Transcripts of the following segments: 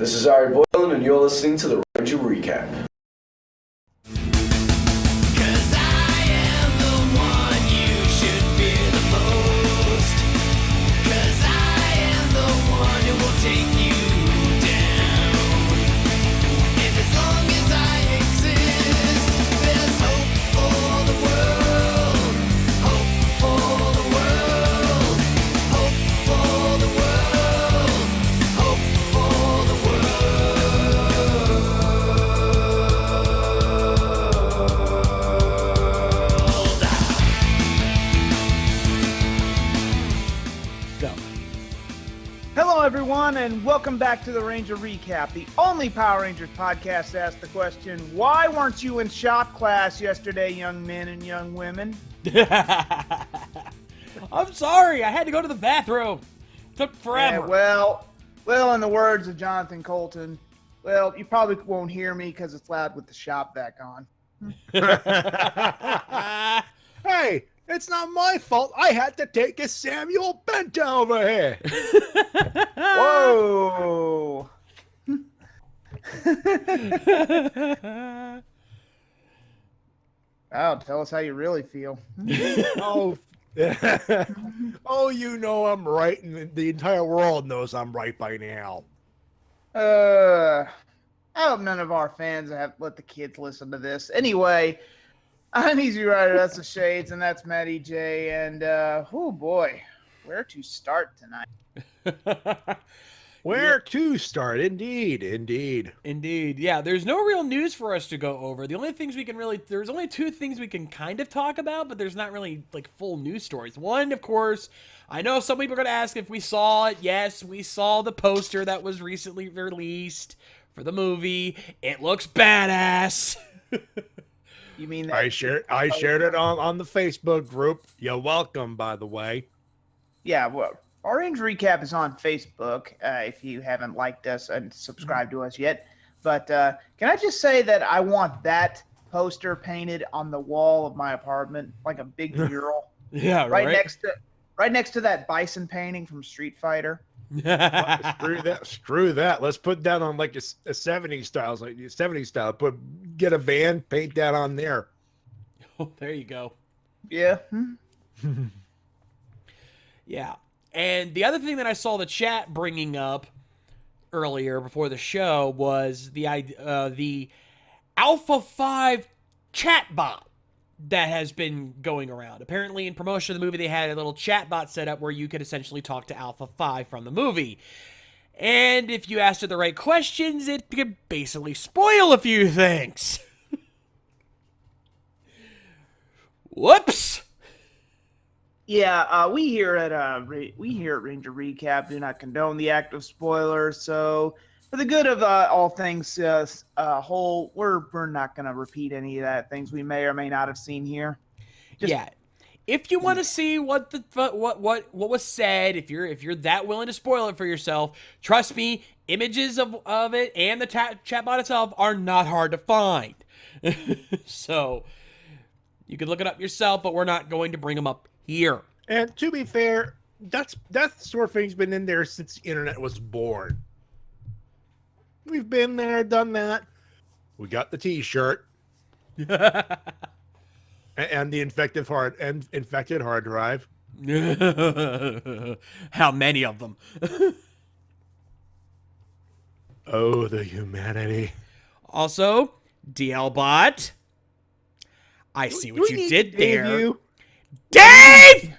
This is Ari Boylan, and you're listening to the Ranger Recap. Hello, everyone, and welcome back to the Ranger Recap, the only Power Rangers podcast to ask the question, why weren't you in shop class yesterday, young men and young women? I'm sorry, I had to go to the bathroom. Took forever. Well, in the words of Jonathan Colton, well, you probably won't hear me because it's loud with the shop vac on. Hey, it's not my fault. I had to take a Samuel Bent over here. Whoa! Oh, tell us how you really feel. Oh, you know I'm right, and the entire world knows I'm right by now. I hope none of our fans have let the kids listen to this. Anyway, I'm Easy Rider, that's the Shades, and that's Matty Jay, and oh boy, where to start tonight? Where to start? Indeed. Yeah, there's no real news for us to go over. There's only two things we can kind of talk about, but there's not really like full news stories. One, of course, I know some people are going to ask if we saw it. Yes, we saw the poster that was recently released for the movie. It looks badass. You mean that? I shared it on the Facebook group. You're welcome, by the way. Yeah, well, Orange Recap is on Facebook if you haven't liked us and subscribed to us yet. But can I just say that I want that poster painted on the wall of my apartment, like a big mural. Yeah, right next to that bison painting from Street Fighter. Screw that. Let's put that on like a 70s style, get a van, paint that on there. Oh, there you go. Yeah. Yeah. And the other thing that I saw the chat bringing up earlier before the show was the Alpha 5 chatbot that has been going around. Apparently, in promotion of the movie, they had a little chatbot set up where you could essentially talk to Alpha 5 from the movie. And if you asked it the right questions, it could basically spoil a few things. Whoops! Yeah, we here at Ranger Recap do not condone the act of spoiler. So, for the good of all things whole, we're not going to repeat any of that things we may or may not have seen here. Yeah, if you want to see what was said, if you're that willing to spoil it for yourself, trust me, images of it and the chatbot itself are not hard to find. So you can look it up yourself, but we're not going to bring them up here. And to be fair, that sort of thing's been in there since the internet was born. We've been there, done that. We got the T-shirt and the infected hard drive. How many of them? Oh, the humanity. Also, DL-Bot. I see what you did there. Dave!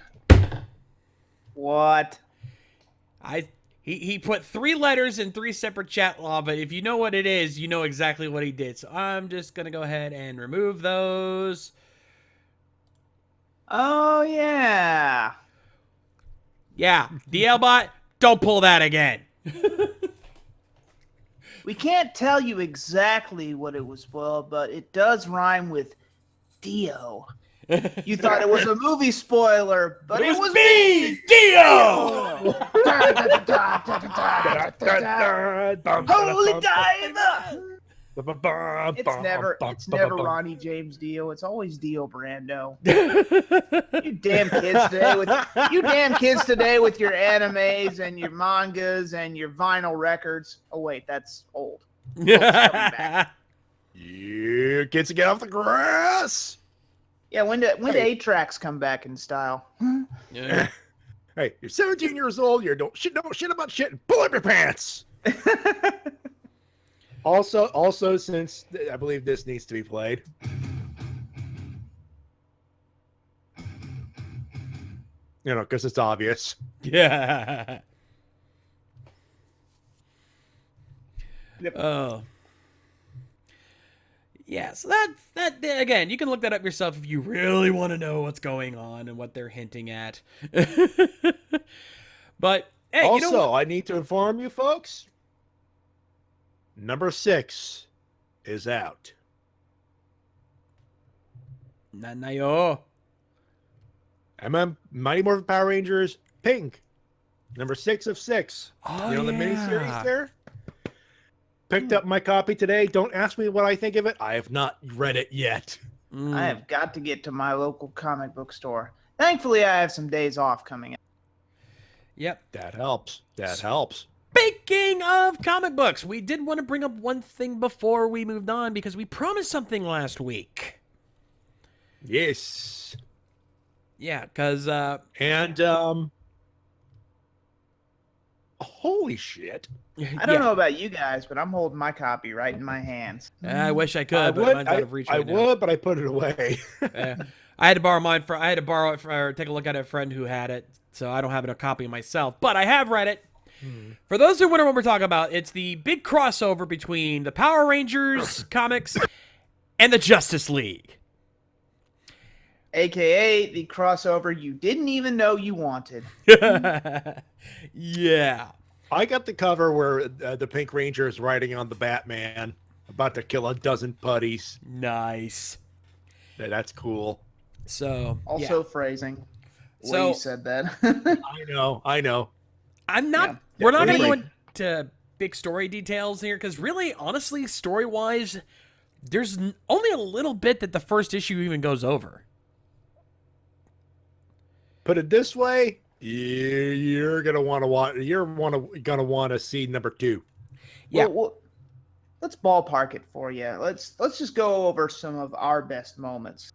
What? He put 3 letters in 3 separate chat law, but if you know what it is, you know exactly what he did. So I'm just going to go ahead and remove those. Oh, yeah. Yeah, DL-Bot, don't pull that again. We can't tell you exactly what it was spoiled, but it does rhyme with Dio. You thought it was a movie spoiler, but it was me, Dio! Holy diver! It's never Ronnie James Dio. It's always Dio Brando. You damn kids today with your animes and your mangas and your vinyl records. Oh wait, that's old. Yeah, kids, get off the grass. Yeah, when do 8-tracks come back in style? Yeah. Hey, you're 17 years old. You don't shit about shit. And pull up your pants. Also, since I believe this needs to be played. You know, because it's obvious. Yeah. Yep. Oh. Yeah, so that again, you can look that up yourself if you really want to know what's going on and what they're hinting at. But hey, Also, you know what? I need to inform you folks. Number 6 is out. Nanayo. Mighty Morphin Power Rangers Pink. Number 6 of 6. Oh, you know the yeah. miniseries there? Picked up my copy today. Don't ask me what I think of it. I have not read it yet. I have got to get to my local comic book store. Thankfully, I have some days off coming up. Yep. That helps. That helps. Speaking of comic books, we did want to bring up one thing before we moved on because we promised something last week. Yes. Yeah, because holy shit. I don't know about you guys, but I'm holding my copy right in my hands. I wish I could, but mine's out of reach right now. But I put it away. I had to borrow mine I had to borrow it or take a look at a friend who had it, so I don't have a copy myself. But I have read it. For those who wonder what we're talking about, it's the big crossover between the Power Rangers comics and the Justice League. AKA the crossover you didn't even know you wanted. Yeah. I got the cover where the Pink Ranger is riding on the Batman, about to kill a dozen putties. Nice. That's cool. So, Also yeah. phrasing. So- You said that. I know. I'm not. Yeah. We're not Yeah, going to go really. into big story details here because, really, honestly, story-wise, there's only a little bit that the first issue even goes over. Put it this way, you're gonna want to see number 2. Yeah. Well, let's ballpark it for you. Let's just go over some of our best moments.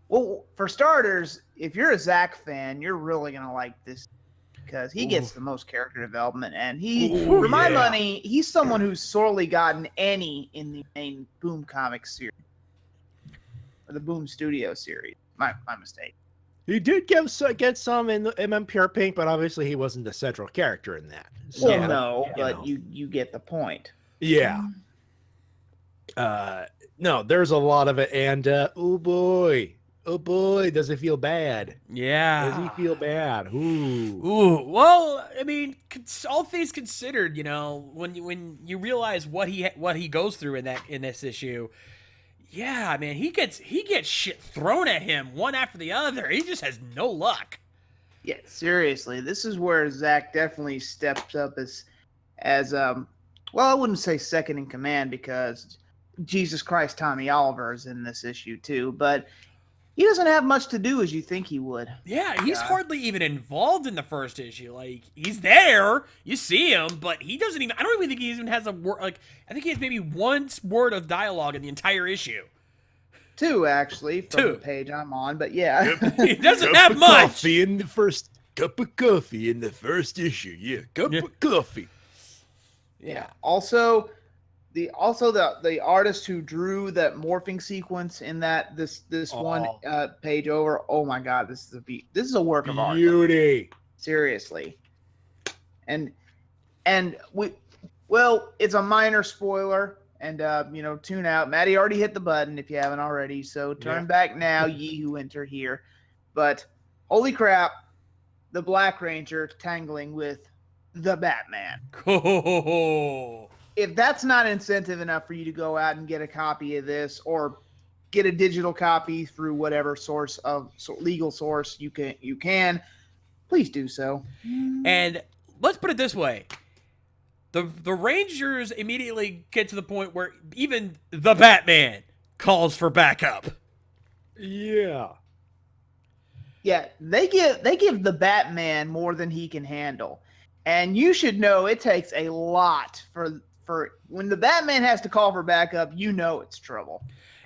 Well, for starters, if you're a Zach fan, you're really gonna like this because he gets the most character development, and for my money, he's someone who's sorely gotten any in the main Boom Comics series or the Boom Studio series. My mistake. He did get some in the MMPR Pink, but obviously he wasn't the central character in that. So, Well, no, you but know. you get the point. Yeah. No, there's a lot of it, and oh boy, does it feel bad? Yeah. Does he feel bad? Ooh. Ooh, well, I mean, all things considered, you know, when you realize what he goes through in this issue, yeah, man, he gets shit thrown at him one after the other. He just has no luck. Yeah, seriously, this is where Zach definitely steps up as well, I wouldn't say second in command because Jesus Christ, Tommy Oliver is in this issue too, but he doesn't have much to do as you think he would. Yeah, he's hardly even involved in the first issue. Like, he's there, you see him, but he doesn't even. I don't even think he even has a word. Like, I think he has maybe one word of dialogue in the entire issue. 2 actually from Two. the page I'm on, but yeah. He doesn't have much. Cup of coffee in the first issue. Yeah, cup of coffee. Yeah. Also, the artist who drew that morphing sequence in this one page over. Oh my God, this is a work of art. Beauty. Seriously. And it's a minor spoiler, and tune out. Matty already hit the button if you haven't already, so turn back now, ye who enter here. But holy crap, the Black Ranger tangling with the Batman. Cool. If that's not incentive enough for you to go out and get a copy of this or get a digital copy through whatever legal source you can, please do so. And let's put it this way. the Rangers immediately get to the point where even the Batman calls for backup. Yeah. Yeah, they give the Batman more than he can handle. And you should know it takes a lot for when the Batman has to call for backup, you know it's trouble.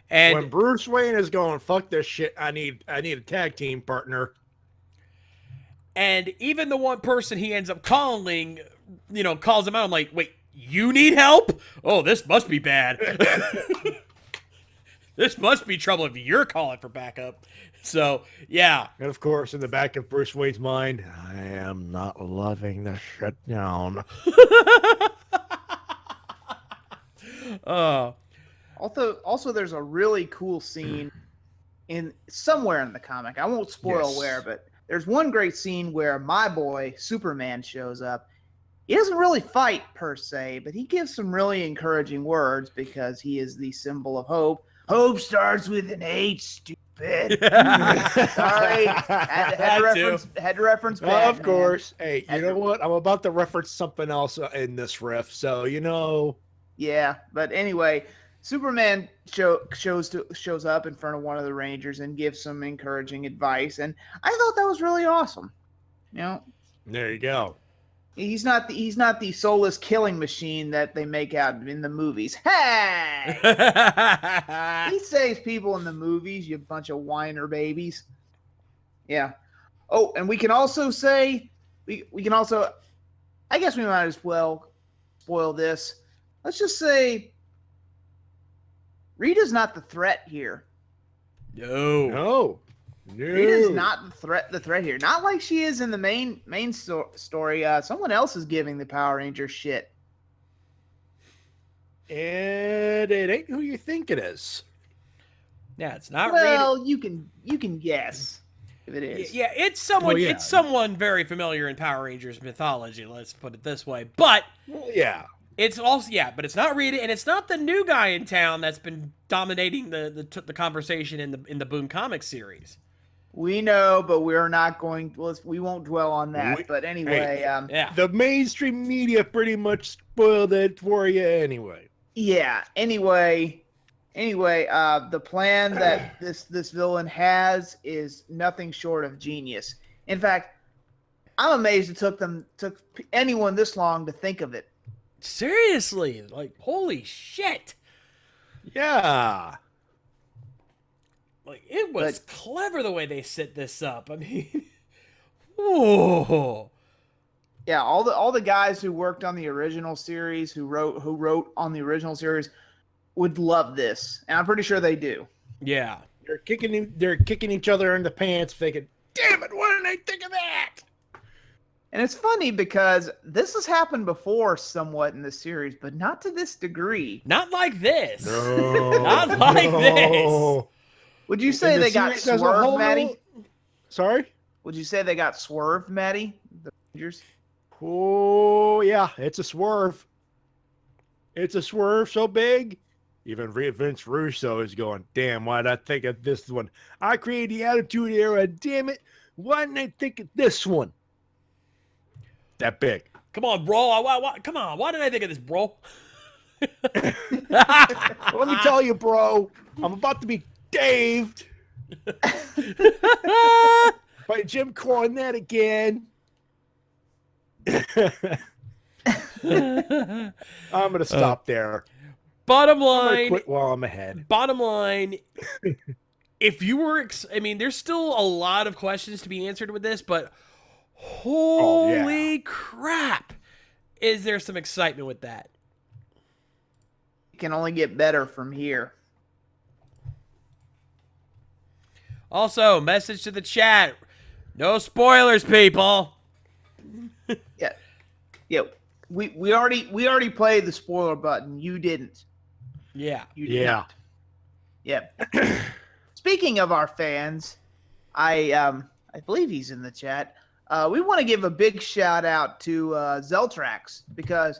And when Bruce Wayne is going, fuck this shit, I need a tag team partner. And even the one person he ends up calling, calls him out. I'm like, wait, you need help? Oh, this must be bad. This must be trouble if you're calling for backup. So, yeah. And of course, in the back of Bruce Wayne's mind, I am not loving this shit down. Also, there's a really cool scene in somewhere in the comic. I won't spoil where, but there's one great scene where my boy Superman shows up. He doesn't really fight per se, but he gives some really encouraging words because he is the symbol of hope. Hope starts with an H, stupid. Sorry, had to reference Batman. Of course. Hey, you know what? I'm about to reference something else in this riff, so Yeah, but anyway, Superman shows up in front of one of the Rangers and gives some encouraging advice, and I thought that was really awesome. There you go. He's not the soulless killing machine that they make out in the movies. Hey, he saves people in the movies. You bunch of whiner babies. Yeah. Oh, and we can also say we can also. I guess we might as well spoil this. Let's just say Rita's not the threat here. No. Rita's not the threat here. Not like she is in the main story. Someone else is giving the Power Rangers shit. And it ain't who you think it is. Yeah, it's not Well, Rita. you can guess if it is. Yeah, it's someone it's someone very familiar in Power Rangers mythology, let's put it this way. But yeah. It's also but it's not Rita, and it's not the new guy in town that's been dominating the conversation in the Boom Comics series. We know, but we're not going. We won't dwell on that. But anyway, the mainstream media pretty much spoiled it for you anyway. Yeah. Anyway, the plan that this villain has is nothing short of genius. In fact, I'm amazed it took anyone this long to think of it. Seriously, like holy shit. Yeah. Like it was clever the way they set this up. I mean, whoa. Yeah, all the guys who worked on the original series, who wrote on the original series, would love this, and I'm pretty sure they do. Yeah, they're kicking each other in the pants, thinking, "Damn it, why didn't I think of that?" And it's funny because this has happened before somewhat in the series, but not to this degree. Not like this. No. Not like this. Would you say they got swerved, Matty? Sorry? Would you say they got swerved, Matty? The Rangers? Oh, yeah. It's a swerve. It's a swerve so big. Even Vince Russo is going, damn, why did I think of this one? I created the Attitude Era. Damn it. Why didn't I think of this one? That big. Come on, bro. Come on. Why did I think of this, bro? Let me tell you, bro. I'm about to be Daved by Jim Cornette again. I'm going to stop there. Bottom line. Quit while I'm ahead. Bottom line. If you were, there's still a lot of questions to be answered with this, but holy crap, is there some excitement with that? It can only get better from here. Also, message to the chat. No spoilers, people. Yeah. We already played the spoiler button. You didn't. Yeah. You did not. Yeah. Speaking of our fans, I believe he's in the chat. We want to give a big shout out to Zeltrax because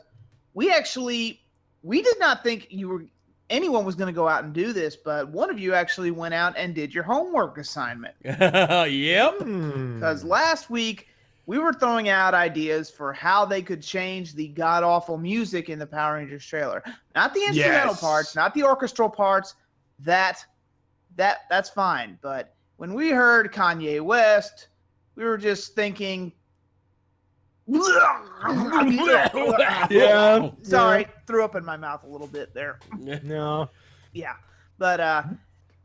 we did not think anyone was going to go out and do this, but one of you actually went out and did your homework assignment. Yep. Because last week we were throwing out ideas for how they could change the god awful music in the Power Rangers trailer. Not the instrumental parts, not the orchestral parts. That's fine. But when we heard Kanye West, we were just thinking. Yeah. Sorry, threw up in my mouth a little bit there. No. Yeah, but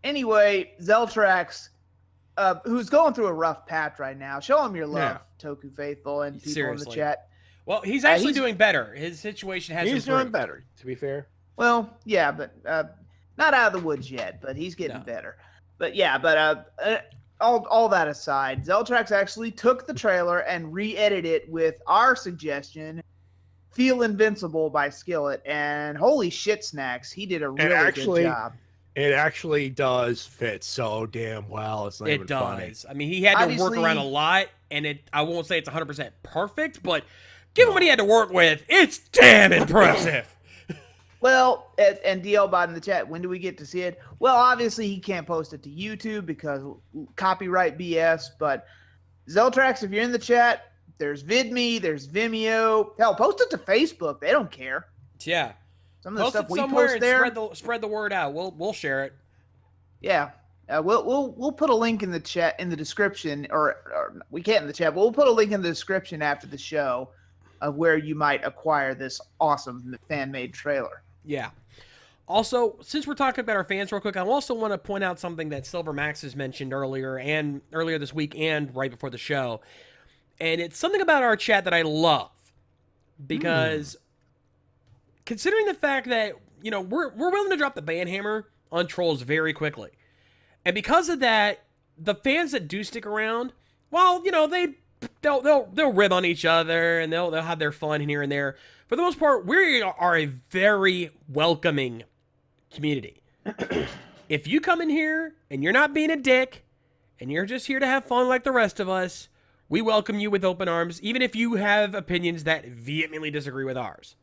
anyway, Zeltrax, who's going through a rough patch right now. Show him your love, Toku Faithful, and people in the chat. Well, he's actually doing better. His situation has improved. He's doing better, to be fair. Well, yeah, but not out of the woods yet, but he's getting better. But yeah, all that aside, Zeltrax actually took the trailer and re-edited it with our suggestion, Feel Invincible by Skillet, and holy shit snacks, he did a really good job. It actually does fit so damn well. It's not even funny. I mean, he had to work around a lot, and I won't say it's 100% perfect, but given what he had to work with, it's damn impressive. Well, and DLBot in the chat, when do we get to see it? Well, obviously he can't post it to YouTube because copyright BS, but Zeltrax, if you're in the chat, there's VidMe, there's Vimeo. Hell, post it to Facebook. They don't care. Yeah. Some of the Post stuff it we somewhere post and there. spread the word out. We'll share it. Yeah. We'll put a link in the chat, in the description, or we can't in the chat, but we'll put a link in the description after the show of where you might acquire this awesome fan-made trailer. Yeah. Also, since we're talking about our fans real quick, I also want to point out something that Silver Max has mentioned earlier this week and right before the show. And it's something about our chat that I love. Because considering the fact that, you know, we're willing to drop the ban hammer on trolls very quickly. And because of that, the fans that do stick around, well, you know, they'll rib on each other and they'll have their fun here and there. For the most part, we are a very welcoming community. If you come in here and you're not being a dick and you're just here to have fun like the rest of us, we welcome you with open arms, even if you have opinions that vehemently disagree with ours.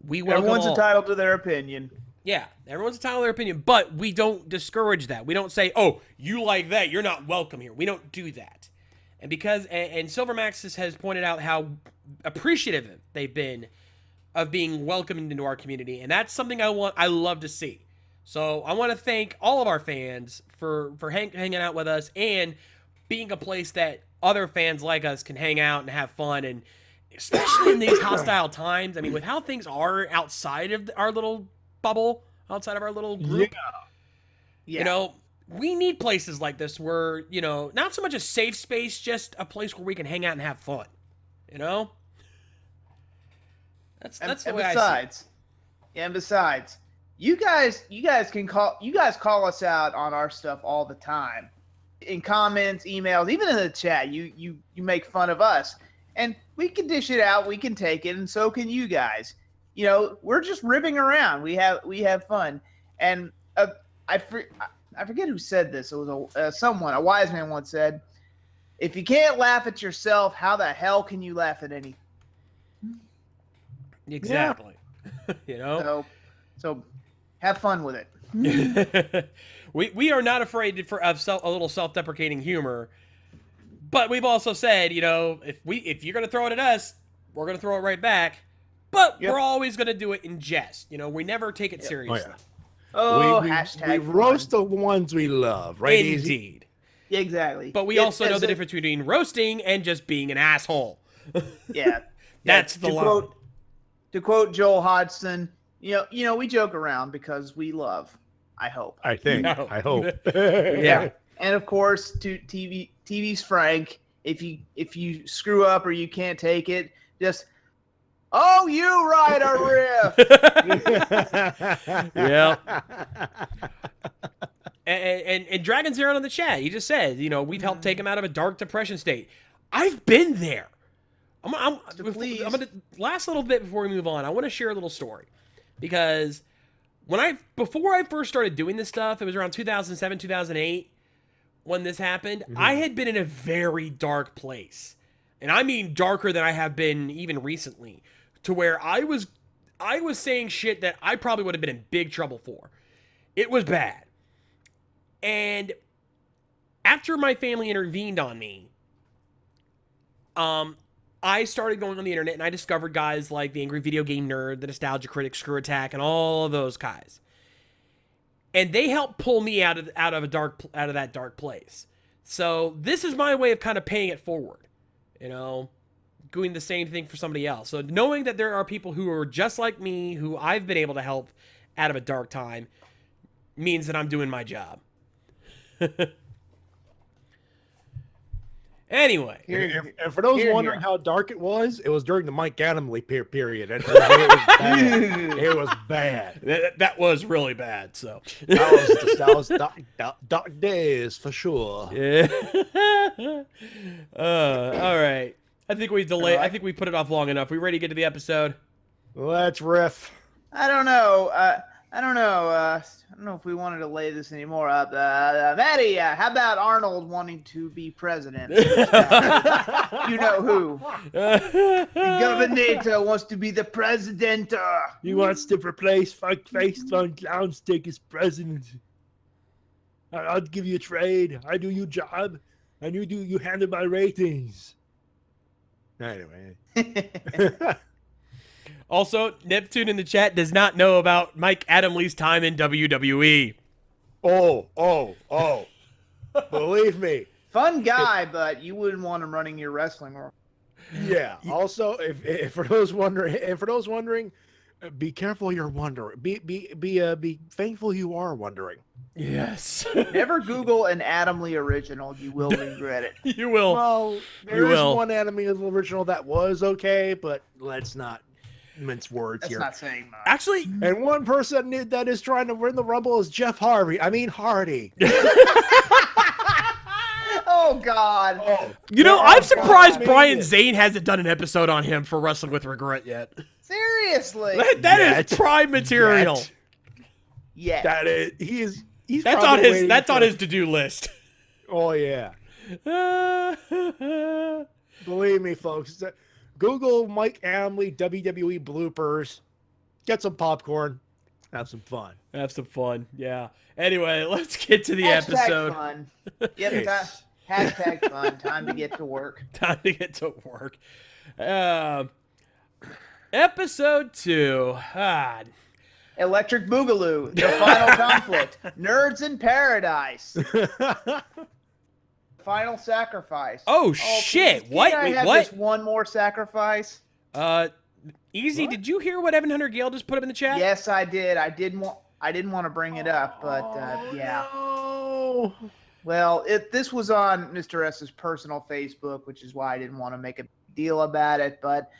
We welcome Everyone's all. entitled to their opinion. Yeah, everyone's entitled to their opinion, but we don't discourage that. We don't say, oh, you like that, you're not welcome here. We don't do that. And because, and Silver Maxis has pointed out how appreciative they've been of being welcomed into our community, and that's something I love to see. So I want to thank all of our fans for hanging out with us and being a place that other fans like us can hang out and have fun, and especially in these hostile times. I mean, with how things are outside of our little bubble, outside of our little group, you know, we need places like this where, you know, not so much a safe space, just a place where we can hang out and have fun, you know? That's the way I see it. And besides, you guys call us out on our stuff all the time. In comments, emails, even in the chat, you make fun of us. And we can dish it out, we can take it, and so can you guys. You know, we're just ribbing around. We have fun. And I forget who said this. It was a wise man once said, if you can't laugh at yourself, how the hell can you laugh at anything? Exactly. Yeah. You know? So have fun with it. We are not afraid of a little self-deprecating humor, but we've also said, you know, if you're going to throw it at us, we're going to throw it right back, but we're always going to do it in jest. You know, we never take it seriously. Hashtag we roast the ones we love, right? Indeed. Exactly. But we also know the difference between roasting and just being an asshole. Yeah. That's the line. To quote Joel Hodgson, you know, we joke around because we love. I hope. I think. No. I hope. Yeah. And of course, to TV's Frank, if you screw up or you can't take it, just you write a riff. Yeah. And Dragon Zero in the chat, he just said, you know, we've helped take him out of a dark depression state. I've been there. I'm gonna last little bit before we move on. I want to share a little story because before I first started doing this stuff, it was around 2007, 2008 when this happened. I had been in a very dark place, and I mean darker than I have been even recently, to where I was saying shit that I probably would have been in big trouble for. It was bad, and after my family intervened on me, I started going on the internet and I discovered guys like the Angry Video Game Nerd, the Nostalgia Critic, Screw Attack, and all of those guys. And they helped pull me out of that dark place. So this is my way of kind of paying it forward, doing the same thing for somebody else. So knowing that there are people who are just like me, who I've been able to help out of a dark time, means that I'm doing my job. Anyway. And for those wondering how dark it was during the Mike Adamley period. It was bad. It was bad. That was really bad. So that was dark days for sure. Yeah. All right. I think we put it off long enough. We ready to get to the episode? Let's riff. I don't know. I don't know if we wanted to lay this anymore up. Matty, how about Arnold wanting to be president? You know who? Governor wants to be the president. He wants to replace fuck-faced Von Clownstick as president. I'll give you a trade. I do your job, and you handle my ratings. Anyway. Also, Neptune in the chat does not know about Mike Adamley's time in WWE. Oh. Believe me. Fun guy, but you wouldn't want him running your wrestling world. Yeah. Also, if for those wondering, be careful you're wondering. Be thankful you are wondering. Yes. Never Google an Adam Lee original. You will regret it. You will. Well, there is one Adam Lee original that was okay, but let's not mince words That's here. not saying much. Actually, and one person that is trying to win the Rumble is Jeff Hardy. Oh God. Oh, I'm surprised God, Brian Zane hasn't done an episode on him for Wrestling with Regret yet. Seriously. That is prime material. Yeah. That is. He's That's on his to-do list. Oh yeah. Believe me, folks. Google Mike Adamley WWE bloopers. Get some popcorn. Have some fun. Yeah. Anyway, let's get to the Hashtag episode. Fun. Yep. Hashtag fun. Time to get to work. Episode 2. Electric Boogaloo. The final conflict. Nerds in Paradise. Final sacrifice. Oh shit! Can What? I Wait, have what? just one more sacrifice? Easy. What? Did you hear what Evan Hunter Gale just put up in the chat? Yes, I did. I didn't want to bring it up, but yeah. No. Well, this was on Mr. S's personal Facebook, which is why I didn't want to make a deal about it. But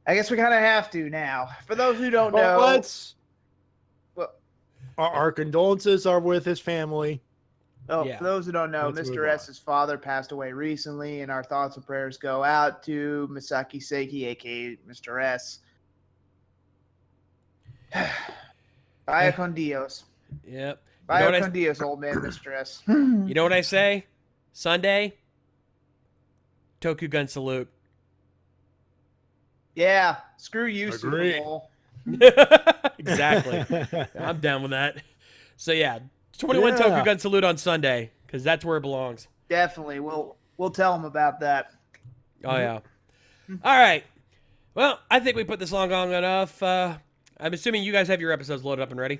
I guess we kind of have to now. For those who don't know, Our condolences are with his family. For those who don't know, Let's Mr. S's father passed away recently, and our thoughts and prayers go out to Misaki Seiki, aka Mr. S. Vaya con Dios. Yep. Vaya con Dios, old man, Mr. S. You know what I say? Sunday, Tokugun salute. Yeah, screw you, Agree. Super Bowl. Exactly. I'm down with that. So yeah, 21 Tokugun salute on Sunday, because that's where it belongs. Definitely. We'll tell him about that. Oh yeah. All right. Well, I think we put this long enough. I'm assuming you guys have your episodes loaded up and ready.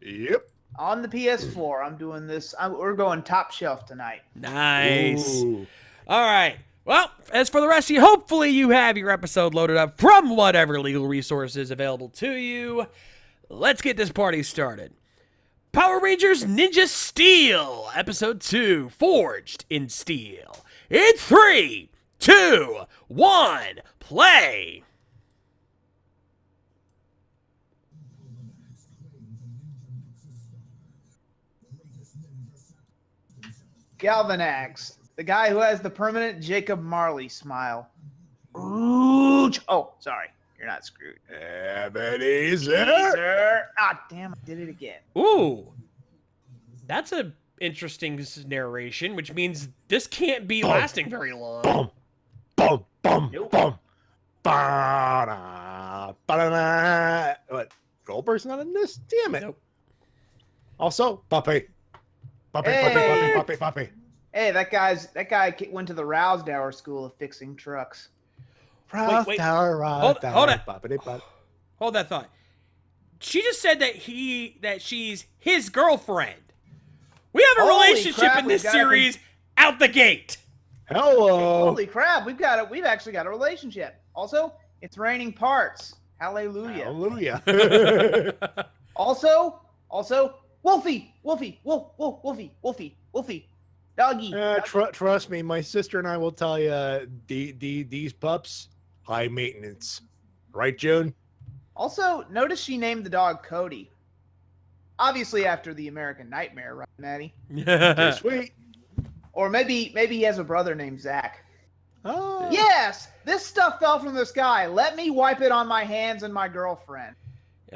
Yep. On the PS4, I'm doing this. We're going top shelf tonight. Nice. Ooh. All right. Well, as for the rest of you, hopefully you have your episode loaded up from whatever legal resources available to you. Let's get this party started. Power Rangers Ninja Steel, Episode 2, Forged in Steel. In 3, 2, 1, play! Galvanax, the guy who has the permanent Jacob Marley smile. Ooch. Oh, sorry. You're not screwed. Ebenezer. Ah, damn, I did it again. Ooh. That's a interesting narration, which means this can't be lasting very long. Bum, bum, bum, Nope. bum. Ba-da, ba-da-da. What? Goldberg's not in this? Damn it. Nope. Also, Puppy. Puppy, Hey. puppy, puppy, puppy, puppy. Hey, that guy went to the Rousdower School of Fixing Trucks. Wait. Hold that thought. She just said that she's his girlfriend. We have a Holy relationship crap, in this we've got a series out the gate. Hello. Holy crap, we've actually got a relationship. Also, it's raining parts. Hallelujah. Hallelujah. Also, Wolfie, doggy. Trust me, my sister and I will tell you, these pups, high maintenance. Right, June? Also, notice she named the dog Cody. Obviously after the American Nightmare, right, Matty? Okay, sweet. Or maybe he has a brother named Zach. Oh. Yes, this stuff fell from the sky. Let me wipe it on my hands and my girlfriend.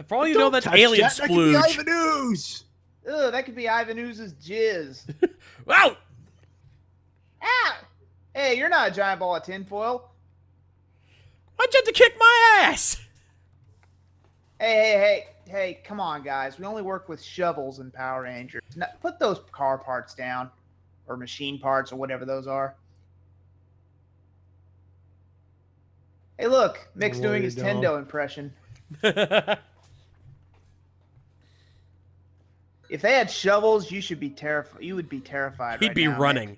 For all you know, Don't that's touch alien that. That could be splooge. Ivan Ooze. Ugh, that could be Ivan Ooze's jizz. Wow! Ah! Hey, you're not a giant ball of tinfoil. Why'd you have to kick my ass? Hey, come on, guys. We only work with shovels and Power Rangers. Now, put those car parts down. Or machine parts, or whatever those are. Hey, look. Mick's doing his Tendo impression. If they had shovels, you should be terrified. You would be terrified. He'd right be now, running.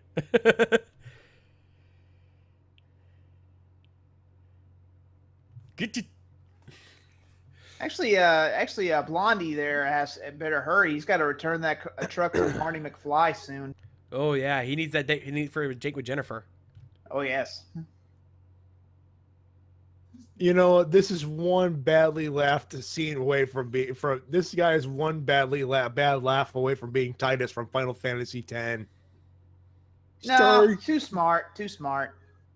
Get to... Actually, Blondie there has better hurry. He's got to return that truck to Marty McFly soon. Oh yeah, he needs that date. He needs for a date with Jennifer. Oh yes. You know, this is one badly laughed scene away from being from. This guy is one bad laugh away from being Titus from Final Fantasy X. No, too smart.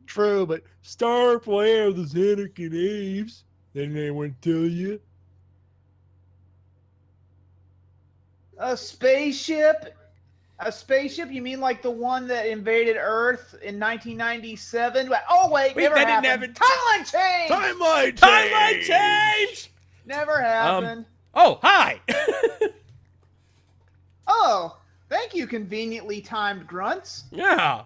True, but star player of the Xanakin Aves. Didn't anyone tell you? A spaceship? A spaceship? You mean like the one that invaded Earth in 1997? Oh wait, never that happened. didn't happen. Timeline change. Timeline change. Never happened. Oh, hi. Oh, thank you, conveniently timed grunts. Yeah.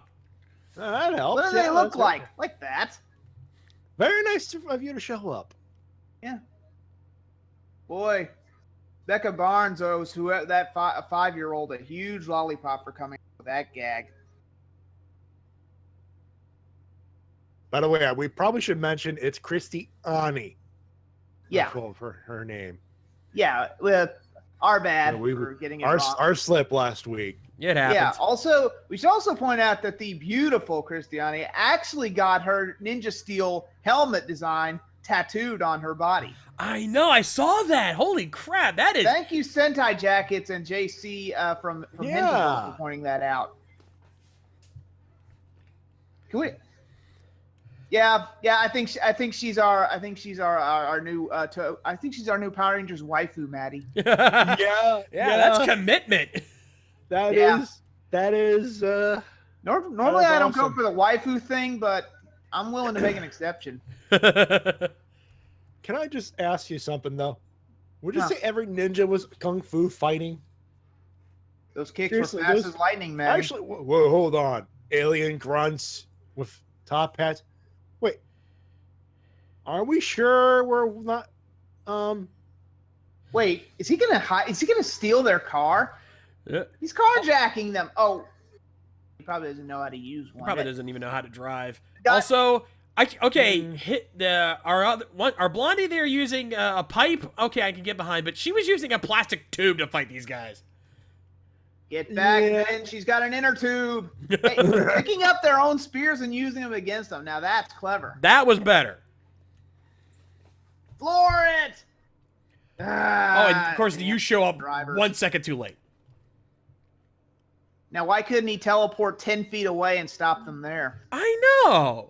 That helps. What do they look like? Like that? Very nice of you to show up. Yeah. Boy, Becca Barnes owes that 5-year-old a huge lollipop for coming up with that gag. By the way, we probably should mention it's Christiani. Yeah. For her name. Yeah. Our bad Yeah, for getting it wrong. Our slip last week. It happens. Yeah. Also, we should also point out that the beautiful Christiani actually got her Ninja Steel helmet design tattooed on her body. I know. I saw that. Holy crap! That is. Thank you, Sentai Jackets and JC from Hinterland for pointing that out. Can we? Yeah. I think she's our new I think she's our new Power Rangers waifu, Maddie. Yeah. That's commitment. That is. Normally I don't go for the waifu thing, but I'm willing to make an exception. Can I just ask you something though? Would you say every ninja was kung fu fighting? Those kicks Seriously, were fast as lightning, man. Actually, whoa, hold on. Alien grunts with top hats. Wait, are we sure we're not? Wait, is he gonna steal their car? Yeah. He's carjacking them. Oh, he probably doesn't know how to use one. Probably doesn't even know how to drive. Got- Also, hit the our Blondie there using a pipe. Okay, I can get behind, but she was using a plastic tube to fight these guys. Get back, man. She's got an inner tube. Hey, picking up their own spears and using them against them. Now that's clever. That was better. Floor it. Oh, and of course, you show up drivers. 1 second too late. Now, why couldn't he teleport 10 feet away and stop them there? I know.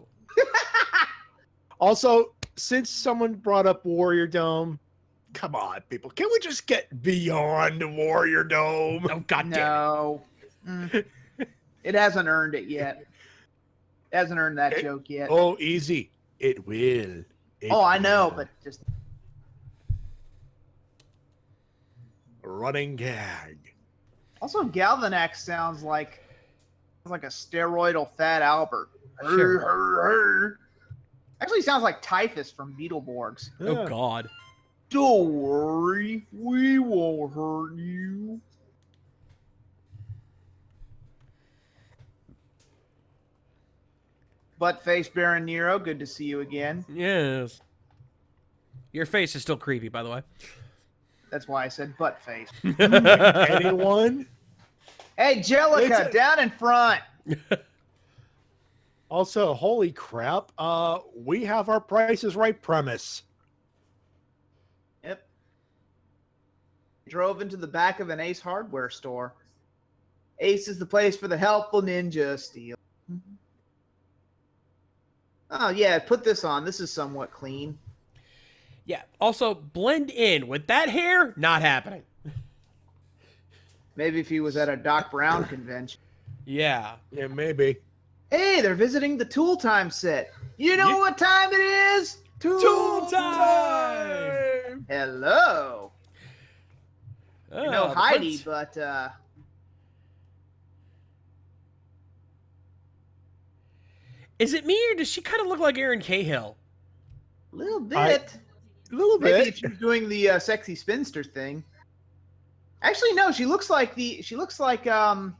Also, since someone brought up Warrior Dome, come on, people. Can we just get beyond Warrior Dome? Oh, God damn No. It hasn't earned it yet. It hasn't earned that joke yet. Oh, easy. It will. I know, but just... Running gag. Also, Galvanax sounds like like a steroidal Fat Albert. Sure. Actually sounds like Typhus from Beetleborgs. Oh, God. Don't worry, we won't hurt you. Buttface Baron Nero, good to see you again. Yes. Your face is still creepy, by the way. That's why I said buttface. Anyone? Hey, Jellica, down in front. Also, holy crap, we have our Price is Right premise. Yep. Drove into the back of an Ace Hardware store. Ace is the place for the helpful ninja steal. Oh, yeah, put this on. This is somewhat clean. Yeah. Also, blend in. With that hair, not happening. Maybe if he was at a Doc Brown convention. Yeah. Yeah, maybe. Hey, they're visiting the Tool Time set. You know what time it is? Tool time! Hello. You know the Heidi, prince- but Is it me, or does she kind of look like Erin Cahill? a little bit. A little Maybe bit. if you're doing the sexy spinster thing. Actually, no. She looks like trying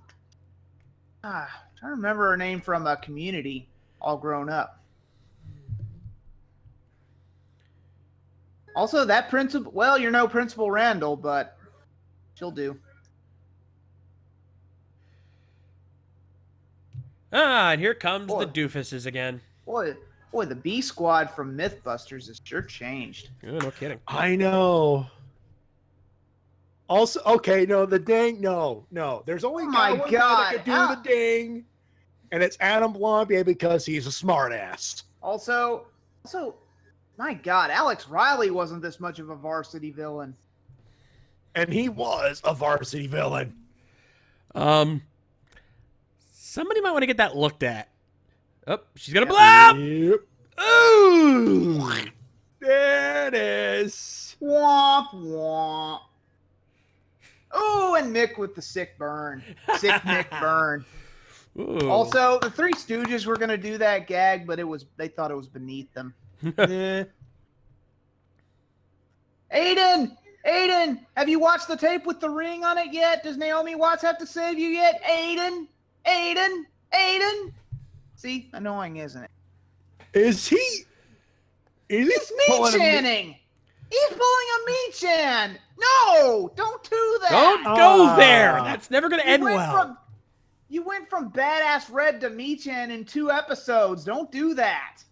to remember her name from Community, all grown up. Also, that principal. Well, you're no Principal Randall, but she'll do. And here comes Boy. the doofuses again. Boy, the B Squad from Mythbusters has sure changed. Oh, no kidding. I know. Also, okay, no, the ding, no. There's only Oh one my guy God, that can do the ding, and it's Adam Blombier because he's a smartass. Also, my God, Alex Riley wasn't this much of a varsity villain. And he was a varsity villain. Somebody might want to get that looked at. Oh, she's gonna blow up! Yep. Ooh! There it is. Womp womp. Oh, and Mick with the sick burn. Sick Mick burn. Ooh. Also, the Three Stooges were gonna do that gag, but they thought it was beneath them. Yeah. Aiden, have you watched the tape with the ring on it yet? Does Naomi Watts have to save you yet? Aiden. See, annoying, isn't it? Is he? Is He's he pulling a meat-channing. He's pulling a meat-chan. No, don't do that. Don't go Ah. there! That's never gonna end went well. You went from Badass Red to meat-chan in 2 episodes. Don't do that.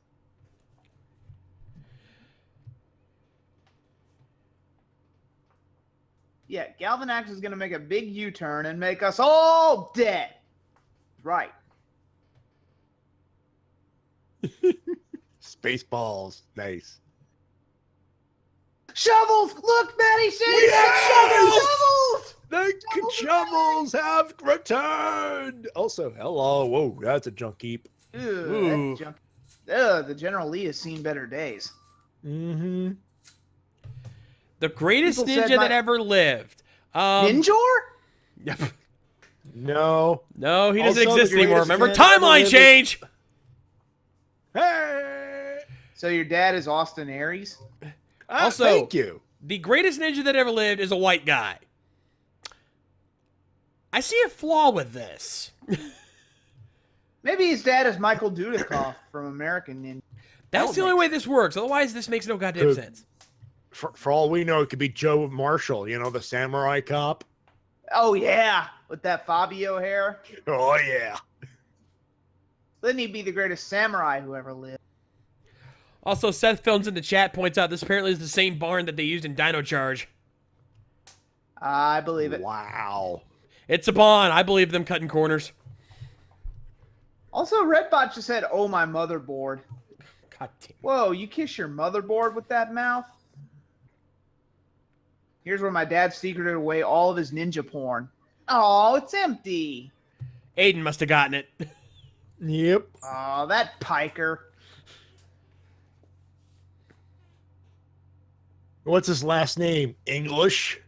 Yeah, Galvanax is going to make a big U-turn and make us all dead. Right. Spaceballs. Nice. Shovels! Look, Matty Jay! We have shovels! Shovels! The shovels have returned. Also, hello. Whoa, that's a junk heap. Ooh. That's junk. The General Lee has seen better days. Mm-hmm. The greatest People said ninja that ever lived. Ninjor? Yep. No. No, he doesn't Also, the exist anymore. greatest Remember, ninja that ever timeline lived change! Hey. So your dad is Austin Aries? Also- Thank you. The greatest ninja that ever lived is a white guy. I see a flaw with this. Maybe his dad is Michael Dudikoff from American Ninja. That's the only way this works. Otherwise, this makes no goddamn Good. sense. For all we know, it could be Joe Marshall, the samurai cop. Oh, yeah. With that Fabio hair. Oh, yeah. Then he'd be the greatest samurai who ever lived. Also, Seth Films in the chat points out this apparently is the same barn that they used in Dino Charge. I believe it. Wow. It's a barn. I believe them cutting corners. Also, Redbot just said, oh, my motherboard. God damn. Whoa, you kiss your motherboard with that mouth? Here's where my dad secreted away all of his ninja porn. Oh, it's empty. Aiden must have gotten it. Yep. Oh, that piker. What's his last name? English?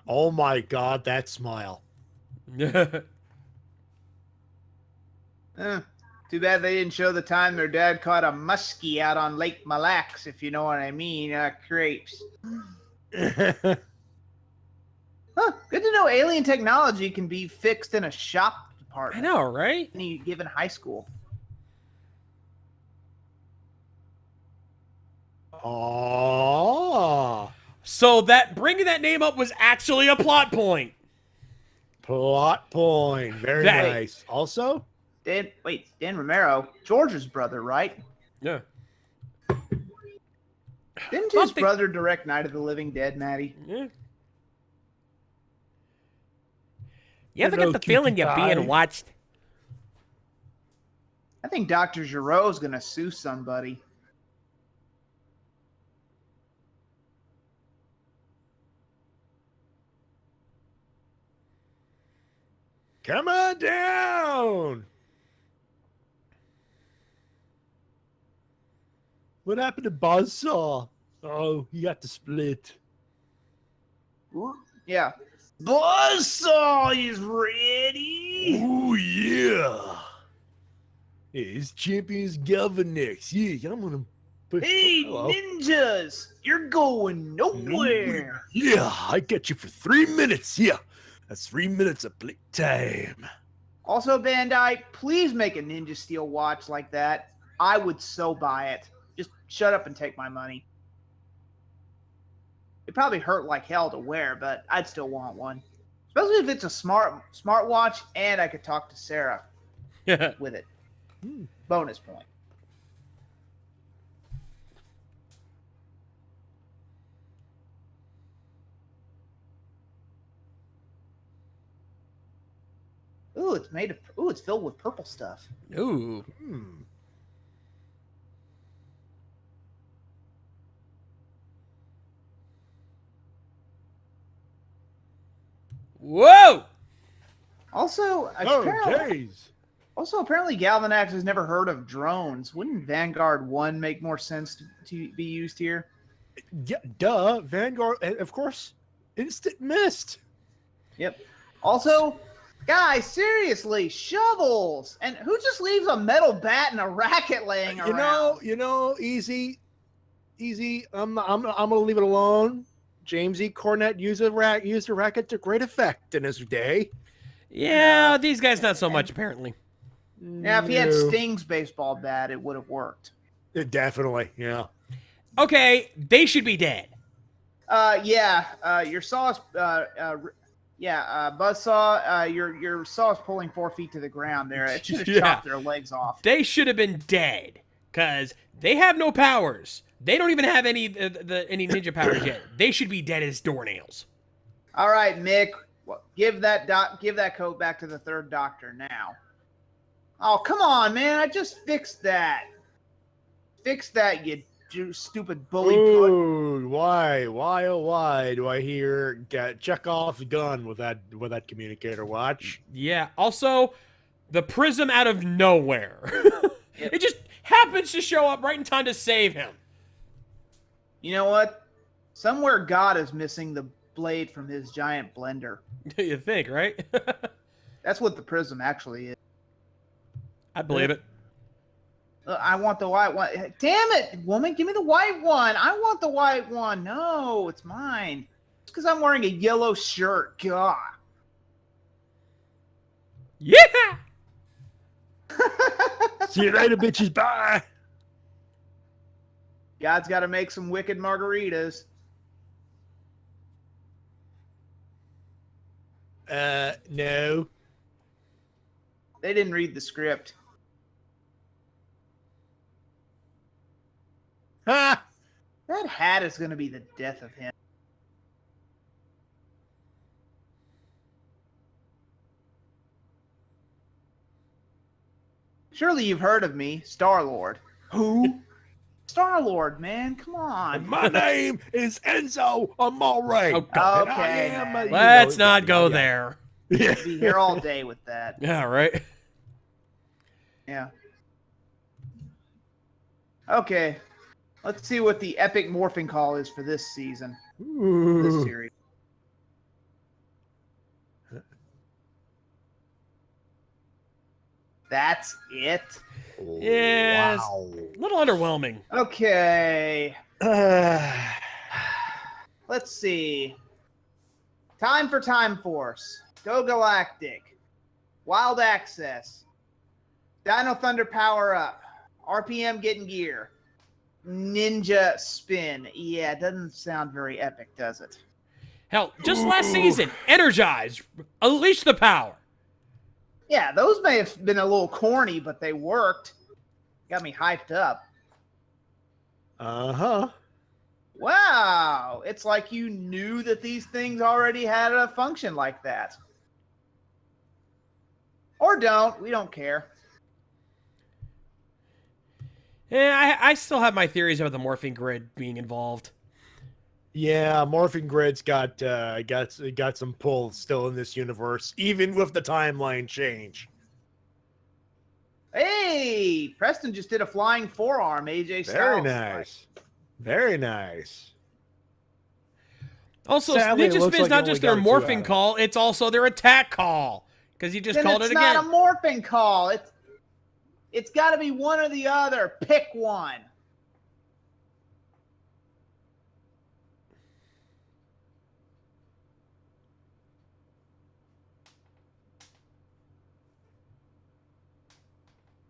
Oh my God, that smile. Too bad they didn't show the time their dad caught a muskie out on Lake Mille Lacs, if you know what I mean. Crepes. Huh, good to know alien technology can be fixed in a shop I department. know, right? Any given high school. Oh, So that bringing that name up was actually a plot point. plot point. Very That- nice. Also, Dan Romero, George's brother, right? Yeah. Didn't Well, his brother direct Night of the Living Dead, Matty? Yeah. You ever Hello, get the feeling cutie you're pie. being watched? I think Dr. Giroux's gonna sue somebody. come on down. What happened to Buzzsaw? Oh, he got the split. Yeah. Buzzsaw is ready. Oh yeah. His champion's Galvin next. Yeah, I'm gonna put. Hey, hello. ninjas, you're going nowhere. Yeah, I got you for 3 minutes. Yeah, that's 3 minutes of play time. Also, Bandai, please make a Ninja Steel watch like that. I would so buy it. Just shut up and take my money. It probably hurt like hell to wear, but I'd still want one. Especially if it's a smart watch and I could talk to Sarah with it. Bonus point. Ooh, it's filled with purple stuff. Ooh. Whoa! Also, Oh, apparently, jeez. apparently Galvanax has never heard of drones. Wouldn't Vanguard 1 make more sense to be used here? Yeah, duh. Vanguard, of course. Instant missed. Yep. Also, guys, seriously, shovels! And who just leaves a metal bat and a racket laying around? You know, easy. I'm gonna leave it alone. James E. Cornette used a racket to great effect in his day. Yeah, these guys not so much, apparently. Yeah, if he had No. Sting's baseball bat, it would have worked. Definitely, yeah. Okay, they should be dead. Your saw is, Buzzsaw, your saw is pulling 4 feet to the ground there. It should have Yeah. chopped their legs off. They should have been dead, because they have no powers. They don't even have any any ninja powers yet. They should be dead as doornails. All right, Mick, give that coat back to the third doctor now. Oh, come on, man! I just fixed that. Fix that, you stupid bully. Ooh, why, oh why do I hear Chekhov's gun with that communicator watch? Yeah, also, the prism out of nowhere. Yep. It just happens to show up right in time to save him. You know what? Somewhere God is missing the blade from his giant blender. You think, right? That's what the prism actually is. I believe it. I want the white one. Damn it, woman. Give me the white one. I want the white one. No, it's mine. It's because I'm wearing a yellow shirt. God. Yeah! See you later, bitches. Bye. God's got to make some wicked margaritas. No. They didn't read the script. Ha! That hat is going to be the death of him. Surely you've heard of me, Star-Lord. Who? Star-Lord, man. Come on. My name is Enzo Amore. Oh, God. And I Okay, am, man. you Let's know, not go yeah. there. Yeah. Be here all day with that. Yeah, right? Yeah. Okay. Let's see what the epic morphing call is for this season. This Ooh. series. That's it? Yes. Wow. A little underwhelming. Okay. Let's see. Time for Time Force. Go Galactic. Wild Access. Dino Thunder Power Up. RPM Getting Gear. Ninja Spin. Yeah, it doesn't sound very epic, does it? Hell, just last season, Energize, Unleash the Power. Yeah, those may have been a little corny, but they worked. Got me hyped up. Uh-huh. Wow, it's like you knew that these things already had a function like that. Or don't, we don't care. Yeah, I still have my theories about the morphing grid being involved. Yeah, Morphing Grid's got some pull still in this universe, even with the timeline change. Hey, Preston just did a flying forearm, AJ Very Styles. nice. Very nice. Also, Sadly, it Ninja looks Spin's like not you just only their got a 2 out morphing of it. call, it's also their attack call. Because you just Then called it's it not again. a morphing call. It's got to be one or the other. Pick one.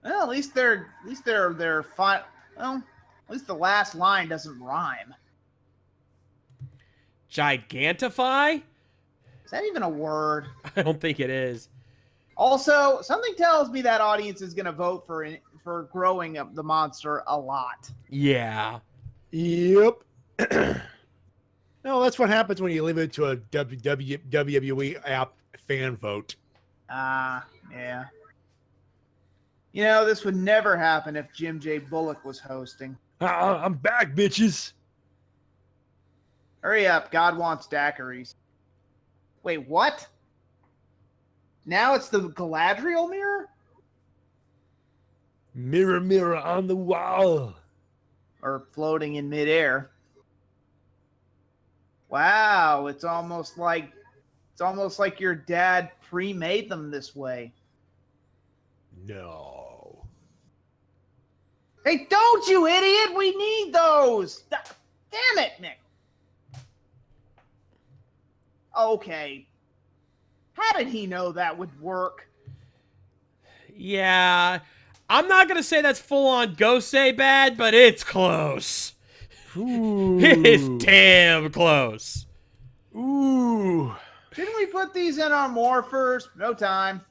Well, at least they're fine. Well, at least the last line doesn't rhyme. Gigantify? Is that even a word? I don't think it is. Also, something tells me that audience is going to vote for growing up the monster a lot. Yeah. Yep. No, that's what happens when you leave it to a WWE app fan vote. Yeah. You know, this would never happen if Jim J. Bullock was hosting. I'm back, bitches. Hurry up, God wants daiquiris. Wait, what? Now it's the Galadriel mirror? Mirror, mirror on the wall. Or floating in midair. Wow, it's almost like your dad pre-made them this way. No. Hey, don't you idiot! We need those! Damn it, Nick! Okay. How did he know that would work? Yeah. I'm not going to say that's full-on Gosei bad, but it's close. Ooh. It is damn close. Ooh. Shouldn't we put these in our morphers? No time.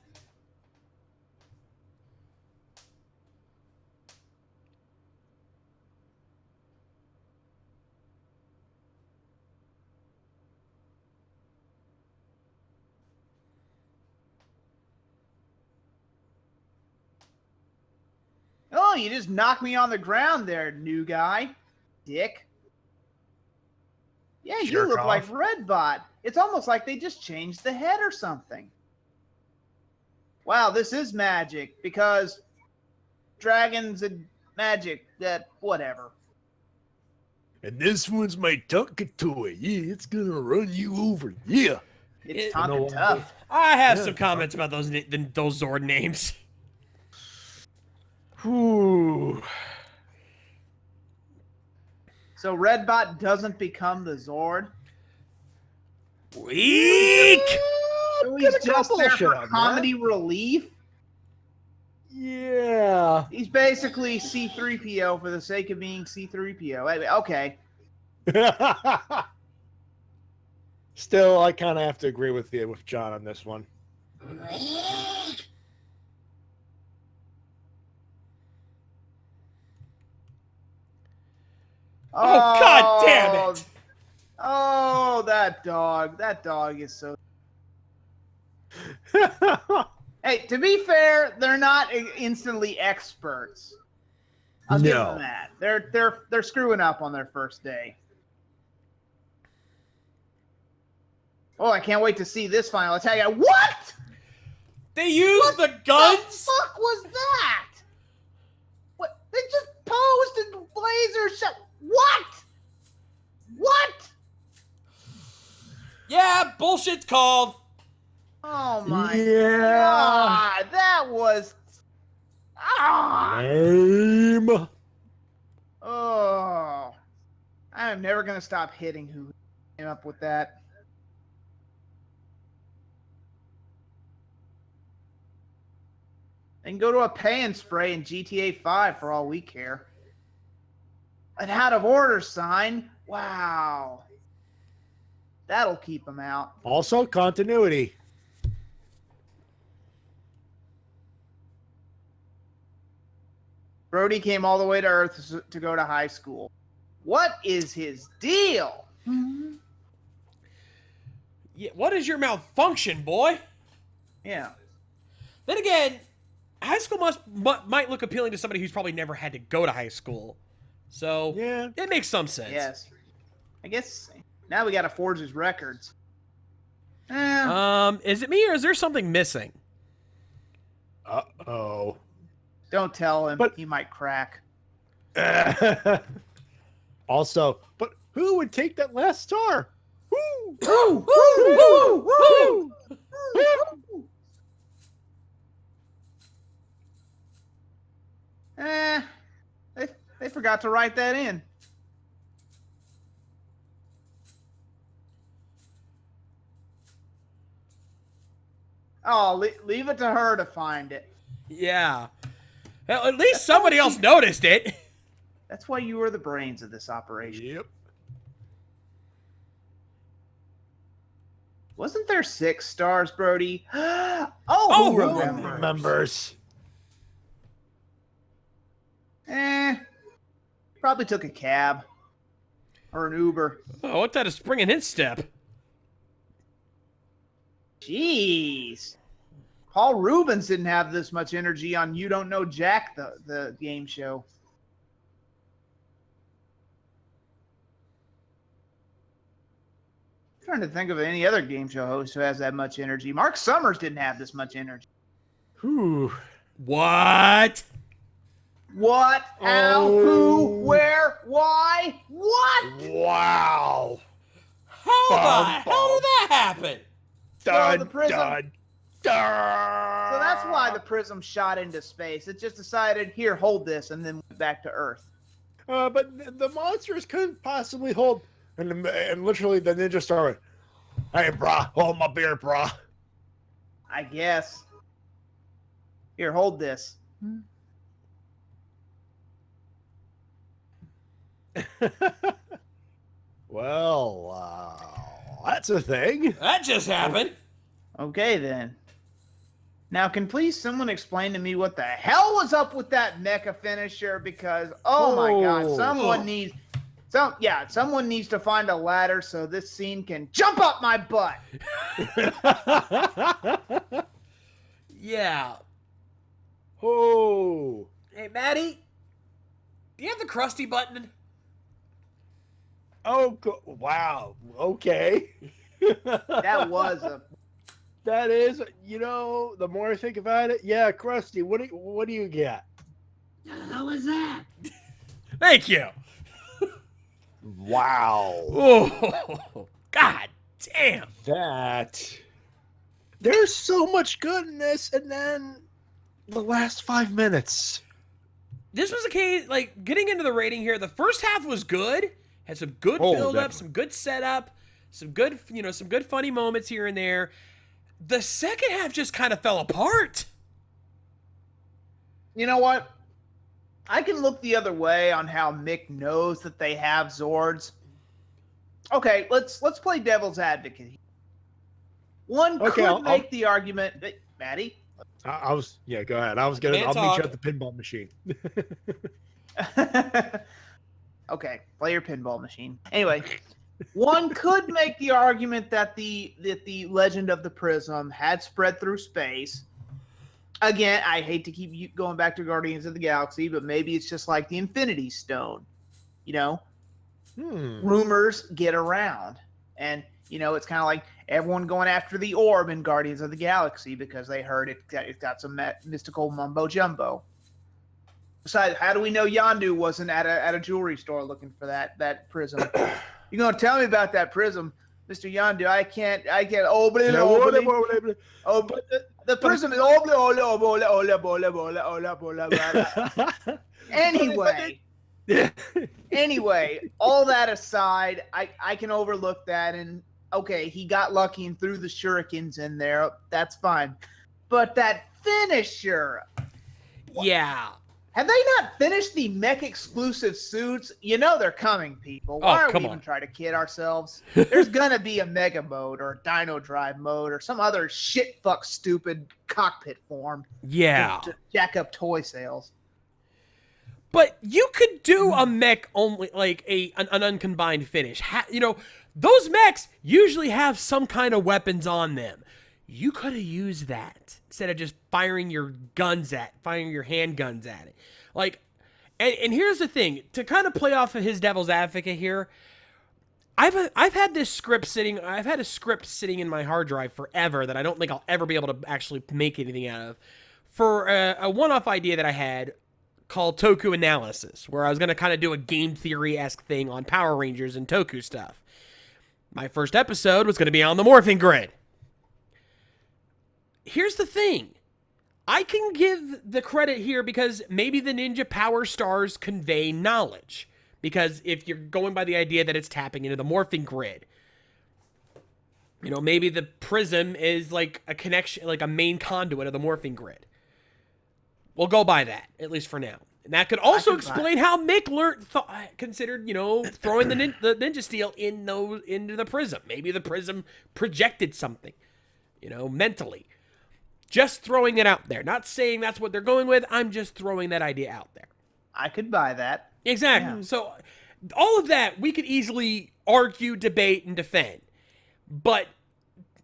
Oh, you just knocked me on the ground there, new guy. Dick. Yeah, you Jerk look off. like Redbot. It's almost like they just changed the head or something. Wow, this is magic because dragons and magic, that whatever. And this one's my Tonka toy. Yeah, it's gonna run you over. Yeah. It's It- Tonka You know, tough. I have Yeah. some comments about those Zord names. Ooh. So Redbot doesn't become the Zord. Weak! So he's just there bullshit for on that. comedy relief. Yeah. He's basically C-3PO for the sake of being C-3PO. Okay. Still, I kind of have to agree with John on this one. Oh, God damn it! Oh, that dog. That dog is so... Hey, to be fair, they're not instantly experts. I'll give No. them that. They're screwing up on their first day. Oh, I can't wait to see this final attack. What? They used the The guns? fuck was that? What? They just posed and laser shot. What? What? Yeah, bullshit's called. Oh my Yeah. god, that was Lame. Oh, I'm never gonna stop hitting who came up with that. They can go to a pay and spray in GTA 5 for all we care. An out of order sign? Wow. That'll keep them out. Also, continuity. Brody came all the way to Earth to go to high school. What is his deal? Yeah, what is your malfunction, boy? Yeah. Then again, high school might look appealing to somebody who's probably never had to go to high school. So, Yeah. it makes some sense. Yes. I guess now we got to forge his records. Is it me or is there something missing? Uh-oh. Don't tell him. But- He might crack. Also, but who would take that last star? Woo! Woo! Woo! Woo! Woo! They forgot to write that in. Oh, leave it to her to find it. Yeah. Well, at least somebody else noticed it. That's why you were the brains of this operation. Yep. Wasn't there 6 stars, Brody? Oh, Who who Remembers. Probably took a cab or an Uber. Oh, what that a spring in his step? Jeez. Paul Rubens didn't have this much energy on You Don't Know Jack, the game show. I'm trying to think of any other game show host who has that much energy. Mark Summers didn't have this much energy. Whew. What? What? How? Oh. Who? Where? Why? What? Wow. How the Bum, hell bum. did that happen? Dun, the prism. dun, dun. So that's why the prism shot into space. It just decided, here, hold this, and then went back to Earth. But the monsters couldn't possibly hold. And literally the ninja star went, hey, brah, hold my beer, brah. I guess. Here, hold this. Well, that's a thing. That just happened. Okay, then. Now, can please someone explain to me what the hell was up with that mecha finisher? Because, oh my God, Oh. someone needs to find a ladder so this scene can jump up my butt. Yeah. Oh. Hey, Matty, do you have the Krusty button? Oh, wow. Okay. That was a That is, the more I think about it, yeah, Krusty, what do you get? Thank you. Wow. Oh, God damn. There's so much good in this, and then the last 5 minutes. This was a case, like, getting into the rating here, the first half was good. Had some good Oh, build-up, definitely. some good setup, some good funny moments here and there. The second half just kind of fell apart. You know what? I can look the other way on how Mick knows that they have Zords. Okay, let's play devil's advocate here. One Okay, could I'll- make the argument that Maddie. Go ahead. I'll meet you at the pinball machine. Okay, play your pinball machine. Anyway, one could make the argument that the legend of the prism had spread through space. Again, I hate to keep going back to Guardians of the Galaxy, but maybe it's just like the Infinity Stone. Rumors get around. And, it's kind of like everyone going after the orb in Guardians of the Galaxy because they heard it got some mystical mumbo jumbo. Besides, how do we know Yondu wasn't at a jewelry store looking for that prism? You're gonna tell me about that prism, Mr. Yondu? I can't. Oh, but The prism is all anyway. Anyway, all that aside, I can overlook that, and okay, he got lucky and threw the shurikens in there. That's fine. But that finisher. Yeah. Have they not finished the mech exclusive suits? You know they're coming, people. Why are we even trying to kid ourselves? There's gonna be a mega mode or a dino drive mode or some other shit fuck stupid cockpit form. Yeah. To jack up toy sales. But you could do a mech only, like an uncombined finish. You know, those mechs usually have some kind of weapons on them. You could have used that instead of just firing your handguns at it. Like, and here's the thing, to kind of play off of his devil's advocate here, I've had a script sitting in my hard drive forever that I don't think I'll ever be able to actually make anything out of, for a one-off idea that I had called Toku Analysis, where I was going to kind of do a game theory-esque thing on Power Rangers and Toku stuff. My first episode was going to be on the Morphing Grid. Here's the thing. I can give the credit here because maybe the Ninja Power Stars convey knowledge. Because if you're going by the idea that it's tapping into the Morphing Grid, you know, maybe the prism is like a connection, like a main conduit of the Morphing Grid. We'll go by that, at least for now. And that could also explain how Mick considered, you know, throwing the Ninja Steel into the prism. Maybe the prism projected something, you know, mentally. Just throwing it out there. Not saying that's what they're going with. I'm just throwing that idea out there. I could buy that. Exactly. Yeah. So all of that we could easily argue, debate, and defend. But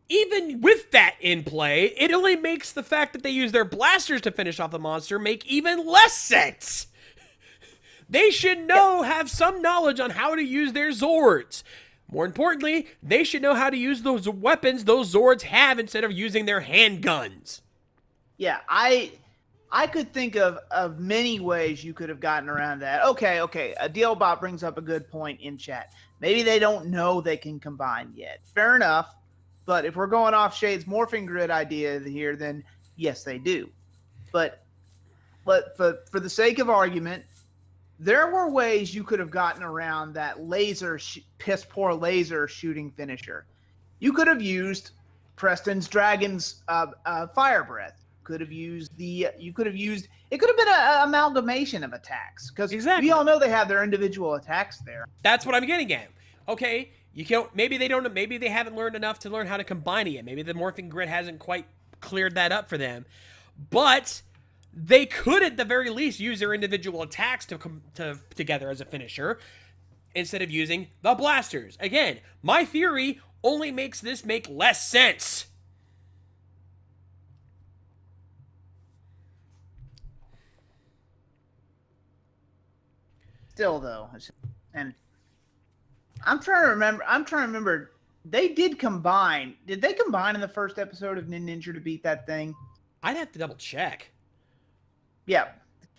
even with that in play, it only makes the fact that they use their blasters to finish off the monster make even less sense. They should have some knowledge on how to use their Zords. More importantly, they should know how to use those weapons those Zords have instead of using their handguns. Yeah, I could think of many ways you could have gotten around that. Okay, a Dealbot brings up a good point in chat. Maybe they don't know they can combine yet. Fair enough. But if we're going off Shade's Morphing Grid idea here, then yes, they do. But for the sake of argument, there were ways you could have gotten around that piss poor laser shooting finisher. You could have used Preston's Dragon's fire breath. It could have been an amalgamation of attacks, because we all know they have their individual attacks there. That's what I'm getting at. Okay, maybe they haven't learned enough to learn how to combine it yet. Maybe the Morphing Grid hasn't quite cleared that up for them. But they could, at the very least, use their individual attacks to come together as a finisher instead of using the blasters. Again, my theory only makes this make less sense. Still, though, and I'm trying to remember. They did combine. Did they combine in the first episode of Ninja to beat that thing? I'd have to double check. Yeah.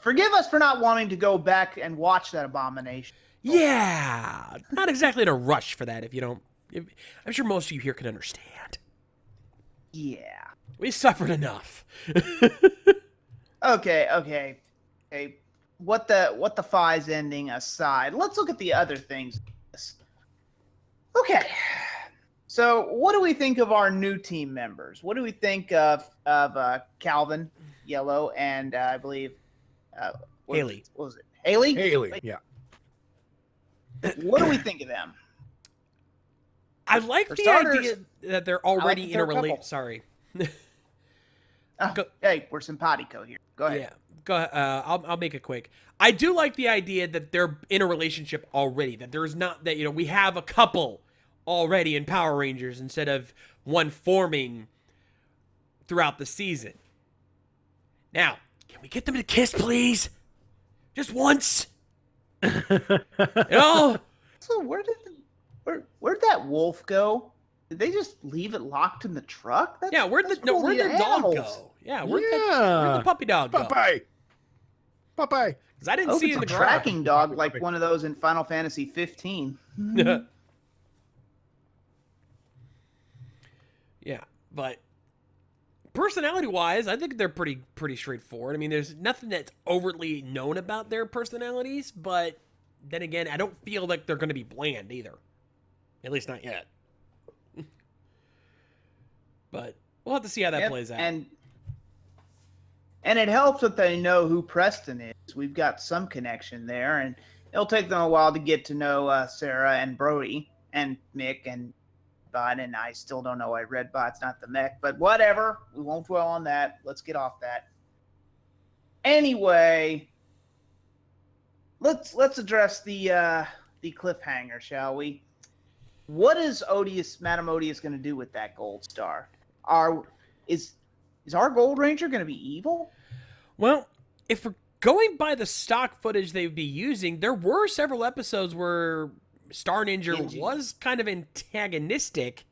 Forgive us for not wanting to go back and watch that abomination. Yeah. Not exactly in a rush for that I'm sure most of you here can understand. Yeah. We suffered enough. Okay. What the Fi's ending aside, let's look at the other things. Okay. So, what do we think of our new team members? What do we think of Calvin, Yellow, and I believe Haley? What was it? Haley? Haley, yeah. What do we think of them? I like the idea that they're already in a relationship. Sorry. Hey, we're simpatico here. Go ahead. Yeah, go ahead. I'll make it quick. I do like the idea that they're in a relationship already. That there's not that we have a couple already in Power Rangers instead of one forming throughout the season. Now, can we get them to kiss, please? Just once. So where'd that wolf go? Did they just leave it locked in the truck? Where'd the dog go? Yeah, where'd the puppy dog go? Popeye. Because I didn't see it in the tracking dog like one of those in Final Fantasy 15. Yeah, but personality-wise, I think they're pretty straightforward. I mean, there's nothing that's overtly known about their personalities, but then again, I don't feel like they're going to be bland either. At least not yet. But we'll have to see how that plays out. And it helps that they know who Preston is. We've got some connection there, and it'll take them a while to get to know Sarah and Brody and Mick and Bot, and I still don't know why Redbot's not the mech, but whatever. We won't dwell on that. Let's get off that. Anyway, let's address the cliffhanger, shall we? What is Madame Odious going to do with that gold star? Is our Gold Ranger going to be evil? Well, if we're going by the stock footage they'd be using, there were several episodes where Star Ninja was kind of antagonistic.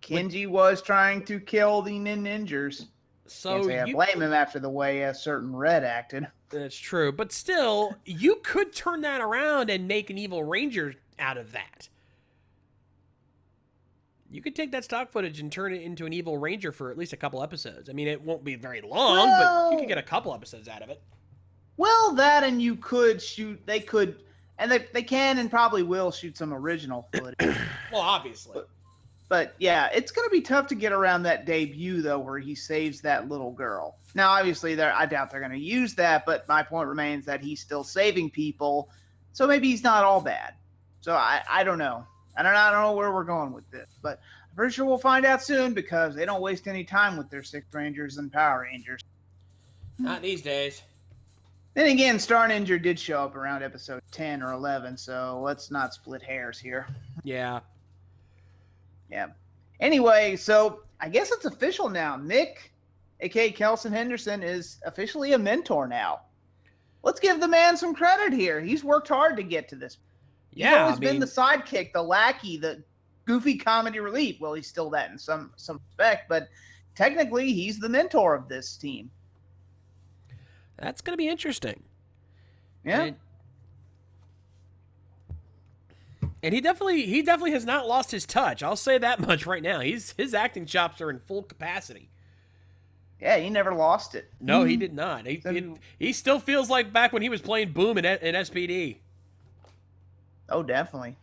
Kenji was trying to kill the ninjas. So I blame him after the way a certain Red acted. That's true. But still, you could turn that around and make an evil ranger out of that. You could take that stock footage and turn it into an evil ranger for at least a couple episodes. I mean, it won't be very long, but you could get a couple episodes out of it. Well, that and you could shoot, they could, and they can and probably will shoot some original footage. Well, obviously. But yeah, it's going to be tough to get around that debut, though, where he saves that little girl. Now, obviously, I doubt they're going to use that, but my point remains that he's still saving people, so maybe he's not all bad. So I don't know. I don't know where we're going with this, but I'm pretty sure we'll find out soon because they don't waste any time with their Six Rangers and Power Rangers. Not these days. Then again, Star Ninja did show up around episode 10 or 11, so let's not split hairs here. Yeah. Yeah. Anyway, so I guess it's official now. Mick, a.k.a. Kelson Henderson, is officially a mentor now. Let's give the man some credit here. He's worked hard to get to this. Yeah, He's always been the sidekick, the lackey, the goofy comedy relief. Well, he's still that in some respect, but technically he's the mentor of this team. That's going to be interesting. Yeah. And he definitely has not lost his touch. I'll say that much right now. His acting chops are in full capacity. Yeah, he never lost it. No, he did not. He still feels like back when he was playing Boom in SPD. Oh, definitely.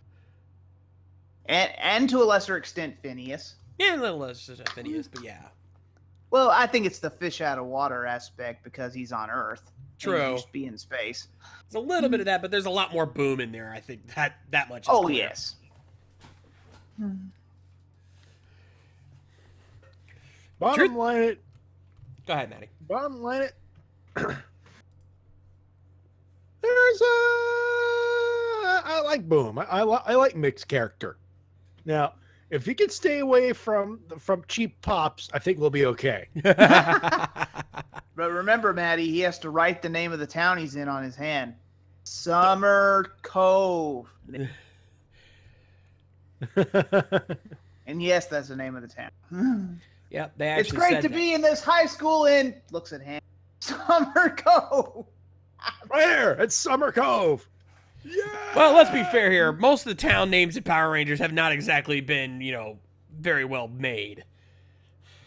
And to a lesser extent, Phineas. Yeah, a little less Phineas, but yeah. Well, I think it's the fish out of water aspect because he's on Earth. True. He used to be in space. There's a little bit of that, but there's a lot more Boom in there. I think that much is Oh, clear. yes. Bottom line it. Go ahead, Matty. Bottom line it. I like Boom. I like Mick's character. Now, if he can stay away from cheap pops, I think we'll be okay. But remember, Maddie, he has to write the name of the town he's in on his hand. Summer Cove. And yes, that's the name of the town. Yep, they actually It's great said to that. be in this high school in, looks at hand, Summer Cove. Right there, it's Summer Cove. Yeah. Well, let's be fair here. Most of the town names in Power Rangers have not exactly been, very well made.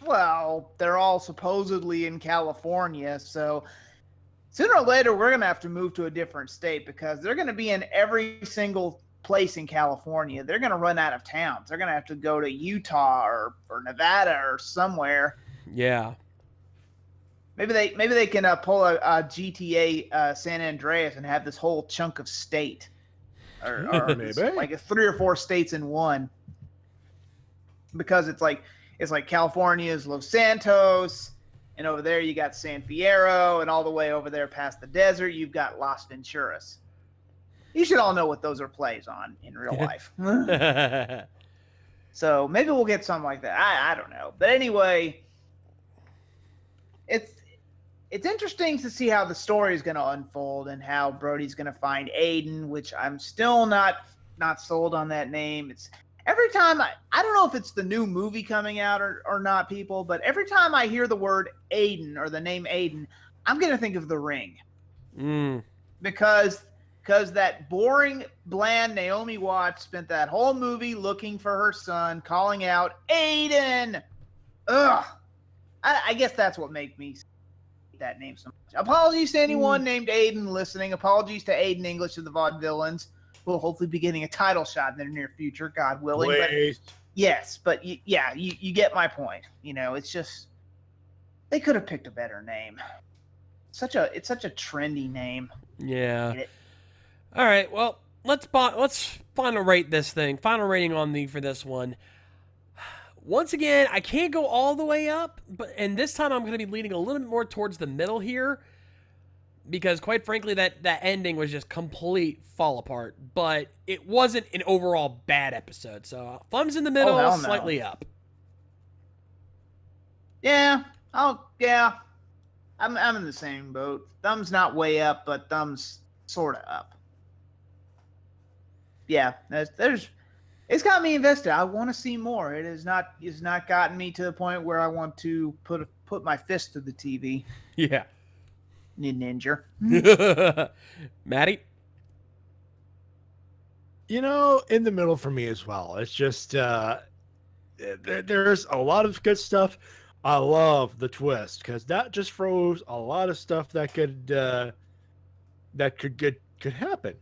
Well, they're all supposedly in California, so sooner or later we're going to have to move to a different state because they're going to be in every single place in California. They're going to run out of towns. They're going to have to go to Utah or Nevada or somewhere. Yeah. Maybe they can pull a GTA San Andreas and have this whole chunk of state, or Maybe. like 3 or 4 states in one. Because it's like California's Los Santos, and over there you got San Fierro, and all the way over there past the desert you've got Las Venturas. You should all know what those are plays on in real life. So maybe we'll get something like that. I don't know, but anyway, it's interesting to see how the story is going to unfold and how Brody's going to find Aiden, which I'm still not sold on that name. It's every time I don't know if it's the new movie coming out or not, people, but every time I hear the word Aiden or the name Aiden, I'm going to think of The Ring. Because that boring, bland Naomi Watts spent that whole movie looking for her son, calling out, Aiden! Ugh! I guess that's what made me hate that name so much. Apologies to anyone named Aiden listening. Apologies to Aiden English of the Vaudevillains. We'll hopefully be getting a title shot in the near future, God willing. Please. But yes, but you get my point. It's just they could have picked a better name. It's such a trendy name. Yeah. All right. Well, let's final rate this thing. Final rating for this one. Once again, I can't go all the way up, and this time I'm going to be leaning a little bit more towards the middle here, because quite frankly, that ending was just complete fall apart. But it wasn't an overall bad episode, so thumbs in the middle, hell no. slightly up. Yeah, I'm in the same boat. Thumbs not way up, but thumbs sort of up. Yeah, it's got me invested. I want to see more. It has not gotten me to the point where I want to put my fist to the TV. Yeah. Ninja. Matty? In the middle for me as well. It's just there's a lot of good stuff. I love the twist because that just froze a lot of stuff that could happen.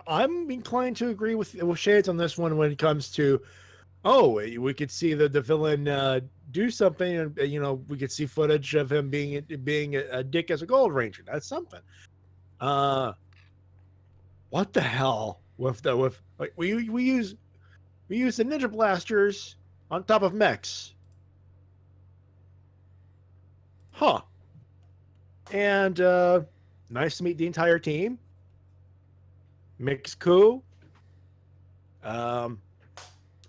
I'm inclined to agree with Shades on this one when it comes to, we could see the villain do something, and we could see footage of him being a dick as a Gold Ranger. That's something. What the hell we use the ninja blasters on top of mechs, huh? And nice to meet the entire team. Mix cool. I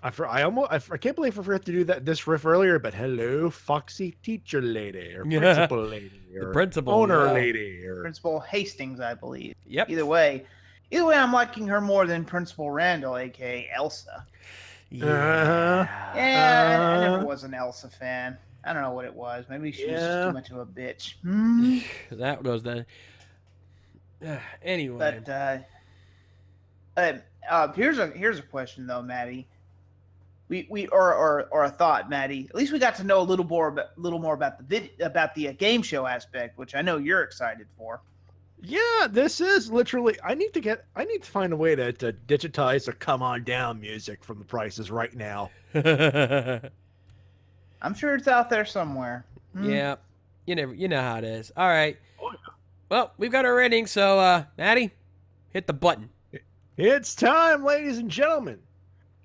can't believe I forgot to do this riff earlier, but hello, Foxy teacher lady or principal lady or the principal owner lady or Principal Hastings, I believe. Yep. Either way, I'm liking her more than Principal Randall, aka Elsa. Yeah. I never was an Elsa fan. I don't know what it was. Maybe she was just too much of a bitch. That goes then. Anyway. But here's a question though, Matty. We or a thought, Matty. At least we got to know a little more about the game show aspect, which I know you're excited for. Yeah, this is literally. I need to find a way to digitize the "Come On Down" music from The Price Is Right now. I'm sure it's out there somewhere. Yeah, you know how it is. All right. Oh, yeah. Well, we've got our rating, so Matty, hit the button. It's time, ladies and gentlemen,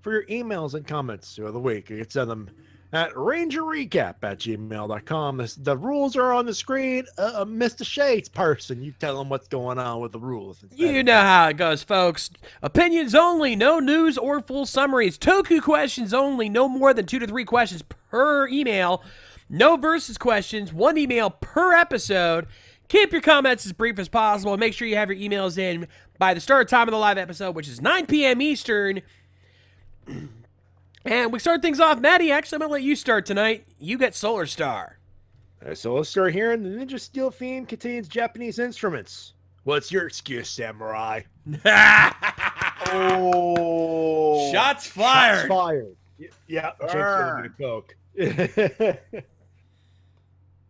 for your emails and comments of the week. You can send them at rangerrecap@gmail.com. The rules are on the screen. Mr. Shades person, you tell them what's going on with the rules. You know how it goes, folks. Opinions only, no news or full summaries. Toku questions only, no more than 2 to 3 questions per email. No versus questions, 1 email per episode. Keep your comments as brief as possible. Make sure you have your emails in by the start time of the live episode, which is 9 p.m. Eastern. And we start things off. Matty, actually, I'm going to let you start tonight. You get Solar Star. So let's start here. The Ninja Steel theme contains Japanese instruments. What's your excuse, Samurai? Oh, Shots fired. Shots fired. Yeah, Jinx owed me a Coke.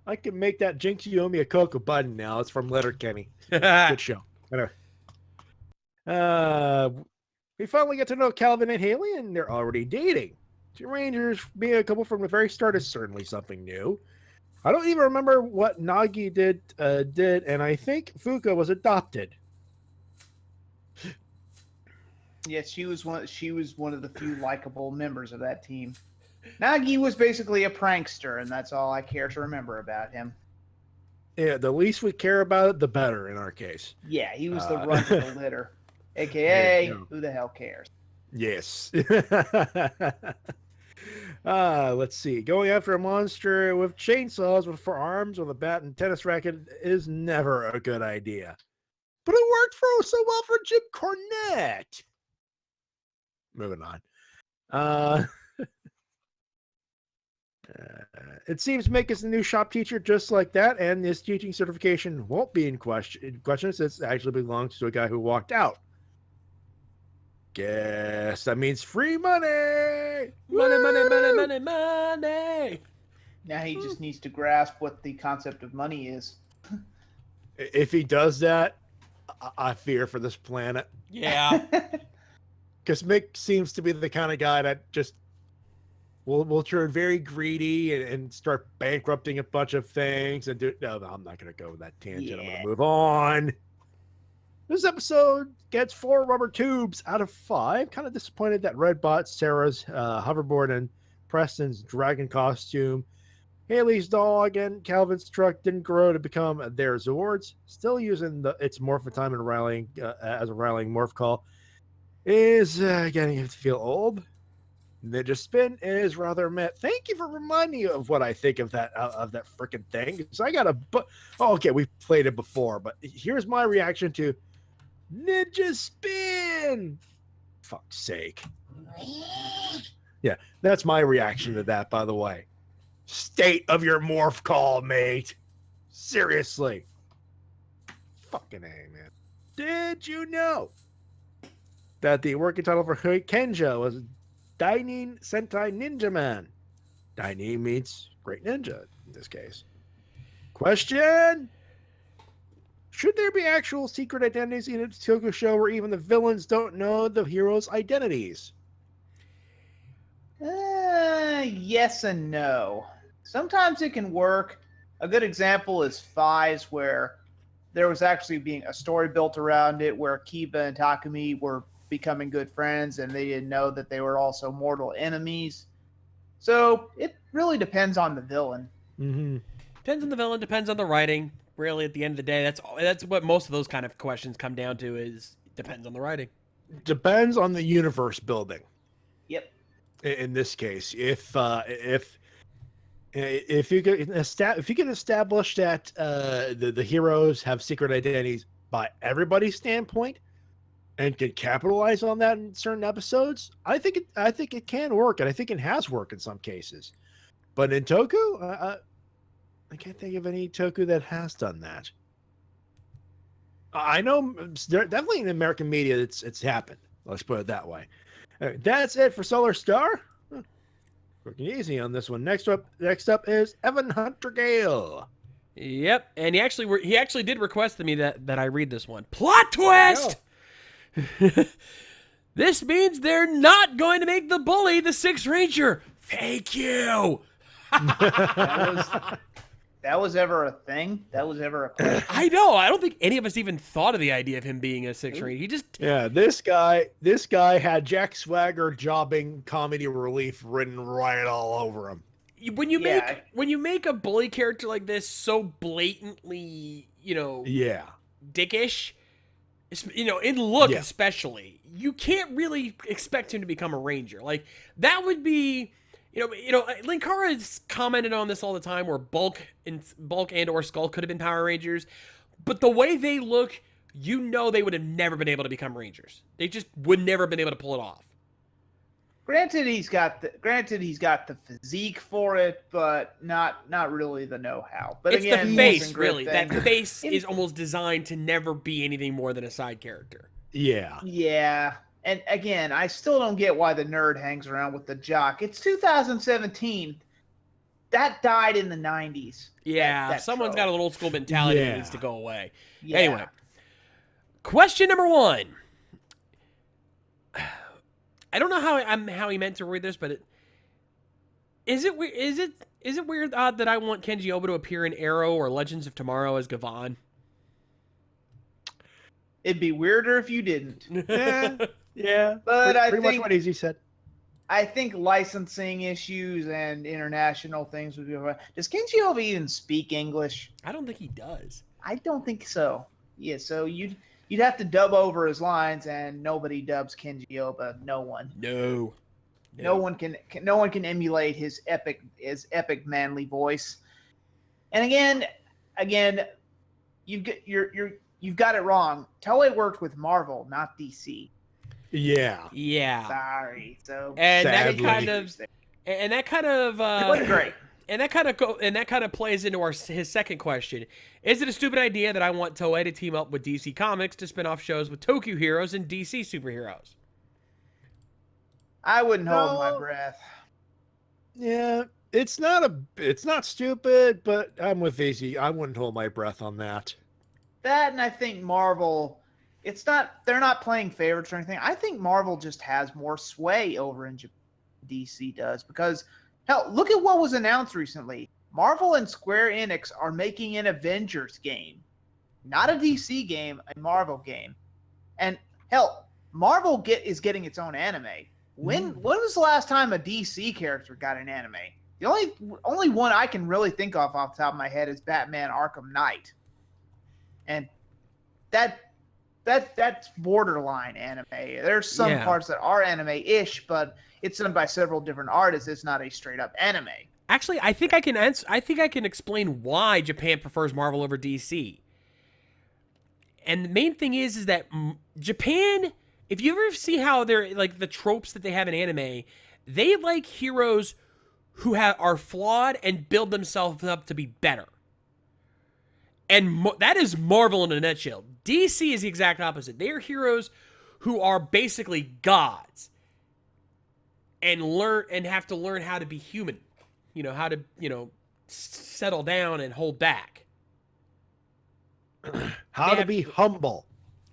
I can make that Jinx you owe me a Coke a button now. It's from Letterkenny. Good show. We finally get to know Calvin and Haley, and they're already dating. Two Rangers being a couple from the very start is certainly something new. I don't even remember what Nagi did, and I think Fuka was adopted. Yes, she was one of the few likable members of that team. Nagi was basically a prankster, and that's all I care to remember about him. Yeah, the least we care about it, the better in our case. Yeah, he was the runt of the litter. AKA, who the hell cares? Yes. Let's see. Going after a monster with chainsaws for arms with a bat and tennis racket is never a good idea. But it worked so well for Jim Cornette. Moving on. It seems to make us a new shop teacher just like that, and this teaching certification won't be in question since it actually belongs to a guy who walked out. Guess that means free money. Money, money, money, Woo! money, money. Now he just needs to grasp what the concept of money is. If he does that, I fear for this planet. Yeah. Because Mick seems to be the kind of guy that just will turn very greedy and start bankrupting a bunch of things and do. No, I'm not going to go with that tangent. I'm going Yeah. to move on. This episode gets 4 rubber tubes out of 5. Kind of disappointed that Red bought Sarah's hoverboard and Preston's dragon costume. Haley's dog and Calvin's truck didn't grow to become their Zords. Still using its morphin time and rallying as a rallying morph call is getting to feel old. Ninja Spin is rather met. Thank you for reminding me of what I think of that freaking thing. Because I got okay, we played it before, but here's my reaction to Ninja Spin. Fuck's sake. Yeah, that's my reaction to that, by the way. State of your morph call, mate. Seriously. Fucking A, man. Did you know that the working title for Kenja was Dainin Sentai Ninja Man? Dainin means great ninja in this case. Question: should there be actual secret identities in a Tokyo show where even the villains don't know the heroes' identities? Yes and no. Sometimes it can work. A good example is Fies, where there was actually being a story built around it where Kiba and Takumi were becoming good friends and they didn't know that they were also mortal enemies. So it really depends on the villain. Mm-hmm. Depends on the villain, depends on the writing. Really, at the end of the day, that's what most of those kind of questions come down to, is depends on the writing. Depends on the universe building. Yep. In this case, if you can establish that the heroes have secret identities by everybody's standpoint and can capitalize on that in certain episodes, I think it can work, and I think it has worked in some cases. But in Toku, I can't think of any Toku that has done that. I know definitely in American media it's happened. Let's put it that way. All right, that's it for Solar Star. Working easy on this one. Next up is Evan Hunter Gale. Yep, and he actually did request to me that I read this one. Plot twist! This means they're not going to make the bully the Sixth Ranger. Thank you. That was ever a thing? That was ever a question? I know. I don't think any of us even thought of the idea of him being a Sixth Ranger. He just this guy had Jack Swagger jobbing comedy relief written right all over him. when you make a bully character like this so blatantly, dickish, in look especially, you can't really expect him to become a ranger. Like that would be. Linkara has commented on this all the time, where Bulk and or Skull could have been Power Rangers, but the way they look, they would have never been able to become Rangers. They just would never have been able to pull it off. Granted, he's got the physique for it, but not really the know-how. But it's again, the face, really. That face is almost designed to never be anything more than a side character. Yeah. Yeah. And again, I still don't get why the nerd hangs around with the jock. It's 2017. That died in the 90s. Yeah, someone's got a little old school mentality that needs to go away. Yeah. Anyway, question number 1. I don't know how he meant to read this, but is it weird that I want Kenji Oba to appear in Arrow or Legends of Tomorrow as Gavan? It'd be weirder if you didn't. Yeah, but pretty much what Easy said. I think licensing issues and international things would be. Does Kenji Oba even speak English? I don't think he does. I don't think so. Yeah, so you'd have to dub over his lines, and nobody dubs Kenji Oba. No one. No. No one can emulate his epic manly voice. And again, you've got it wrong. Toei worked with Marvel, not DC. Yeah. Sorry. So and sadly. that kind of it wasn't great. And that kind of plays into his second question. Is it a stupid idea that I want Toei to team up with DC Comics to spin off shows with Tokyo heroes and DC superheroes? I wouldn't hold my No. breath. Yeah, it's not stupid, but I'm with Easy. I wouldn't hold my breath on that. That, and I think Marvel, they're not playing favorites or anything. I think Marvel just has more sway over in Japan than DC does, because hell, look at what was announced recently. Marvel and Square Enix are making an Avengers game. Not a DC game, a Marvel game. And hell, Marvel is getting its own anime. When was the last time a DC character got an anime? The only one I can really think of off the top of my head is Batman Arkham Knight. And that's borderline anime. There's some parts that are anime-ish, but it's done by several different artists. It's not a straight-up anime. Actually, I think I can explain why Japan prefers Marvel over DC. And the main thing is that Japan, if you ever see how they're like the tropes that they have in anime, they like heroes who are flawed and build themselves up to be better. And that is Marvel in a nutshell. DC is the exact opposite. They are heroes who are basically gods and have to learn how to be human. How to, settle down and hold back. How to be humble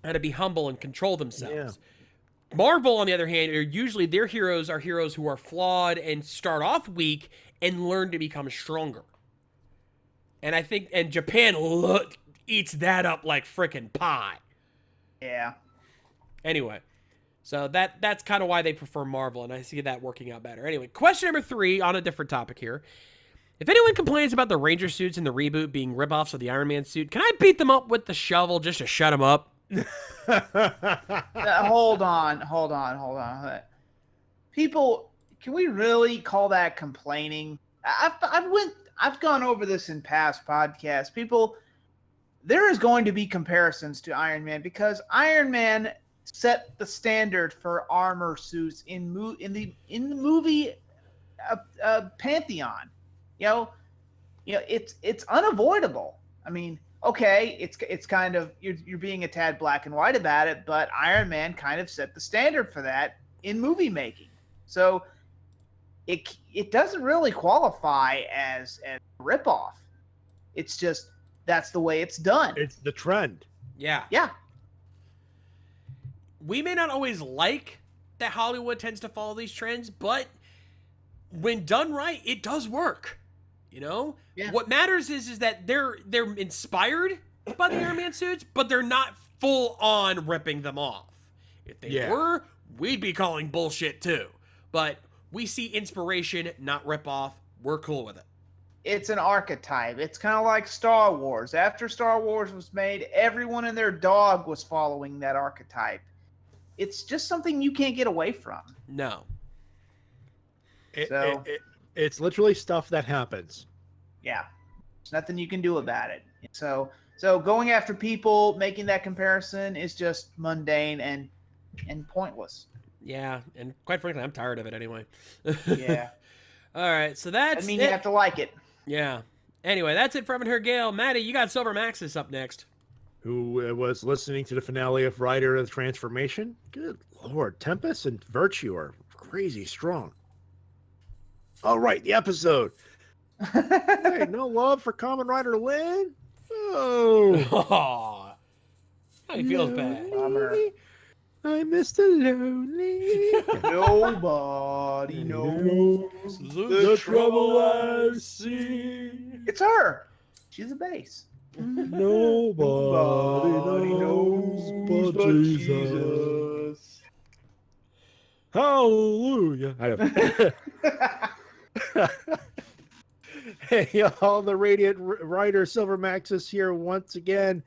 and control themselves. Yeah. Marvel, on the other hand, their heroes are heroes who are flawed and start off weak and learn to become stronger. And I think, Japan eats that up like frickin' pie. Yeah. Anyway, so that's kind of why they prefer Marvel, and I see that working out better. Anyway, question number 3 on a different topic here. If anyone complains about the Ranger suits in the reboot being ripoffs of the Iron Man suit, can I beat them up with the shovel just to shut them up? Hold on. People, can we really call that complaining? I've gone over this in past podcasts. People, there is going to be comparisons to Iron Man because Iron Man set the standard for armor suits in the movie pantheon. It's unavoidable. I mean, okay, it's kind of you're being a tad black and white about it, but Iron Man kind of set the standard for that in movie making. So it doesn't really qualify as a ripoff. It's just that's the way it's done. It's the trend. Yeah. Yeah. We may not always like that Hollywood tends to follow these trends, but when done right, it does work. Yeah. What matters is that they're inspired by the Iron Man suits, but they're not full on ripping them off. If they were, we'd be calling bullshit too. But we see inspiration, not rip off. We're cool with it. It's an archetype. It's kind of like Star Wars. After Star Wars was made, everyone and their dog was following that archetype. It's just something you can't get away from. No. It's literally stuff that happens. Yeah. There's nothing you can do about it. So going after people making that comparison is just mundane and pointless. Yeah, and quite frankly, I'm tired of it anyway. Yeah. All right, so that's you have to like it. Yeah. Anyway, that's it for Evan Her Gale. Matty, you got Silver Maxis up next. Who was listening to the finale of Rider of the Transformation? Good Lord, Tempest and Virtue are crazy strong. All right, the episode. Hey, no love for Kamen Rider Lin? Oh. Aw. How he feels bad. I miss the lonely. Nobody knows the trouble I see. It's her. She's a bass. Nobody knows but Jesus. Hallelujah. Hey, y'all, the Radiant Rider Silver Maxis here once again.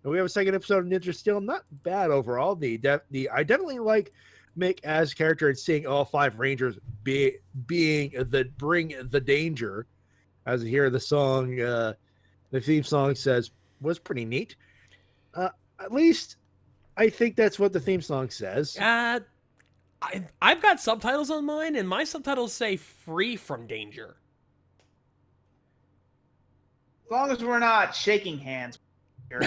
And we have a second episode of Ninja Steel. Not bad overall. I definitely like Mick as character and seeing all 5 Rangers bring the danger. As you hear the song, the theme song says was pretty neat. At least I think that's what the theme song says. I've got subtitles on mine, and my subtitles say "free from danger." As long as we're not shaking hands. You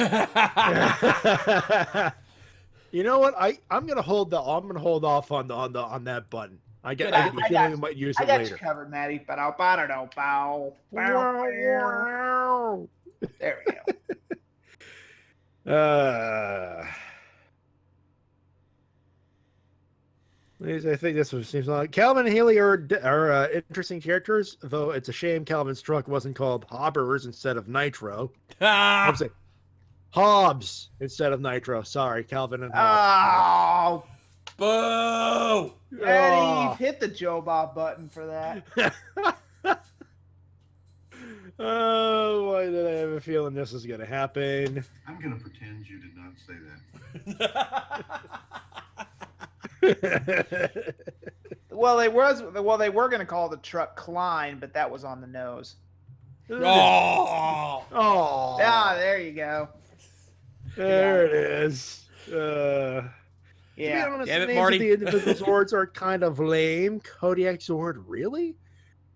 know what? I'm gonna hold off on that button. I Good get idea. the feeling we might use I it got you later. covered, Matty. Bow, bow, bow, bow, bow. There we go. I think this one seems like Calvin and Haley are interesting characters, though it's a shame Calvin's truck wasn't called Hobbers instead of Nitro. I'm saying Hobbs instead of Nitro. Sorry, Calvin and Hobbs. Oh, Boo! Matty, you've hit the Joe Bob button for that. Oh, why did I have a feeling this is going to happen? I'm going to pretend you did not say that. Well, they were going to call the truck Klein, but that was on the nose. Oh! Oh, Ah, there you go. there it is. Yeah. To be honest, Damn the it, names Marty. of the individual Zords are kind of lame. Kodiak Zord, really?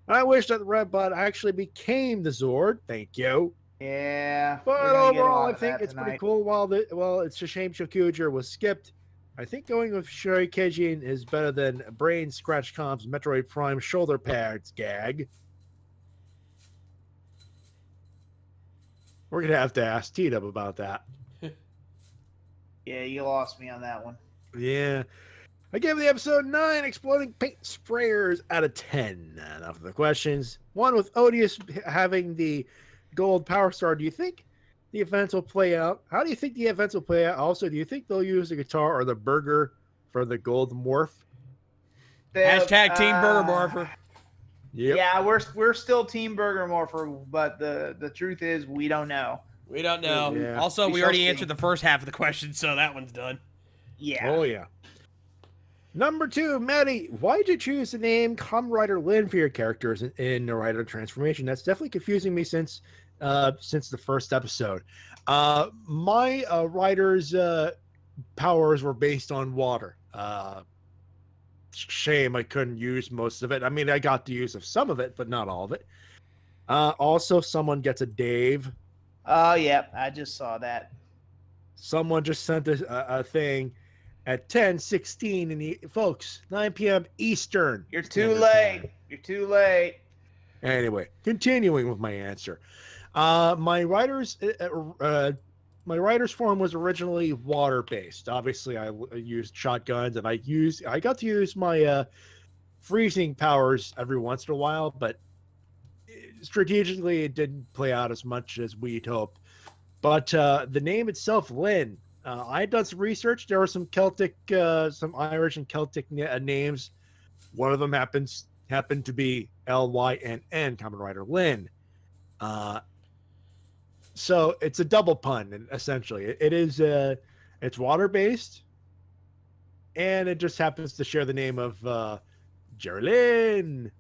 I wish that the Red Bud actually became the Zord. Thank you. Yeah. But we're gonna get a overall, lot I of think that it's pretty tonight. cool. While it's a shame Shokuger was skipped, I think going with Sherry Kijin is better than Brain Scratch Comp's Metroid Prime shoulder pads gag. We're gonna have to ask T-Dub about that. Yeah, you lost me on that one. Yeah. I gave the episode 9 exploding paint sprayers out of 10. Enough of the questions. One with Odious having the gold power star. Do you think the events will play out? How do you think the events will play out? Also, do you think they'll use the guitar or the burger for the gold morph? Hashtag Team Burger Morpher. Yep. Yeah, we're still Team Burger Morpher, but the truth is we don't know. We don't know. Yeah. Also, We we shall already see. answered the first half of the question, so that one's done. Yeah. Oh, yeah. Number 2, Matty, why did you choose the name Kamen Rider Lin for your characters in the Rider Transformation? That's definitely confusing me since the first episode. My Rider's powers were based on water. Shame I couldn't use most of it. I mean, I got the use of some of it, but not all of it. Also, someone gets a Dave. Oh, yeah, I just saw that. Someone just sent a thing at 10:16 in the folks 9 p.m. Eastern. You're too Standard late. Time. You're too late. Anyway, continuing with my answer, my writer's form was originally water based. Obviously, I used shotguns, and I got to use my freezing powers every once in a while, but strategically, it didn't play out as much as we'd hoped. But the name itself, Lynn, I had done some research. There were some Celtic, some Irish and Celtic names. One of them happened to be Lynn, Kamen Rider Lynn. So it's a double pun, essentially. It's water based, and it just happens to share the name of Jerry Lynn.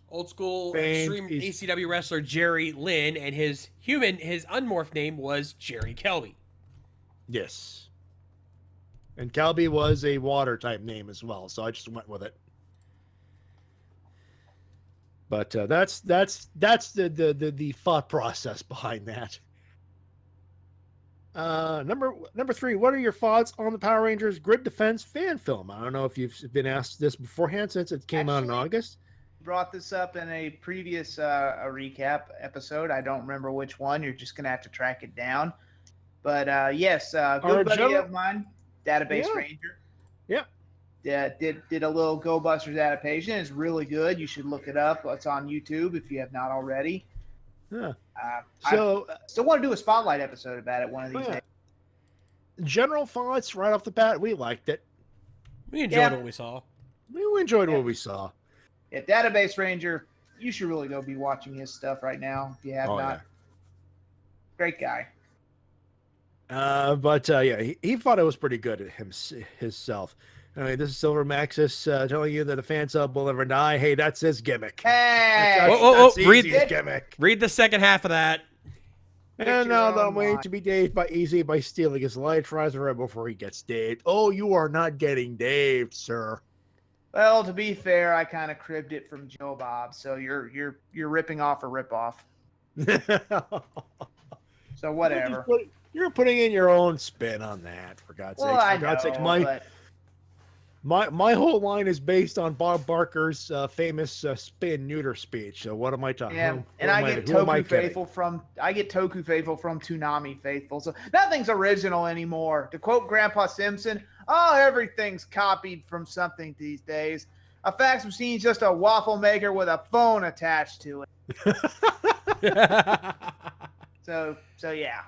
Old school Famed extreme ACW wrestler Jerry Lynn, and his unmorphed name was Jerry Kelby. Yes. And Calby was a water type name as well, so I just went with it. But that's the thought process behind that. Number 3, what are your thoughts on the Power Rangers Grid Defense fan film? I don't know if you've been asked this beforehand since it came out in August. Brought this up in a previous a recap episode. I don't remember which one. You're just gonna have to track it down. But yes, good buddy of mine, Database Ranger. Yeah. Did a little Go Busters adaptation. It's really good. You should look it up. It's on YouTube if you have not already. Yeah. I still want to do a spotlight episode about it one of these days. General thoughts right off the bat, we liked it. We enjoyed what we saw. We enjoyed what we saw. Yeah, Database Ranger, you should really go be watching his stuff right now if you have not. Yeah. Great guy. But he thought it was pretty good at himself. I mean, this is Silver Maxis telling you that a fan sub will never die. Hey, that's his gimmick. Hey! That's read Easy's gimmick. Read the second half of that. And now I'm waiting to be daved by Easy by stealing his light. Tries to right before he gets daved. Oh, you are not getting daved, sir. Well, to be fair, I kind of cribbed it from Joe Bob, so you're ripping off a ripoff. So whatever. You're putting in your own spin on that, for God's Well, sakes. I For God's know, sakes, My whole line is based on Bob Barker's famous spin neuter speech. So what am I talking? Yeah, and I get Toku Faithful from Toonami Faithful. So nothing's original anymore. To quote Grandpa Simpson, "Oh, everything's copied from something these days. A fax machine's just a waffle maker with a phone attached to it." So yeah.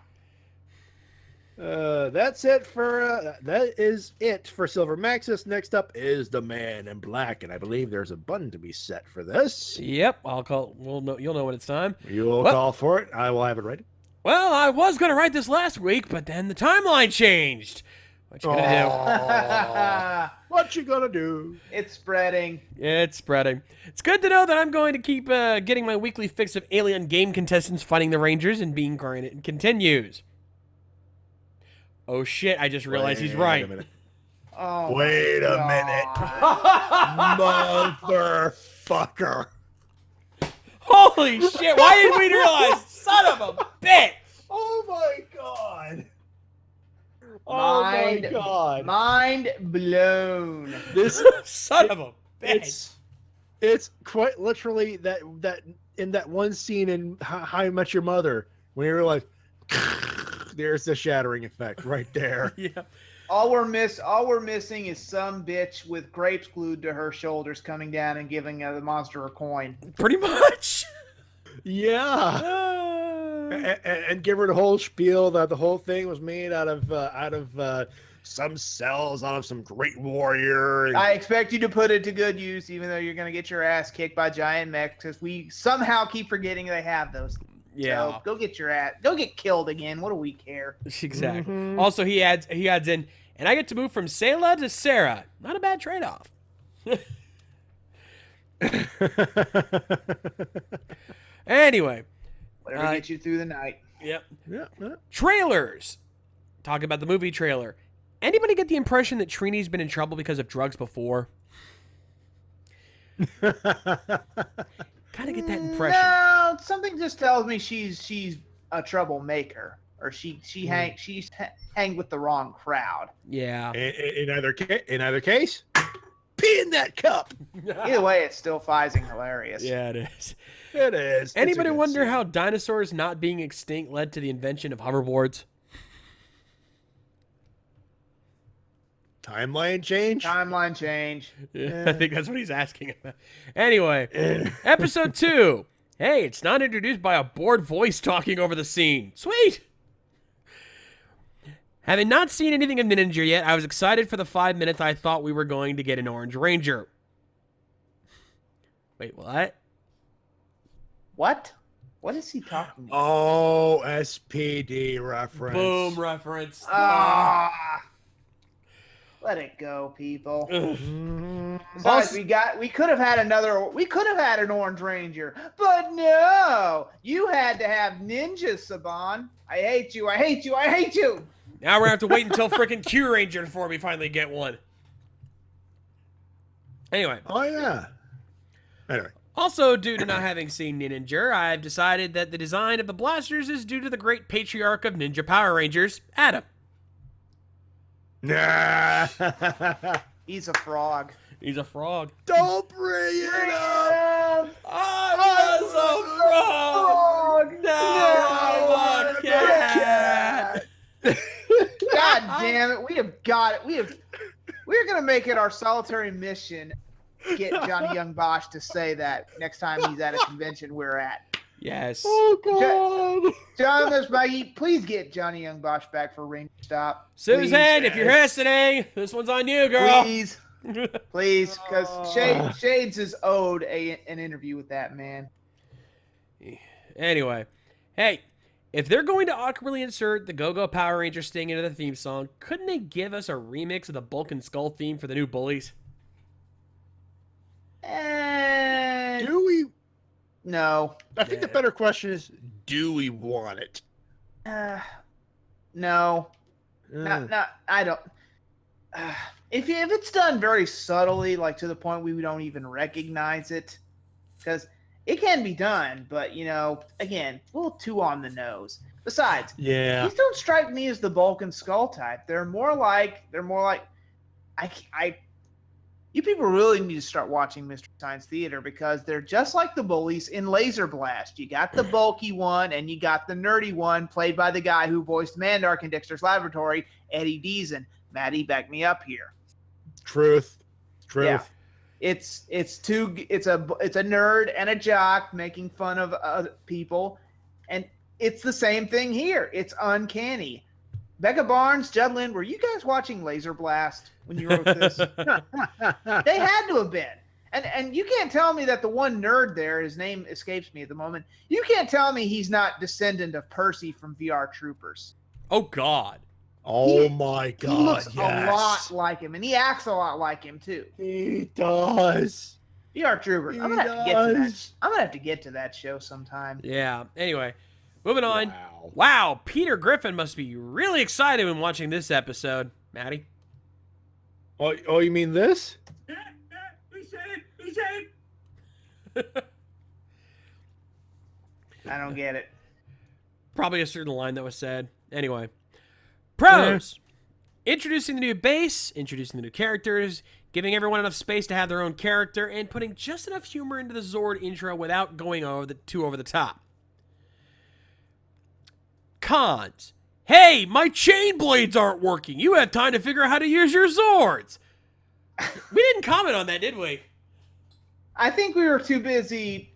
That's it for that is it for Silver Maxis. Next up is the Man in Black, and I believe there's a button to be set for this. Yep, I'll call. You'll know when it's time. You'll Well- call for it. I will have it ready. Well, I was gonna write this last week, but then the timeline changed. What you gonna What you gonna do? It's spreading. do? It's spreading. It's good to know that I'm going to keep getting my weekly fix of alien game contestants fighting the Rangers and being granted continues. Oh shit! I just realized he's right. Wait a minute. Oh, Wait a minute. Motherfucker. Holy shit! Why didn't we realize? Son of a bitch! Oh my god. Oh my god. Mind blown. This Son of a bitch! it's quite literally that in that one scene in How I Met Your Mother when you realize there's the shattering effect right there. Yeah. All we're missing is some bitch with grapes glued to her shoulders coming down and giving the monster a coin. Pretty much. Yeah. And give her the whole spiel that the whole thing was made out of some cells out of some great warrior. And I expect you to put it to good use, even though you're going to get your ass kicked by giant mechs, because we somehow keep forgetting they have those. Yeah. So go get killed again. What do we care? Exactly. Mhm. Also, he adds in, and I get to move from Sayla to Sarah. Not a bad trade-off. Anyway. Whatever gets you through the night. Yep. yeah. Trailers. Talk about the movie trailer. Anybody get the impression that Trini's been in trouble because of drugs before? Kind of get that impression. No, something just tells me she's a troublemaker, or she's hang with the wrong crowd. Yeah. In either case, pee in that cup. Either way, it's still fizzing hilarious. Yeah, it is. It is. It's a Anybody good wonder scene. how dinosaurs not being extinct led to the invention of hoverboards? Timeline change? Timeline change. Yeah, I think that's what he's asking about. Anyway, episode 2. Hey, it's not introduced by a bored voice talking over the scene. Sweet! Having not seen anything of Ninja yet, I was excited for the 5 minutes I thought we were going to get an Orange Ranger. Wait, what? What? What is he talking about? Oh, SPD reference. Boom reference. Ah. Let it go, people. Mhm. Besides, we could have had an Orange Ranger, but no, you had to have Ninja, Saban. I hate you. I hate you. I hate you. Now we're going to have to wait until frickin' Q Ranger before we finally get one. Anyway. Oh, yeah. Anyway. Also, due to not having seen Ninja, I've decided that the design of the blasters is due to the great patriarch of Ninja Power Rangers, Adam. Nah. He's a frog. He's a frog. Don't bring it up. I was a frog! No, I'm a cat! God damn it. We have got it. We're going to make it our solitary mission. Get Johnny Young Bosch to say that next time he's at a convention we're at. Yes. Oh, God. John, Miss Maggie, please get Johnny Young Bosch back for Ranger Stop. Susan, if you're listening, this one's on you, girl. Please. Please, because Shades is owed an interview with that man. Anyway, hey, if they're going to awkwardly insert the Go-Go Power Ranger sting into the theme song, couldn't they give us a remix of the Bulk and Skull theme for the new Bullies? Do we? No. I think the better question is, do we want it? No. Not, I don't. If it's done very subtly, like to the point we don't even recognize it, because it can be done, but again, a little too on the nose. Besides, Yeah. these don't strike me as the Bulk and Skull type. They're more like You people really need to start watching Mystery Science Theater because they're just like the bullies in Laser Blast. You got the bulky one and you got the nerdy one played by the guy who voiced Mandark in Dexter's Laboratory, Eddie Deason. Matty, back me up here. Truth. Yeah. It's a nerd and a jock making fun of people, and it's the same thing here. It's uncanny. Becca Barnes, Judd Lynn, were you guys watching Laser Blast when you wrote this? They had to have been. And you can't tell me that the one nerd there, his name escapes me at the moment, you can't tell me he's not descendant of Percy from VR Troopers. Oh, God. Oh, my God. He looks yes. a lot like him, and he acts a lot like him, too. He does. VR Troopers. I'm going to have to get to that. I'm going to have to get to that show sometime. Yeah. Anyway, moving on. Wow. Wow, Peter Griffin must be really excited when watching this episode. Matty? Oh, you mean this? He said it. I don't get it. Probably a certain line that was said. Anyway. Pros. Introducing the new base, introducing the new characters, giving everyone enough space to have their own character, and putting just enough humor into the Zord intro without going over the top. Cons. Hey, my chain blades aren't working. You have time to figure out how to use your Zords. We didn't comment on that, did we? I think we were too busy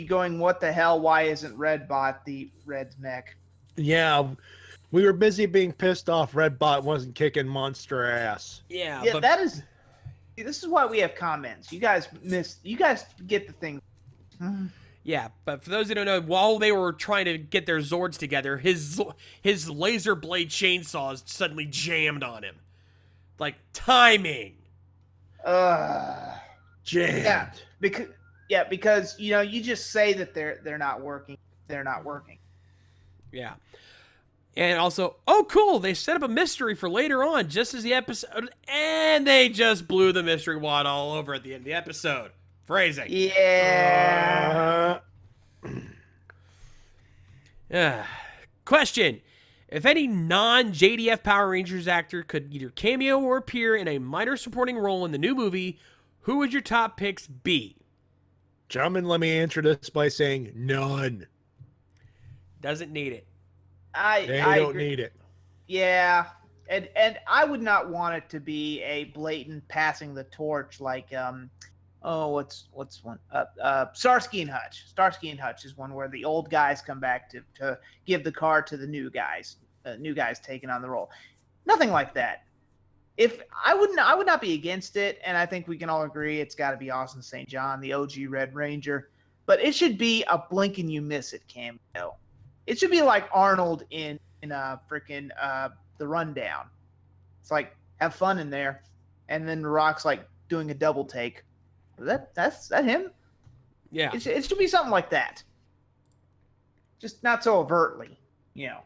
going, what the hell, why isn't Redbot the Red's mech? Yeah, we were busy being pissed off Redbot wasn't kicking monster ass. Yeah, Yeah, but this is why we have comments. You guys get the thing. yeah, but for those who don't know, while they were trying to get their Zords together, his laser blade chainsaws suddenly jammed on him. Like timing. Jammed. Because you just say that they're not working. They're not working. Yeah. And also, oh cool, they set up a mystery for later on, just as the episode, and they just blew the mystery wad all over at the end of the episode. Phrasing. Yeah. Question. If any non-JDF Power Rangers actor could either cameo or appear in a minor supporting role in the new movie, who would your top picks be? Gentlemen, let me answer this by saying none. Doesn't need it. They I don't agree. need it. Yeah, and I would not want it to be a blatant passing the torch like what's one Starsky and Hutch. Starsky and Hutch is one where the old guys come back to give the car to the new guys taking on the role. Nothing like that. If I would not be against it, and I think we can all agree it's got to be Austin St. John, the OG Red Ranger, but it should be a blink and you miss it cameo. It should be like Arnold in freaking The Rundown. It's like, have fun in there, and then The Rock's like doing a double take. That's him? Yeah. It should be something like that. Just not so overtly, Yeah.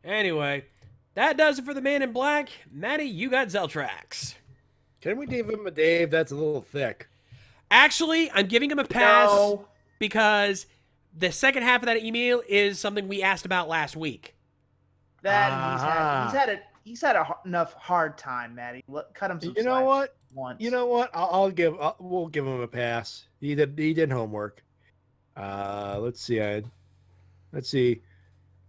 Anyway, that does it for the Man in Black. Matty, you got Zeltrax. Can we give him a Dave? That's a little thick. Actually, I'm giving him a pass No. because the second half of that email is something we asked about last week. That he's had enough hard time, Matty. Cut him some You know slack what? once. You know what? We'll give him a pass. He did homework. Let's see.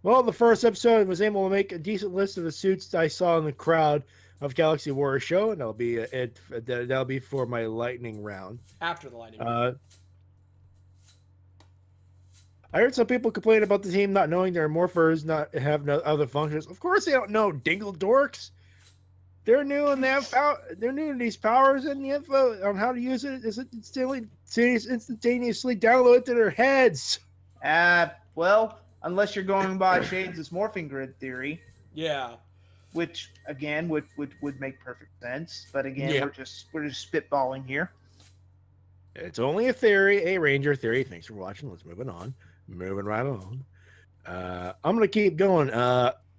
Well, the first episode was able to make a decent list of the suits I saw in the crowd of Galaxy Warrior show, and that'll be for my lightning round. After the lightning. I heard some people complain about the team not knowing their morphers not have no other functions. Of course, they don't know, dingle dorks. They're new and they're new to these powers, and the info on how to use it is instantaneously downloaded to their heads. Well, unless you're going by Shades' morphing grid theory, Yeah. which again would make perfect sense. But again, Yeah. we're just spitballing here. It's only a theory, a Ranger theory. Thanks for watching. Let's move on. Moving right along. I'm gonna keep going.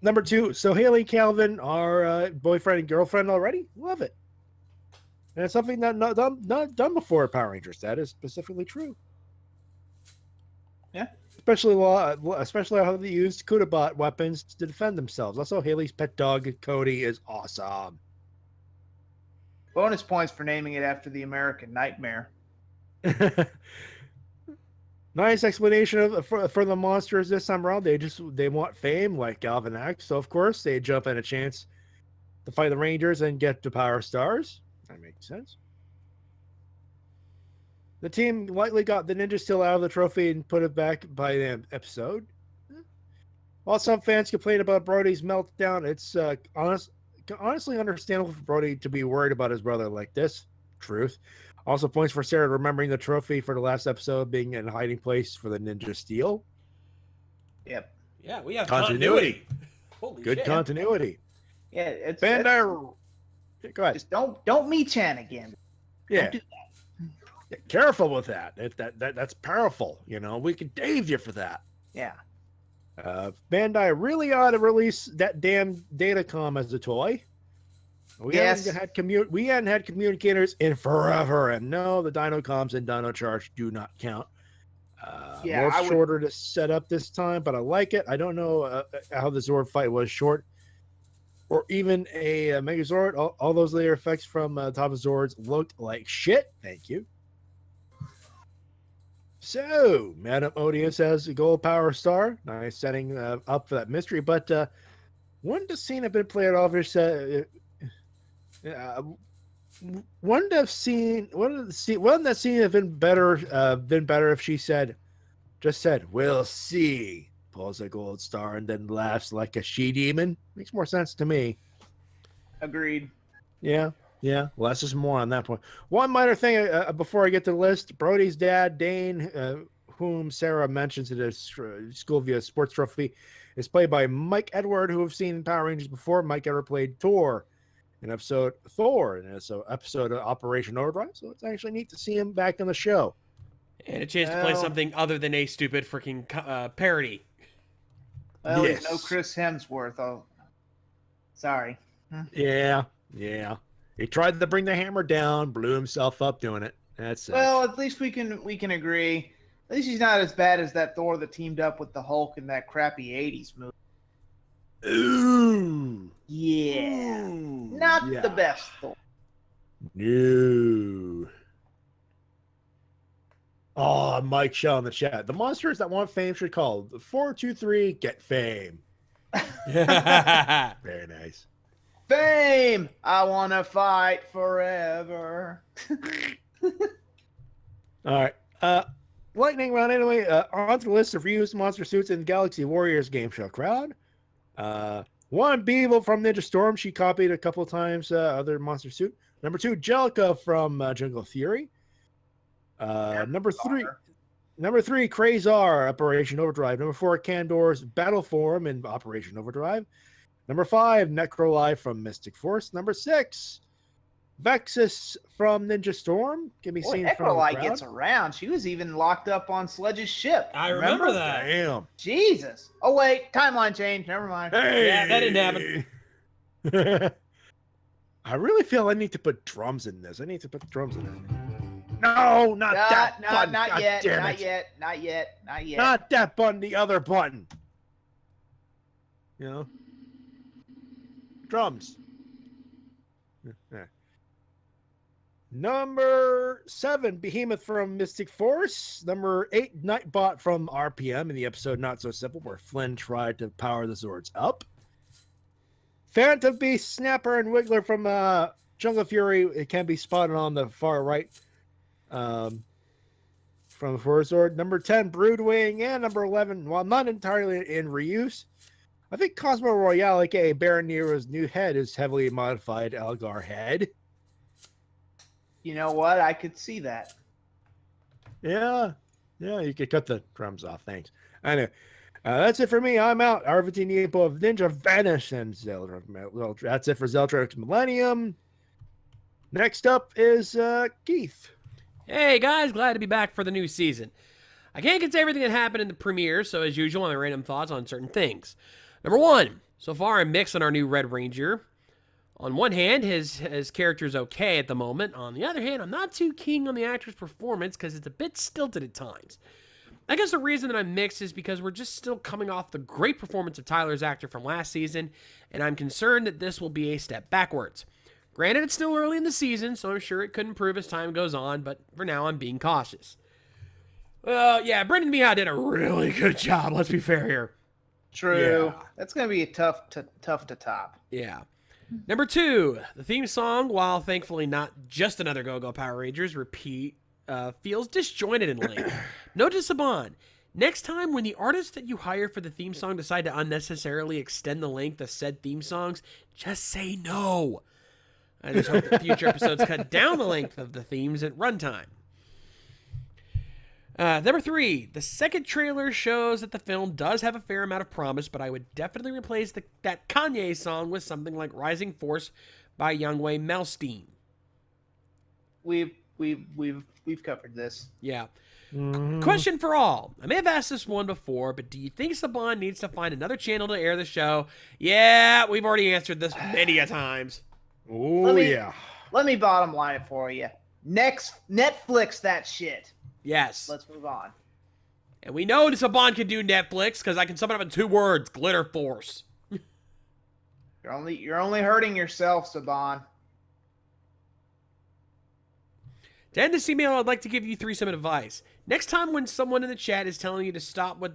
Number 2. So Haley Calvin are boyfriend and girlfriend already. Love it. And it's something that not done before Power Rangers. That is specifically true. Yeah. Especially how they used Kudabot weapons to defend themselves. Also, Haley's pet dog Cody is awesome. Bonus points for naming it after the American Nightmare. Nice explanation for the monsters this time around. They want fame like Galvin Axe, so of course they jump at a chance to fight the Rangers and get to Power Stars. That makes sense. The team likely got the Ninja Steel out of the trophy and put it back by the episode. While some fans complain about Brody's meltdown, it's honestly understandable for Brody to be worried about his brother like this. Truth. Also points for Sarah remembering the trophy for the last episode being in a hiding place for the Ninja Steel. Yep. Yeah, we have Continuity. Holy Good shit. continuity. Yeah, it's Bandai. Go ahead. just don't meet Chan again. Yeah. Don't do Yeah, careful with that. That's powerful. You know, we can Dave you for that. Yeah. Bandai really ought to release that damn Datacom as a toy. We Yes. hadn't had communicators in forever, and no, the Dinocoms and Dino Charge do not count. Yeah, More I would- shorter to set up this time, but I like it. I don't know how the Zord fight was short, or even a Megazord. All those later effects from Top of Zords looked like shit. Thank you. So, Madame Odious has a gold power star. Nice setting up for that mystery. But wouldn't the scene have been played off? Wouldn't that scene have been better if she just said, "We'll see," pulls a gold star, and then laughs like a she demon? Makes more sense to me. Agreed. Yeah. Less is more on that point. One minor thing before I get to the list: Brody's dad, Dane, whom Sarah mentions in the School Via Sports Trophy, is played by Mike Edward, who have seen Power Rangers before. Mike Edward played Thor in episode of Operation Overdrive. So it's actually neat to see him back on the show. And a chance to play Well- something other than a stupid freaking parody. Well, Yes. he's no Chris Hemsworth. Oh, sorry. Yeah. He tried to bring the hammer down, blew himself up doing it. That's it. Well, at least we can agree. At least he's not as bad as that Thor that teamed up with the Hulk in that crappy '80s movie. Ooh. Yeah, Ooh. not Yeah. the best Thor. No. Oh, Mike Shell in the chat. The monsters that want fame should call 423 get fame. Yeah. Very nice. Fame. I wanna fight forever. All right. Lightning round anyway. On to the list of reused monster suits in Galaxy Warriors game show crowd. One, Beetle from Ninja Storm. She copied a couple times other monster suit. Number 2, Jellica from Jungle Theory. Number 3, Krazar, Operation Overdrive. Number 4, Kandor's Battle Form in Operation Overdrive. Number 5, Necrolife from Mystic Force. Number 6, Vexus from Ninja Storm. Can be Boy, seen from the Necrolite crowd. gets around. She was even locked up on Sledge's ship. I remember that. Damn. Jesus. Oh wait, timeline change. Never mind. Hey. Yeah, that didn't happen. I really feel I need to put drums in this. I need to put drums in it. No, not that button. Not God yet. damn Not it. yet. Not yet. Not yet. Not that button, the other button. You know? Drums. Yeah. Number 7, Behemoth from Mystic Force. Number 8, Nightbot from RPM in the episode Not So Simple, where Flynn tried to power the Zords up. Phantom Beast, Snapper, and Wiggler from Jungle Fury. It can be spotted on the far right from Zord. Number 10, Broodwing, and number 11, while not entirely in reuse, I think Cosmo Royale, aka Baron Nero's new head, is heavily modified Algar head. You know what? I could see that. Yeah, you could cut the drums off. Thanks. Anyway, that's it for me. I'm out. Arvitin Yepo of Ninja Vanish and Zelda. That's it for Zelda Millennium. Next up is Keith. Hey guys, glad to be back for the new season. I can't get to everything that happened in the premiere, so as usual, my random thoughts on certain things. Number 1, so far I'm mixed on our new Red Ranger. On one hand, his character's okay at the moment. On the other hand, I'm not too keen on the actor's performance because it's a bit stilted at times. I guess the reason that I'm mixed is because we're just still coming off the great performance of Tyler's actor from last season, and I'm concerned that this will be a step backwards. Granted, it's still early in the season, so I'm sure it could improve as time goes on, but for now, I'm being cautious. Yeah, Brendan Mihai did a really good job, let's be fair here. True. Yeah. That's gonna be tough to top. Yeah. Number 2, the theme song, while thankfully not just another Go-Go Power Rangers repeat, feels disjointed in length. Note to Saban, next time when the artists that you hire for the theme song decide to unnecessarily extend the length of said theme songs, just say no. I just hope that future episodes cut down the length of the themes at runtime. Number 3, the second trailer shows that the film does have a fair amount of promise, but I would definitely replace that Kanye song with something like Rising Force by Youngway Malmsteen. We've covered this. Yeah. Mhm. Question for all. I may have asked this one before, but do you think Saban needs to find another channel to air the show? Yeah, we've already answered this many a times. Oh, yeah. Let me bottom line it for you. Next, Netflix that shit. Yes. Let's move on. And we know Saban can do Netflix because I can sum it up in 2 words: Glitter Force. You're only hurting yourself, Saban. To end this email, I'd like to give you 3 some advice. Next time when someone in the chat is telling you to stop with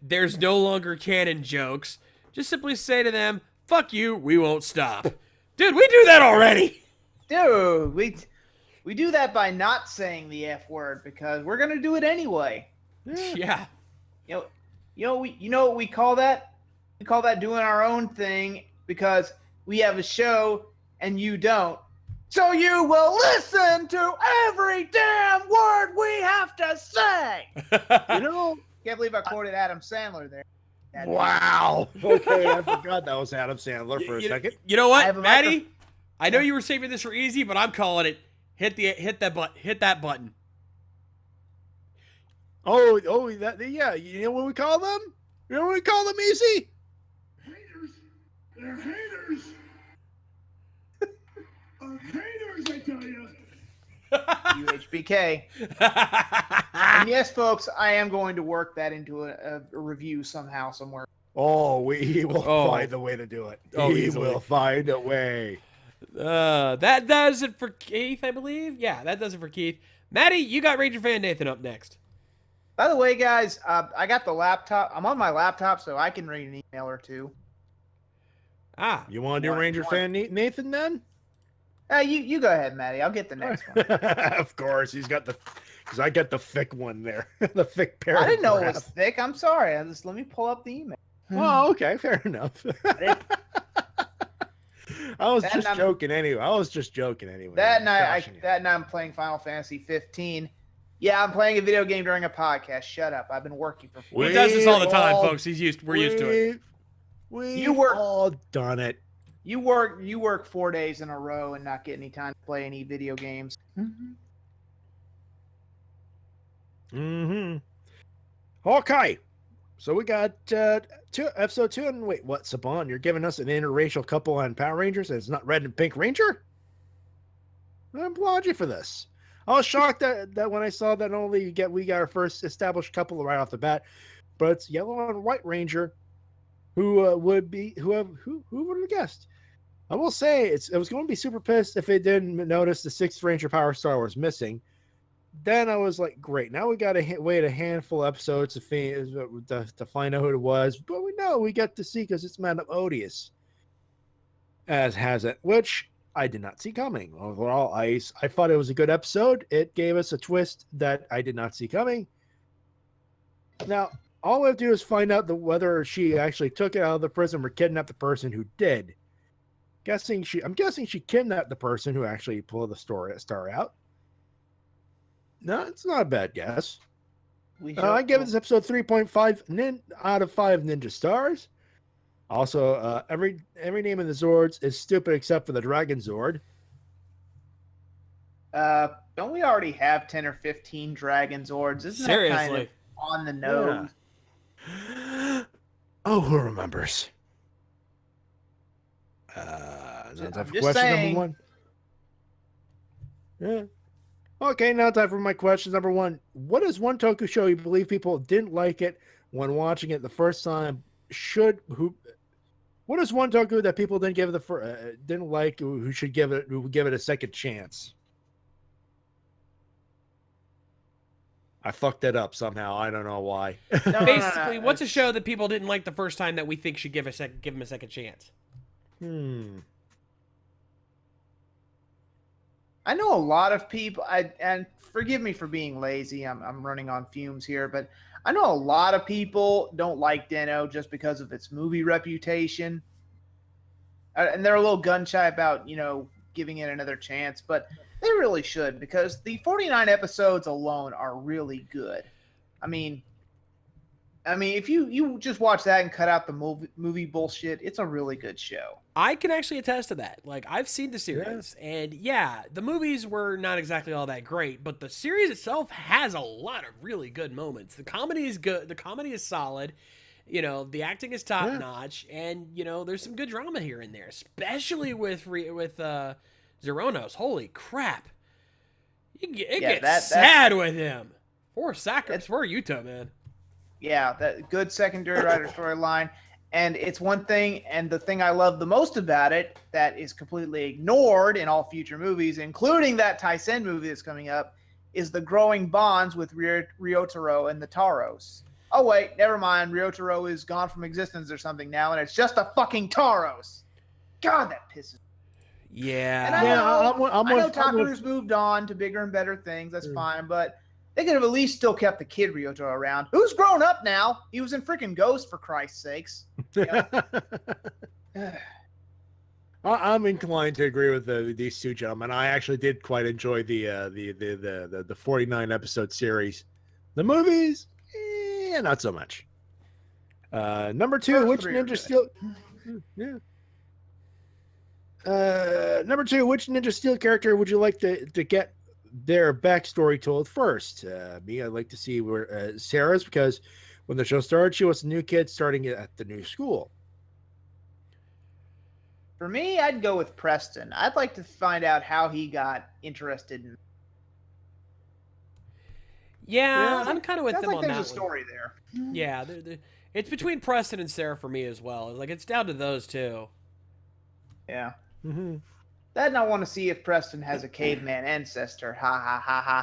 "there's no longer canon" jokes, just simply say to them, "Fuck you, we won't stop." Dude, we do that already. Dude, we do that by not saying the F word because we're gonna do it anyway. Yeah. You know what we call that? We call that doing our own thing because we have a show and you don't. So you will listen to every damn word we have to say. You know, Can't believe I quoted Adam Sandler there. wow. Okay, I forgot that was Adam Sandler for a second. You know I have what, a Maddie? I know you were saving this for easy, but I'm calling it. Hit that button. Yeah. You know what we call them? You know what we call them, Easy? Haters! They're haters! Haters, I tell you! UHBK. And yes, folks, I am going to work that into a review somehow, somewhere. Oh, he will Oh. find a way to do it. Oh, he easily. will find a way. That does it for Keith, I believe. Yeah, that does it for Keith. Maddie, you got Ranger Fan Nathan up next. By the way, guys, I got the laptop. I'm on my laptop, so I can read an email or two. Ah, You want to do One- Ranger one. Fan Nathan then? You go ahead, Maddie. I'll get the next one. Of course, because I got the thick one there, the thick I paragraph. didn't know it was thick. I'm sorry. Let me pull up the email. Oh, okay, fair enough. I was That just night- joking anyway. That night, Goshing it. that night I'm playing Final Fantasy 15. Yeah, I'm playing a video game during a podcast. Shut up. I've been working for 4 he does this all the We've time, all- folks. We're used to it. We've You were- all done it. You work 4 days in a row and not get any time to play any video games. Mm-hmm. Okay. So we got episode 2, and wait, what, Saban? You're giving us an interracial couple on Power Rangers, and it's not Red and Pink Ranger? I applaud you for this. I was shocked that when I saw that we got our first established couple right off the bat, but it's Yellow and White Ranger, who would have guessed? I will say I was going to be super pissed if it didn't notice the 6th Ranger Power Star was missing. Then I was like, great. Now we got to wait a handful of episodes to find out who it was. But we know we get to see because it's Madame Odious, as has it, which I did not see coming. Overall, I thought it was a good episode. It gave us a twist that I did not see coming. Now, all we have to do is find out whether she actually took it out of the prison or kidnapped the person who did. I'm guessing she kidnapped the person who actually pulled the star out. No, it's not a bad guess. I give this episode 3.5 out of 5 ninja stars. Also, every name in the Zords is stupid except for the Dragon Zord. Don't we already have 10 or 15 Dragon Zords? Isn't that kind Seriously. of on the nose? Oh, who remembers? Is that time for just question saying. number 1? Yeah. Okay, now time for my questions. Number 1, what is one toku show you believe people didn't like it when watching it the first time? What is one Toku that people didn't give it didn't like? Who should give it a second chance? I fucked that up somehow. I don't know why. No, Basically, what's a it's- show that people didn't like the first time that we think should give him a second chance? I know a lot of people. And forgive me for being lazy. I'm running on fumes here, but I know a lot of people don't like Den-O just because of its movie reputation, and they're a little gun shy about giving it another chance, but they really should, because the 49 episodes alone are really good. I mean, if you just watch that and cut out the movie bullshit, it's a really good show. I can actually attest to that. Like, I've seen the series, and yeah, the movies were not exactly all that great, but the series itself has a lot of really good moments. The comedy is good. The comedy is solid. The acting is top notch, and there's some good drama here and there, especially with Zeronos. Holy crap! It gets sad with him. Poor Yuta, man. Yeah, that good secondary writer storyline. And it's one thing, and the thing I love the most about it that is completely ignored in all future movies, including that Tyson movie that's coming up, is the growing bonds with Ryotaro and the Taros. Oh, wait, never mind. Ryotaro is gone from existence or something now, and it's just a fucking Taros. God, that pisses me. Yeah. And I know Takeru's moved on to bigger and better things. That's fine, but they could have at least still kept the kid Ryotaro around. Who's grown up now? He was in freaking Ghost, for Christ's sakes. I'm inclined to agree with these two gentlemen. I actually did quite enjoy the 49 episode series. The movies, not so much. Number two, which Ninja Steel? Yeah. Number two, which Ninja Steel character would you like to get their backstory told first? Me, I'd like to see where Sarah's, because when the show started, she was a new kid starting at the new school. For me, I'd go with Preston. I'd like to find out how he got interested in. Yeah, I'm kind of with them like on there's that a story there. Yeah, it's between Preston and Sarah for me as well. It's down to those two. Yeah. Mm-hmm. Then I want to see if Preston has a caveman ancestor. Ha ha ha ha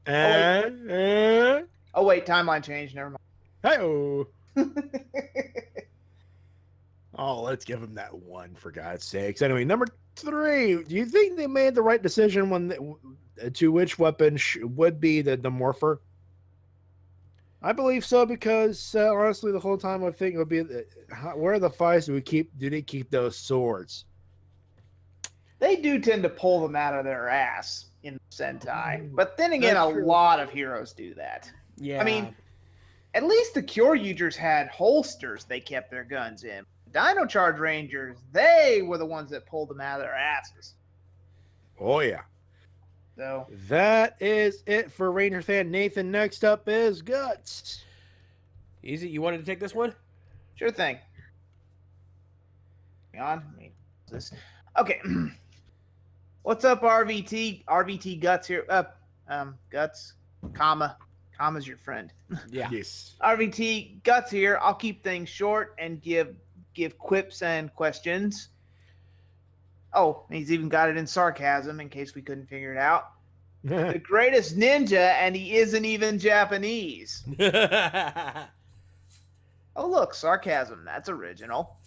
ha. Oh wait, timeline change. Never mind. Hey-oh. Oh, let's give him that one, for God's sakes. Anyway, number three, do you think they made the right decision when to which weapon would be the morpher? I believe so, because honestly, the whole time I think it would be where are the fights do they keep those swords? They do tend to pull them out of their ass in Sentai, but then again, That's a true. lot of heroes do that. Yeah. I mean, at least the Kyoryugers had holsters they kept their guns in. Dino Charge Rangers, they were the ones that pulled them out of their asses. Oh yeah. So That is it for Ranger fan Nathan. Next up is Guts. Easy. You wanted to take this one? sure thing. Hang on. Let me this. Okay. What's up, RVT? RVT Guts here. Guts, comma's your friend. Yeah. Yes. RVT Guts here. I'll keep things short and give quips and questions. Oh, he's even got it in sarcasm in case we couldn't figure it out. The greatest ninja, and he isn't even Japanese. Oh, look, sarcasm. That's original.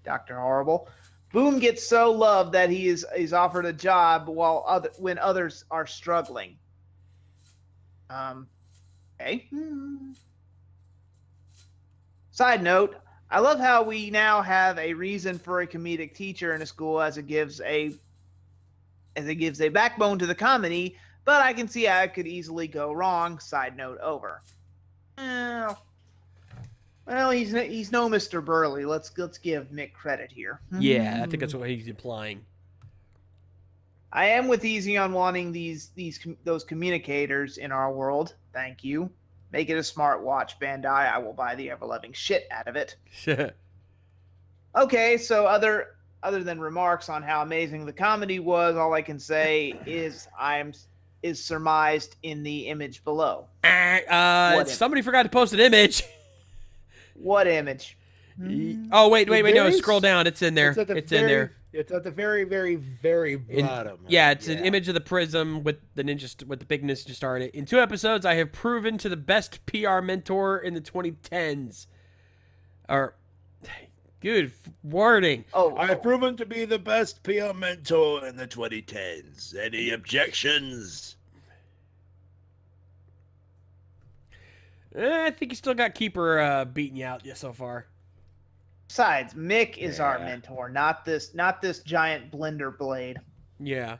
Dr. Horrible. Boom gets so loved that he is offered a job when others are struggling. Okay. Side note, I love how we now have a reason for a comedic teacher in a school, as it gives a backbone to the comedy, but I can see how it could easily go wrong. Side note over. Well, he's no Mr. Burley. Let's give Mick credit here. Yeah, I think that's what he's implying. I am with Easy on wanting those communicators in our world. Thank you. Make it a smartwatch, Bandai. I will buy the ever-loving shit out of it. Okay, so other than remarks on how amazing the comedy was, all I can say is surmised in the image below. Somebody forgot to post an image. What image? Oh wait, no, There scroll is- down. It's in there. It's at the It's in there. It's at the very, very, very In- bottom. yeah, it's an image of the prism with the with the big ninja star in it. In 2 episodes, I have proven to the best PR mentor in the 2010s. Or, good wording. Oh, I have proven to be the best PR mentor in the 2010s. Any objections? I think you still got Keeper beating you out so far. besides, Mick is our Yeah. mentor, not this giant blender blade, Yeah.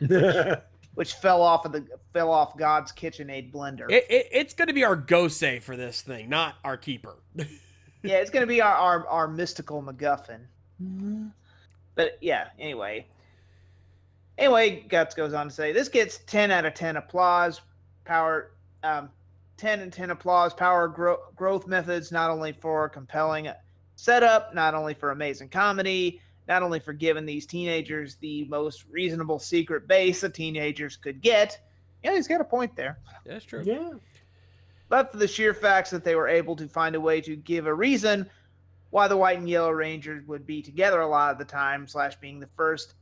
which fell off God's KitchenAid blender. It's going to be our go-say for this thing, not our Keeper. Yeah, it's gonna be our mystical MacGuffin. But yeah, anyway, Guts goes on to say this gets 10 out of 10 applause. 10 and 10 applause. Power growth methods, not only for compelling setup, not only for amazing comedy, not only for giving these teenagers the most reasonable secret base the teenagers could get. Yeah, he's got a point there. That's true. Yeah. But for the sheer facts that they were able to find a way to give a reason why the White and Yellow Rangers would be together a lot of the time, / being the first,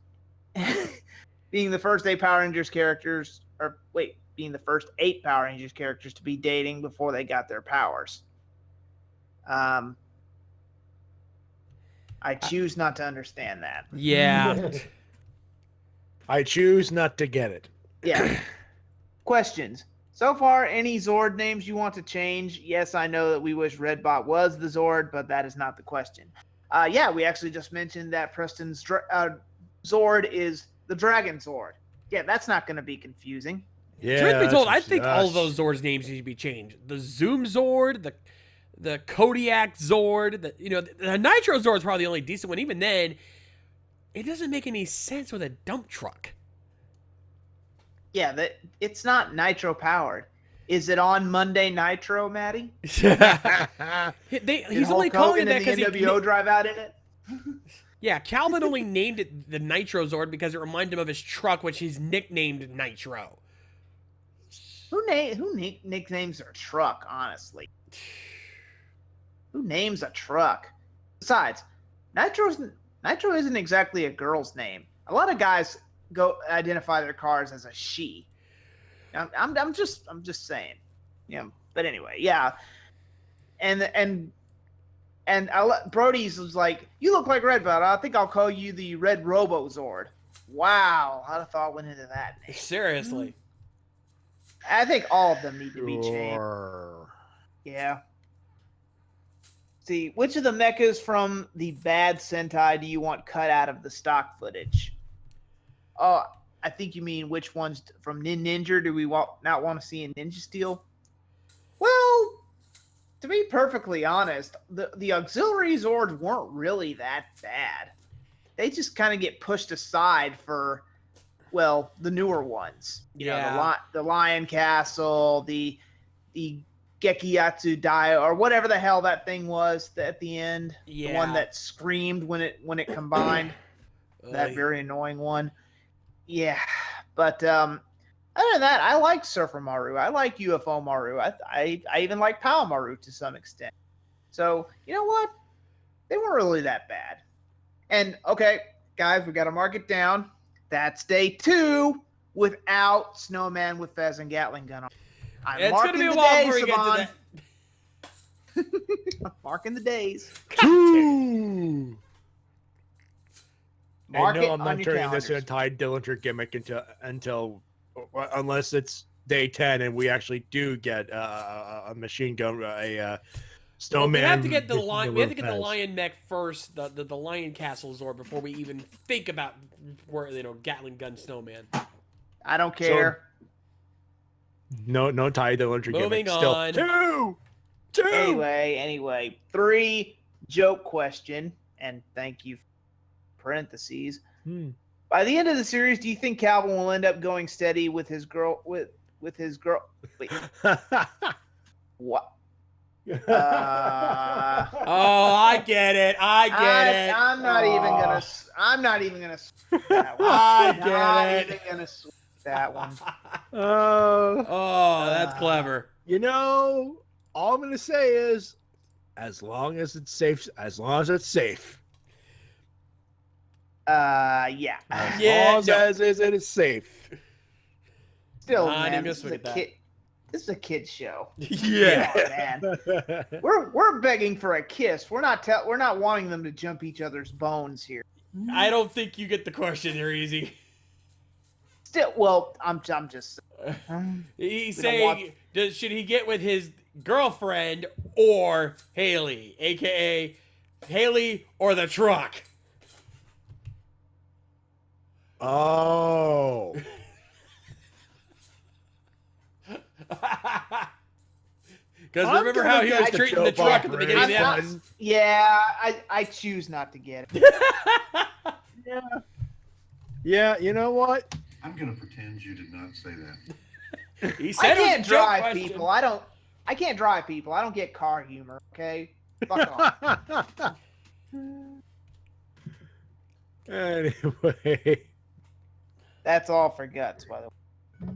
being the first 8 Power Rangers characters, being the first 8 Power Rangers characters to be dating before they got their powers. I choose not to understand that. Yeah. I choose not to get it. Yeah. Questions. So far, any Zord names you want to change? Yes, I know that we wish Redbot was the Zord, but that is not the question. Yeah, we actually just mentioned that Preston's Zord is the Dragon Zord. Yeah, that's not going to be confusing. Yeah. Truth be told, I that's- think all of those Zords names need to be changed. The Zoom Zord, the Kodiak Zord, the Nitro Zord is probably the only decent one. Even then, it doesn't make any sense with a dump truck. Yeah, it's not Nitro powered. Is it on Monday Nitro, Matty? He's Did only Hulk calling Hogan it that and because the NWO drive out in it? Yeah, Calvin only named it the Nitro Zord because it reminded him of his truck, which he's nicknamed Nitro. Who nicknames their truck, honestly? Who names a truck? Besides, Nitro isn't exactly a girl's name. A lot of guys go identify their cars as a she. I'm just saying. Yeah, but anyway, yeah. And Brody's was like, "You look like Redbot. I think I'll call you the Red Robo Zord." Wow, how the thought went into that name. Seriously. I think all of them need to be changed. Sure. Yeah. See, which of the mechas from the bad Sentai do you want cut out of the stock footage? Oh, I think you mean which ones from Ninja do we not want to see in Ninja Steel? Well, to be perfectly honest, the auxiliary Zords weren't really that bad. They just kind of get pushed aside for, well, the newer ones. You know, the Lion Castle, the Gekiyatsu Dio, or whatever the hell that thing was at the end. Yeah. The one that screamed when it combined. That very annoying one. Yeah. But other than that, I like Surfer Maru. I like UFO Maru. I even like Pow Maru to some extent. So, you know what? They weren't really that bad. And, okay, guys, we got to mark it down. That's day 2 without Snowman with Fez and Gatling gun on. I'm It's going to be a while before we get to that. I'm marking the days. And Mark no, it I'm on not your turning this calendars. into a Ty Dillinger gimmick until unless it's day 10 and we actually do get a machine gun, snowman. We have to get the lion. We have to get the Fez. lion mech first, the lion castle Zord, before we even think about where Gatling gun snowman. I don't care. No Ty Dillinger Moving gimmick. Still on. two. Anyway, 3 joke question, and thank you. Parentheses. By the end of the series, do you think Calvin will end up going steady with his girl? With his girl? Wait, what? Oh, I get it. I get it. I'm not even gonna. Sweep that one. I I'm get not it. even gonna sweep that one. Oh, that's clever. You know, all I'm gonna say is As long as it's safe. As long as it's safe. Yeah. As Yeah, long no. as it is safe. Still, Not man, even this is gonna a swing at kid. This is a kid's show. Yeah. Come on, man. We're begging for a kiss. We're not wanting them to jump each other's bones here. I don't think you get the question there, Easy. Still, well, I'm just. He's We don't want- saying, should he get with his girlfriend or Haley, aka Haley or the truck? Oh. Because I'm remember gonna how he get was the treating the soap truck at the opera. beginning of the I'm episode? Yeah, I choose not to get it. Yeah. Yeah, you know what? I'm gonna pretend you did not say that. He I said it was a can't joke drive question. people. I can't drive people. I don't get car humor. Okay, fuck off. Anyway. That's all for guts, by the way.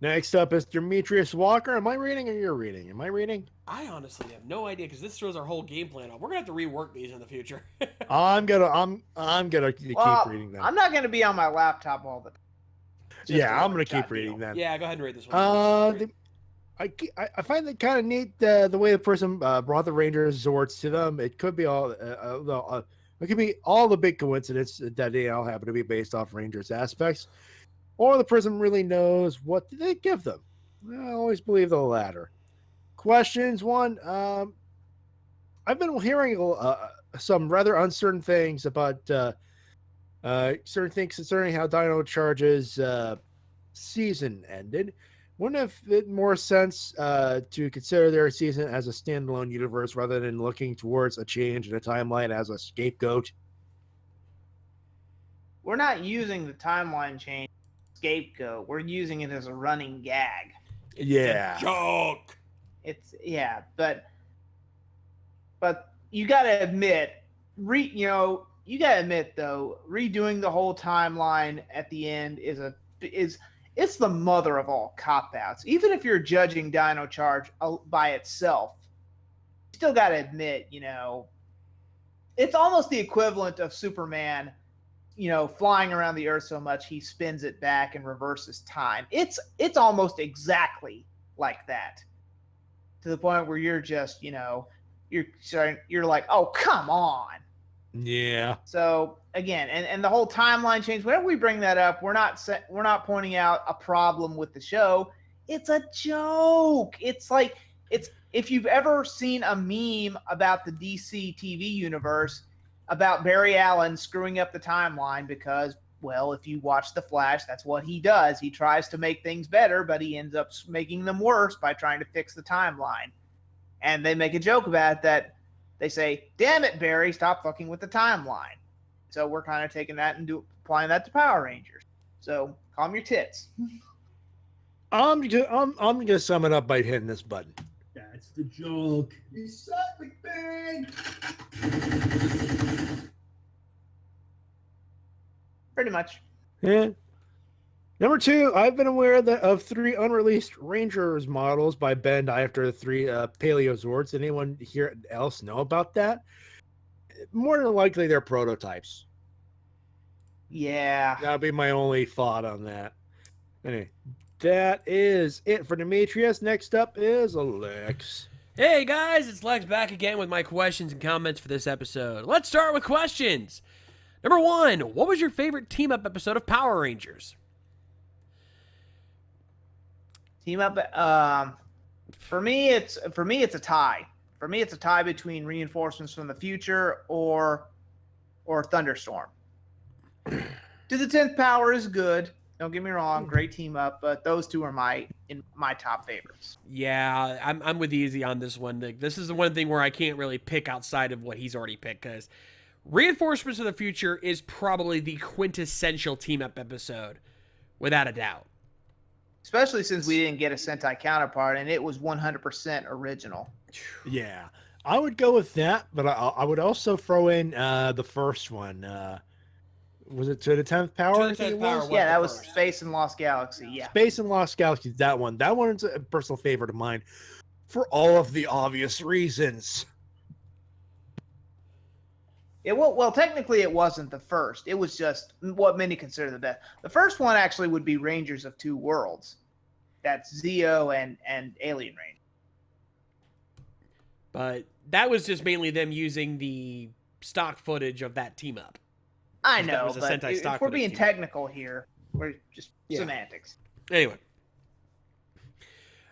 Next up is Demetrius Walker. Am I reading or you're reading? Am I reading? I honestly have no idea because this throws our whole game plan off. We're gonna have to rework these in the future. I'm gonna keep Well, reading them. I'm not gonna be on my laptop all the time. Just Yeah, a I'm gonna one-shot keep reading deal. them. Yeah, go ahead and rate this one. I find it kind of neat the way the person brought the Rangers Zords to them. It could be it could be all the big coincidence that they all happen to be based off Rangers aspects, or the person really knows what they give them. I always believe the latter. Questions one. I've been hearing some rather uncertain things about certain things concerning how Dino Charge's season ended. Wouldn't it make more sense to consider their season as a standalone universe rather than looking towards a change in the timeline as a scapegoat? We're not using the timeline change scapegoat. We're using it as a running gag. Yeah. Joke. It's but you gotta admit, you gotta admit though, redoing the whole timeline at the end it's the mother of all cop outs. Even if you're judging Dino Charge by itself, you still gotta admit, it's almost the equivalent of Superman, flying around the Earth so much he spins it back and reverses time. It's almost exactly like that. To the point where you're just, you're like, oh, come on. Yeah. So again, and the whole timeline change. Whenever we bring that up, we're not pointing out a problem with the show. It's a joke. It's like if you've ever seen a meme about the DC TV universe about Barry Allen screwing up the timeline because, well, if you watch The Flash, that's what he does. He tries to make things better, but he ends up making them worse by trying to fix the timeline. And they make a joke about it that they say, damn it, Barry, stop fucking with the timeline. So we're kind of taking that and applying that to Power Rangers. So calm your tits. I'm gonna sum it up by hitting this button. That's the joke. You suck, McBang. Pretty much. Yeah. Number two, I've been aware of 3 unreleased Rangers models by Bandai after the 3 Paleozords. Anyone here else know about that? More than likely, they're prototypes. Yeah. That'll be my only thought on that. Anyway, that is it for Demetrius. Next up is Alex. Hey guys, it's Lex back again with my questions and comments for this episode. Let's start with questions. Number 1, what was your favorite team-up episode of Power Rangers? Team up. For me, it's a tie. For me, it's a tie between Reinforcements from the Future or Thunderstorm. To the 10th Power is good. Don't get me wrong, great team up, but those two are my top favorites. Yeah, I'm with Easy on this one. This is the one thing where I can't really pick outside of what he's already picked because Reinforcements of the Future is probably the quintessential team-up episode, without a doubt. Especially since we didn't get a Sentai counterpart, and it was 100% original. Yeah, I would go with that, but I would also throw in the first one. Was it To the 10th Power? To the I think 10th it Power was? was Yeah, the that was first. Space and Lost Galaxy. Yeah. Space and Lost Galaxies. That one's a personal favorite of mine for all of the obvious reasons. Well, technically it wasn't the first. It was just what many consider the best. The first one actually would be Rangers of Two Worlds. That's Zeo and Alien Ranger. But that was just mainly them using the stock footage of that team up. I That know, was a but Sentai if stock we're footage being team. technical here, we're just Yeah. semantics. Anyway.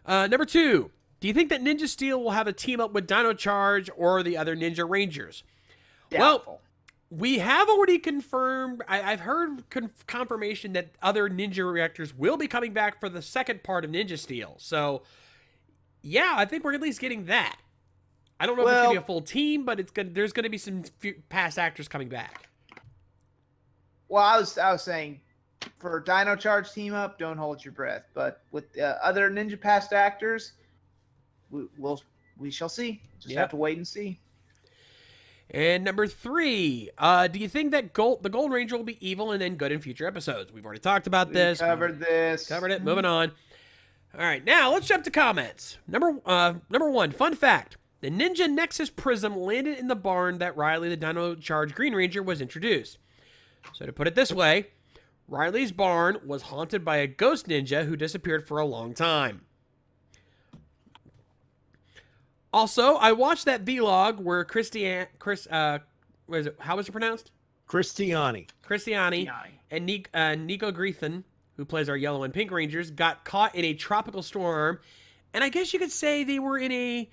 Number 2. Do you think that Ninja Steel will have a team up with Dino Charge or the other Ninja Rangers? Doubtful. We have already confirmed, I've heard confirmation that other Ninja Reactors will be coming back for the second part of Ninja Steel. So, yeah, I think we're at least getting that. I don't know if it's going to be a full team, but there's going to be some past actors coming back. Well, I was saying for Dino Charge team up, don't hold your breath. But with other Ninja past actors, we shall see. Just have to wait and see. And number 3, do you think that the Gold Ranger will be evil and then good in future episodes? We've already talked about this. Covered this. Covered it. Moving on. All right, now let's jump to comments. Number 1, fun fact. The Ninja Nexus Prism landed in the barn that Riley, the Dino Charge Green Ranger, was introduced. So to put it this way, Riley's barn was haunted by a ghost ninja who disappeared for a long time. Also, I watched that vlog where how was it pronounced? Christiani. Christiani and Nico Grethen, who plays our yellow and pink Rangers, got caught in a tropical storm, and I guess you could say they were in a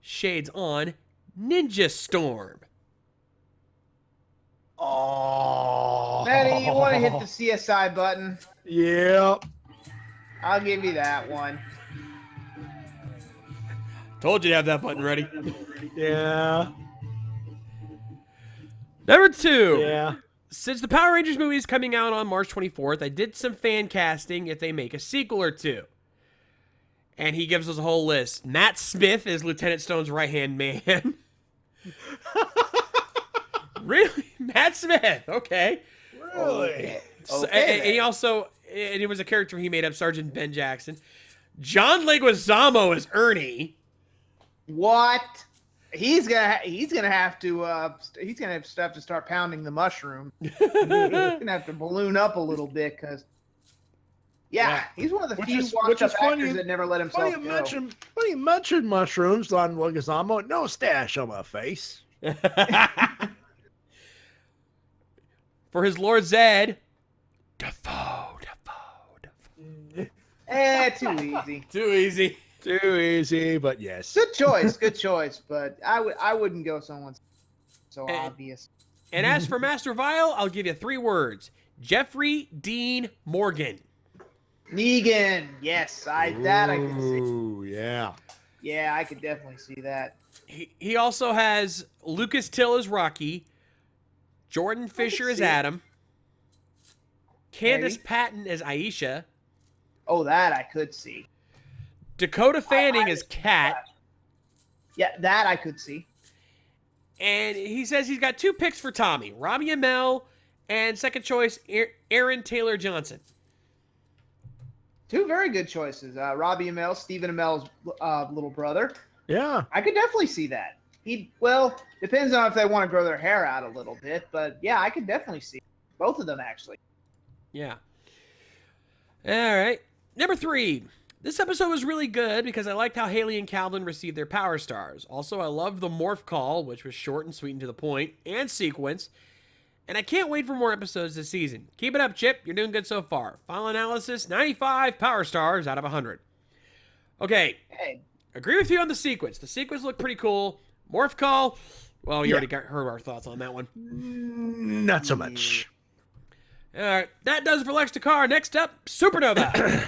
shades on ninja storm. Oh. Matty, you want to hit the CSI button? Yep. I'll give you that one. Told you to have that button ready. Yeah. Number 2. Yeah. Since the Power Rangers movie is coming out on March 24th, I did some fan casting if they make a sequel or two. And he gives us a whole list. Matt Smith is Lieutenant Stone's right-hand man. Really? Matt Smith. Okay. Really? So, and he also, and it was a character he made up, Sergeant Ben Jackson. John Leguizamo is Ernie. What? He's gonna have to start pounding the mushroom. He's gonna have to balloon up a little bit because, he's one of the Which few is washed-up funny- actors that never let himself Funny go. you mentioned mushrooms, Don Leguizamo. No stash on my face. For his Lord Zed, Defoe. Too easy. Too easy. Too easy, but yes. Good choice. But I wouldn't go someone so obvious. And as for Master Vile, I'll give you 3 words. Jeffrey Dean Morgan. Negan, yes, I can see. Ooh, yeah. Yeah, I could definitely see that. He also has Lucas Till as Rocky, Jordan Fisher as see it. Adam, Candace Maybe. Patton as Aisha, Oh, that I could see. Dakota Fanning as Kat, Yeah, that I could see. and he says he's got 2 picks for Tommy, Robbie Amell, and second choice, Aaron Taylor Johnson. 2 very good choices. Robbie Amell, Stephen Amell's little brother. Yeah. I could definitely see that. Depends on if they want to grow their hair out a little bit, but yeah, I could definitely see both of them actually. Yeah. All right. Number 3. This episode was really good because I liked how Haley and Calvin received their power stars. Also, I loved the morph call, which was short and sweet and to the point, and sequence. And I can't wait for more episodes this season. Keep it up, Chip. You're doing good so far. Final analysis, 95 power stars out of 100. Okay. Hey, Agree with you on the sequence. The sequence looked pretty cool. Morph call, well, you already heard our thoughts on that one. Not so much. All right. That does it for Lex Dakar. Next up, Supernova.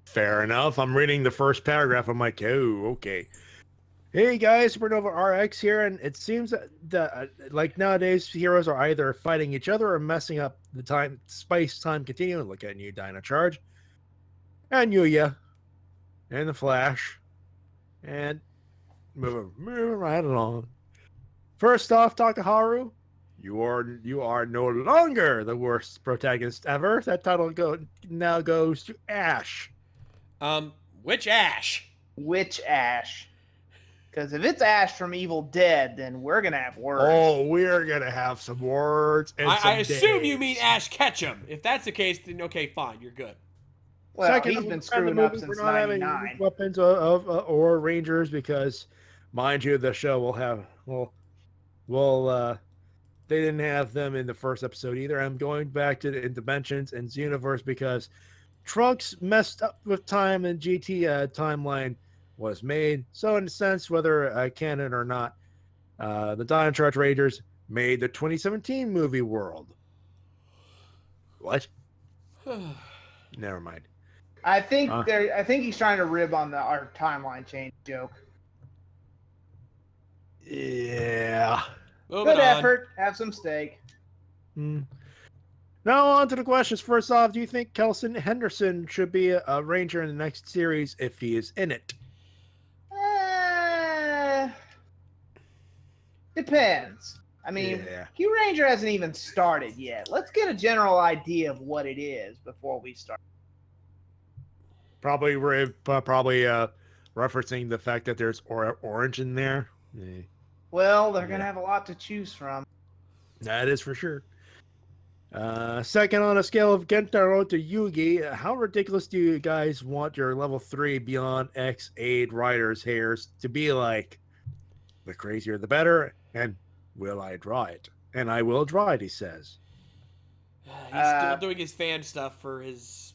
Fair enough. I'm reading the first paragraph. I'm like, oh, okay. Hey guys, Supernova RX here, and it seems that like nowadays, heroes are either fighting each other or messing up the space-time continuum. Look at you, Dino Charge, and Yuya, and the Flash, and moving right along. First off, Dr. Haru, you are no longer the worst protagonist ever. That title now goes to Ash. Which Ash? which Ash? Because if it's Ash from Evil Dead, then we're gonna have words. Oh, we're gonna have some words. And I assume you days. mean Ash Ketchum. If that's the case, then okay, fine, you're good. well, Second, he's we're been not screwing having up the movie, since we're not having '99. weapons or Rangers because, mind you, the show will have they didn't have them in the first episode either. I'm going back to the Dimensions and Xenoverse because Trunks messed up with time and GT timeline was made. So in a sense, whether canon or not, the Dino Charge Rangers made the 2017 movie world. What? Never mind. I think he's trying to rib on our timeline change joke. Yeah. Moving Good on. effort. Have some steak. Now on to the questions. First off, do you think Kelson Henderson should be a Ranger in the next series if he is in it? Depends. I mean, Yeah. Q Ranger hasn't even started yet. Let's get a general idea of what it is before we start. Probably referencing the fact that there's orange in there. Yeah. Well, they're gonna Yeah. have a lot to choose from. That is for sure. Second, on a scale of Gentaro to Yugi, how ridiculous do you guys want your level 3 Beyond X8 riders' hairs to be like? The crazier the better, and will I draw it? And I will draw it, he says. He's still doing his fan stuff for his.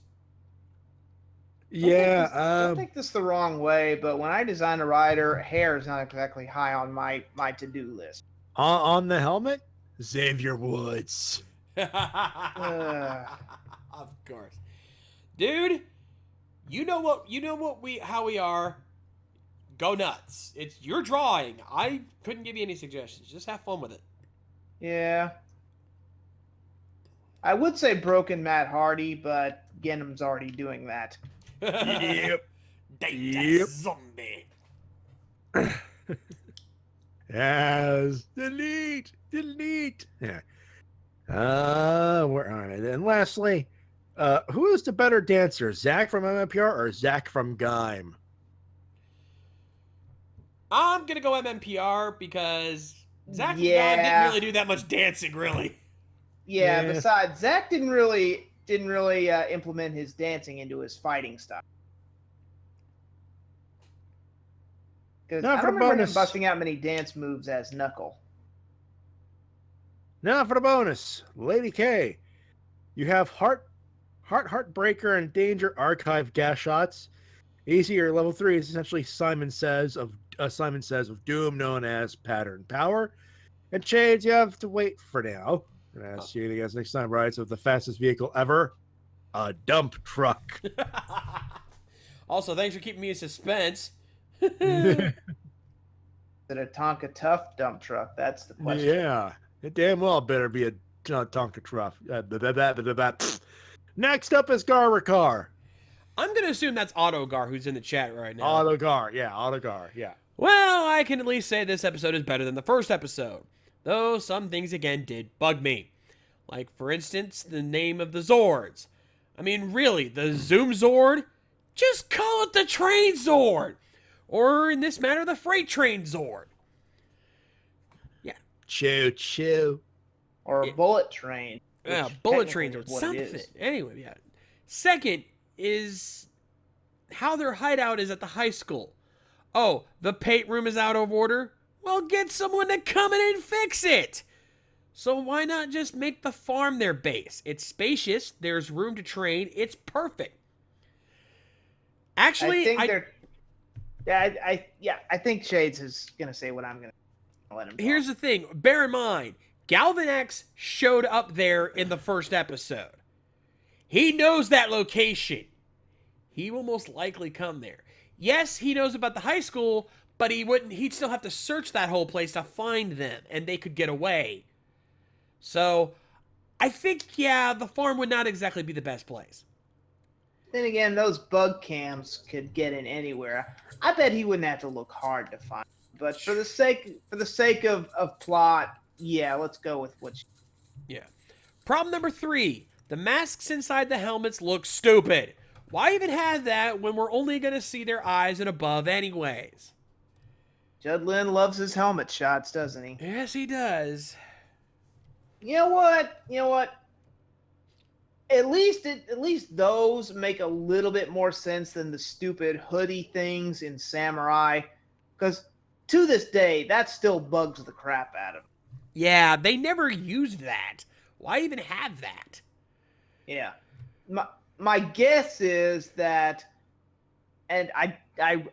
Don't take this the wrong way, but when I design a rider, hair is not exactly high on my to-do list. On the helmet, Xavier Woods. Of course, dude. You know how we are. Go nuts. It's your drawing. I couldn't give you any suggestions. Just have fun with it. Yeah. I would say Broken Matt Hardy, but Gennam's already doing that. Yep. Data Yep. zombie. Yes. Delete. Yeah. Where are they? And lastly, who is the better dancer, Zach from MMPR or Zach from Gaim? I'm gonna go MMPR because Zach from Yeah. God didn't really do that much dancing, really. Yeah, Yeah. besides, Zach didn't really implement his dancing into his fighting style. Because Now I for don't the remember him bonus. busting out many dance moves as Knuckle. Now for the bonus, Lady K. You have Heartbreaker and Danger archive gas shots. Easier level 3 is essentially Simon Says of Doom, known as Pattern Power. And Shades, you have to wait for now. And I'll see you guys next time, right? So the fastest vehicle ever, a dump truck. Also, thanks for keeping me in suspense. Is it a Tonka Tough dump truck? That's the question. Yeah, it damn well better be a Tonka truck. Next up is Garwakar. I'm gonna assume that's Autogar who's in the chat right now. Autogar, yeah. Well, I can at least say this episode is better than the first episode, though some things again did bug me. Like, for instance, the name of the Zords. I mean, really, the Zoom Zord? Just call it the Train Zord! Or, in this matter, the Freight Train Zord. Choo. Or a bullet train. Yeah, which Bullet technically Train is Zord. what it Something. is. Anyway, yeah. Second is how their hideout is at the high school. Oh, the paint room is out of order? Well, get someone to come in and fix it! So why not just make the farm their base? It's spacious, there's room to train, it's perfect. Actually, I think Shades is gonna say what I'm gonna let him. Here's the thing. Bear in mind, Galvin X showed up there in the first episode. He knows that location. He will most likely come there. Yes, he knows about the high school, but he'd still have to search that whole place to find them, and they could get away. So, I think, yeah, the farm would not exactly be the best place. Then again, those bug cams could get in anywhere. I bet he wouldn't have to look hard to find. But for the sake of plot, yeah, let's go with what. Yeah. Problem number 3. The masks inside the helmets look stupid. Why even have that when we're only going to see their eyes and above anyways? Judd Lynn loves his helmet shots, doesn't he? Yes, he does. You know what? At least those make a little bit more sense than the stupid hoodie things in Samurai, because to this day that still bugs the crap out of me. Yeah, they never used that. Why even have that? Yeah, my guess is that, and I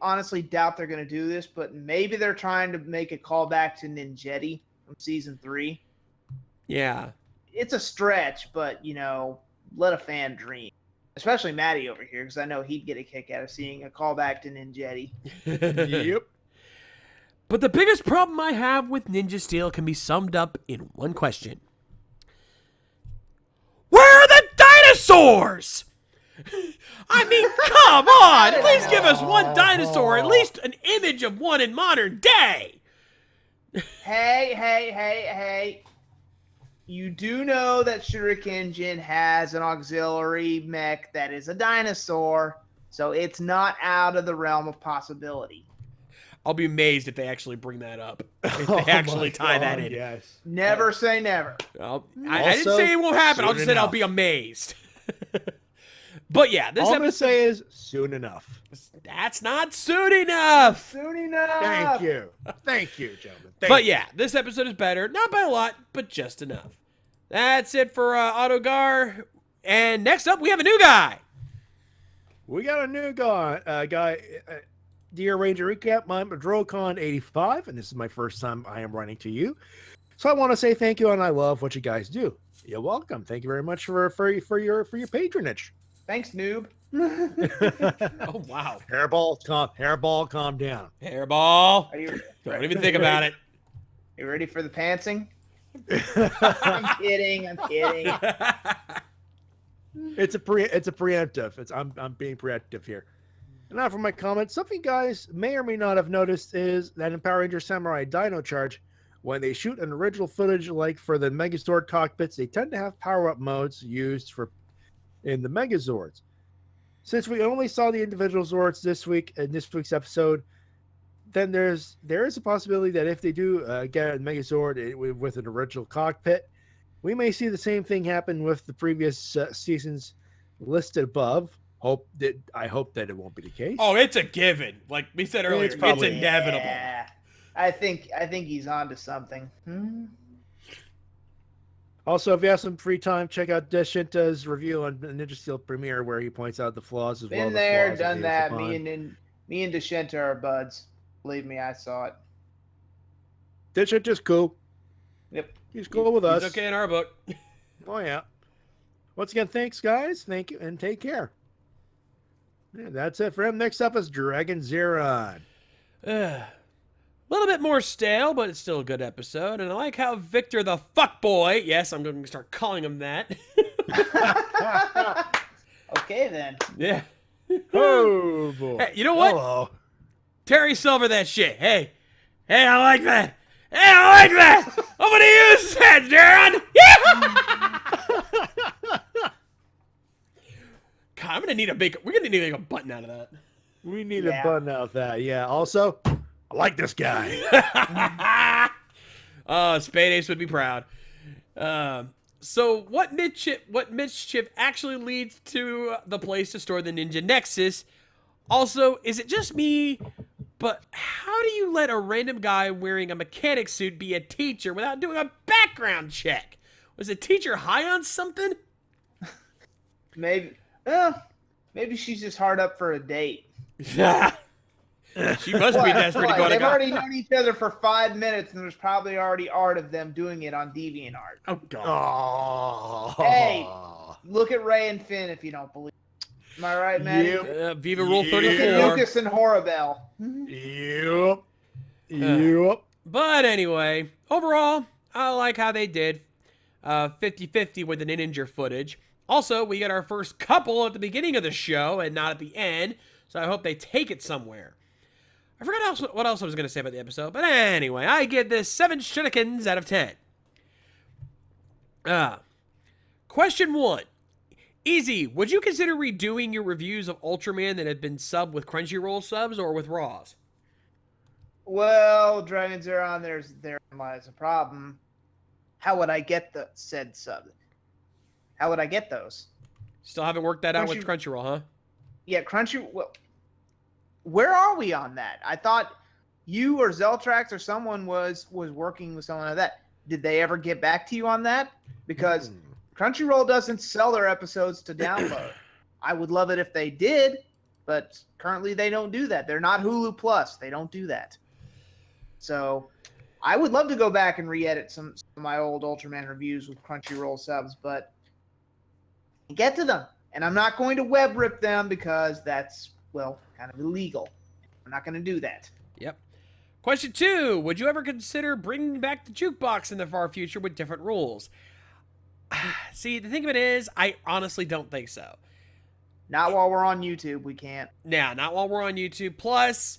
honestly doubt they're going to do this, but maybe they're trying to make a callback to Ninjetti from season 3. Yeah. It's a stretch, but let a fan dream. Especially Matty over here, because I know he'd get a kick out of seeing a callback to Ninjetti. Yep. But the biggest problem I have with Ninja Steel can be summed up in one question. Where are the dinosaurs? I mean, come on! At least give us one dinosaur, at least an image of one in modern day! Hey. You do know that Shurikenjin has an auxiliary mech that is a dinosaur, so it's not out of the realm of possibility. I'll be amazed if they actually bring that up. If they actually tie that in. Yes. Never say never. Well, I didn't say it won't happen. I soon just said I'll enough. be amazed. But yeah, this All I'm going to episode, say is soon enough. that's not soon enough. Soon enough. Thank you. Thank you, gentlemen. But yeah, this episode is better. Not by a lot, but just enough. That's it for Autogar. And next up, we have a new guy. We got a new guy. Dear Ranger Recap, I'm DroCon85, and this is my first time I am writing to you. So I want to say thank you, and I love what you guys do. You're welcome. Thank you very much for your patronage. Thanks, noob. Oh, wow. Hairball, calm down. Hairball. Are you Don't even think about it. ready for the pantsing? I'm kidding. It's a preemptive. I'm being preemptive here. And now for my comment. Something guys may or may not have noticed is that in Power Ranger Samurai Dino Charge, when they shoot an original footage like for the Megazord cockpits, they tend to have power-up modes used in the Megazords. Since we only saw the individual Zords this week in this week's episode, then there is a possibility that if they do get a Megazord with an original cockpit, we may see the same thing happen with the previous seasons listed above. I hope that it won't be the case. Oh, it's a given. Like we said earlier, it's probably- inevitable. Yeah. I think he's onto something. Also, if you have some free time, check out Deshinta's review on Ninja Steel Premiere, where he points out the flaws as well. Been the there, flaws done he that. hates Me and Deshinta are buds. Believe me, I saw it. Deshinta's cool. Yep. He's cool with us. He's okay in our book. Oh yeah. Once again, thanks guys. Thank you and take care. Yeah, that's it for him. Next up is Dragon Zeron. A little bit more stale, but it's still a good episode. And I like how Victor the fuckboy, yes, I'm going to start calling him that. Okay then. Yeah. Oh boy. Hey, you know what? Hello. Terry Silver that shit. Hey, I like that. Hey, I like that. I'm going to use that, Jaron. God, I'm going to need we're going to need to make a button out of that. We need Yeah. a button out that. Yeah. Also, I like this guy. Oh, Spade Ace would be proud. So what mischief actually leads to the place to store the Ninja Nexus? Also, is it just me? But how do you let a random guy wearing a mechanic suit be a teacher without doing a background check? Was the teacher high on something? Maybe she's just hard up for a date. She must be desperate to go to They've God. already known each other for 5 minutes, and there's probably already art of them doing it on DeviantArt. Oh, God. Oh. Hey. Look at Ray and Finn if you don't believe. Am I right, Matty? Yep. Viva Rule Yeah. Look 34. at Lucas and Horabel. Yep. Yep. But anyway, overall, I like how they did 50-50 with the Ninja footage. Also, we got our first couple at the beginning of the show and not at the end, so I hope they take it somewhere. I forgot what else I was going to say about the episode, but anyway, I give this 7 shurikens out of 10. Question 1. Easy, would you consider redoing your reviews of Ultraman that have been subbed with Crunchyroll subs or with Raws? Well, Dragon Zero, there lies a problem. How would I get the said sub? How would I get those? Still haven't worked that out with Crunchyroll, huh? Yeah, Well, where are we on that? I thought you or Zeltrax or someone was working with someone like that. Did they ever get back to you on that? Because Crunchyroll doesn't sell their episodes to download. I would love it if they did, but currently they don't do that. They're not Hulu Plus. They don't do that. So I would love to go back and re-edit some of my old Ultraman reviews with Crunchyroll subs, but get to them. And I'm not going to web rip them because that's, well, kind of illegal. I'm not going to do that. Yep. Question 2. Would you ever consider bringing back the jukebox in the far future with different rules? See, the thing of it is, I honestly don't think so. Not while we're on YouTube, we can't. Nah, not while we're on YouTube. Plus,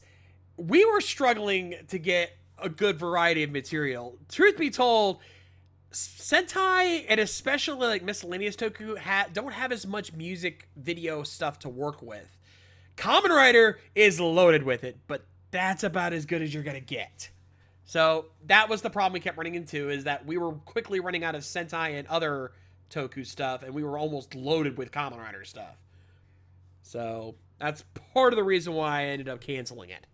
we were struggling to get a good variety of material. Truth be told, Sentai and especially like miscellaneous toku don't have as much music video stuff to work with. Kamen Rider is loaded with it, but that's about as good as you're gonna get. So that was the problem we kept running into, is that we were quickly running out of Sentai and other toku stuff, and we were almost loaded with Kamen Rider stuff. So that's part of the reason why I ended up canceling it.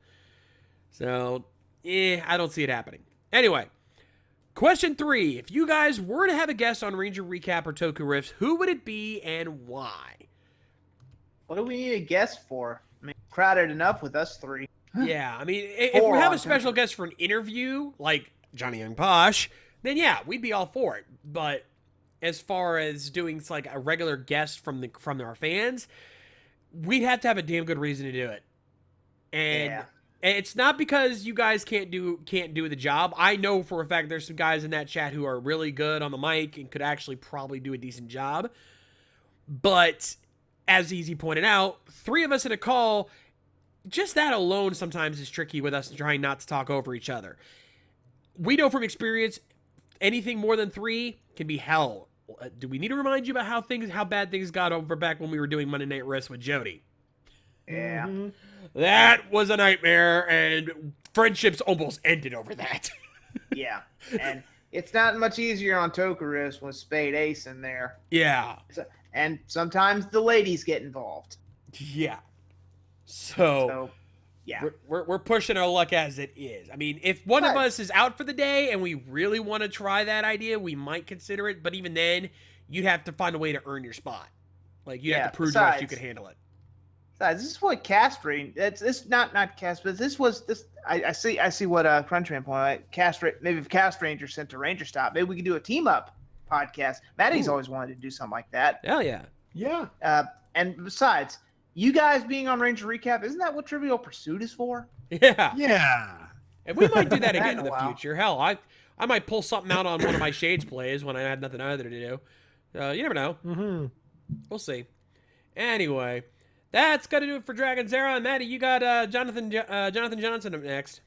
So, I don't see it happening. Anyway, question 3. If you guys were to have a guest on Ranger Recap or Toku Riffs, who would it be and why? What do we need a guest for? I mean, crowded enough with us 3. Yeah, I mean, if we have a special guest for an interview, like Johnny Young Posh, then yeah, we'd be all for it. But as far as doing like a regular guest from our fans, we'd have to have a damn good reason to do it. And it's not because you guys can't do the job. I know for a fact there's some guys in that chat who are really good on the mic and could actually probably do a decent job. But as Easy pointed out, 3 of us in a call, just that alone sometimes is tricky with us trying not to talk over each other. We know from experience, anything more than 3 can be hell. Do we need to remind you about how bad things got over back when we were doing Monday Night Risk with Jody? Yeah. Mm-hmm. That was a nightmare, and friendships almost ended over that. Yeah. And it's not much easier on Tokurist with Spade Ace in there. Yeah. And sometimes the ladies get involved. Yeah. So yeah. We're pushing our luck as it is. I mean, if one of us is out for the day and we really want to try that idea, we might consider it. But even then, you'd have to find a way to earn your spot. Like, you'd have to prove to us you could handle it. Besides, this is what castrating. It's not cast, but this. I see what Crunchman point. Maybe if Cast Ranger sent to Ranger Stop, maybe we could do a team up podcast. Matty's always wanted to do something like that. Hell yeah. Yeah. And besides, you guys being on Ranger Recap, isn't that what Trivial Pursuit is for? Yeah. Yeah. And we might do that again in the Wow. future. Hell, I might pull something out on one of my Shades plays when I had nothing other to do. You never know. Mm-hmm. We'll see. Anyway, that's got to do it for Dragon Zero. And Matty, you got Jonathan Johnson up next.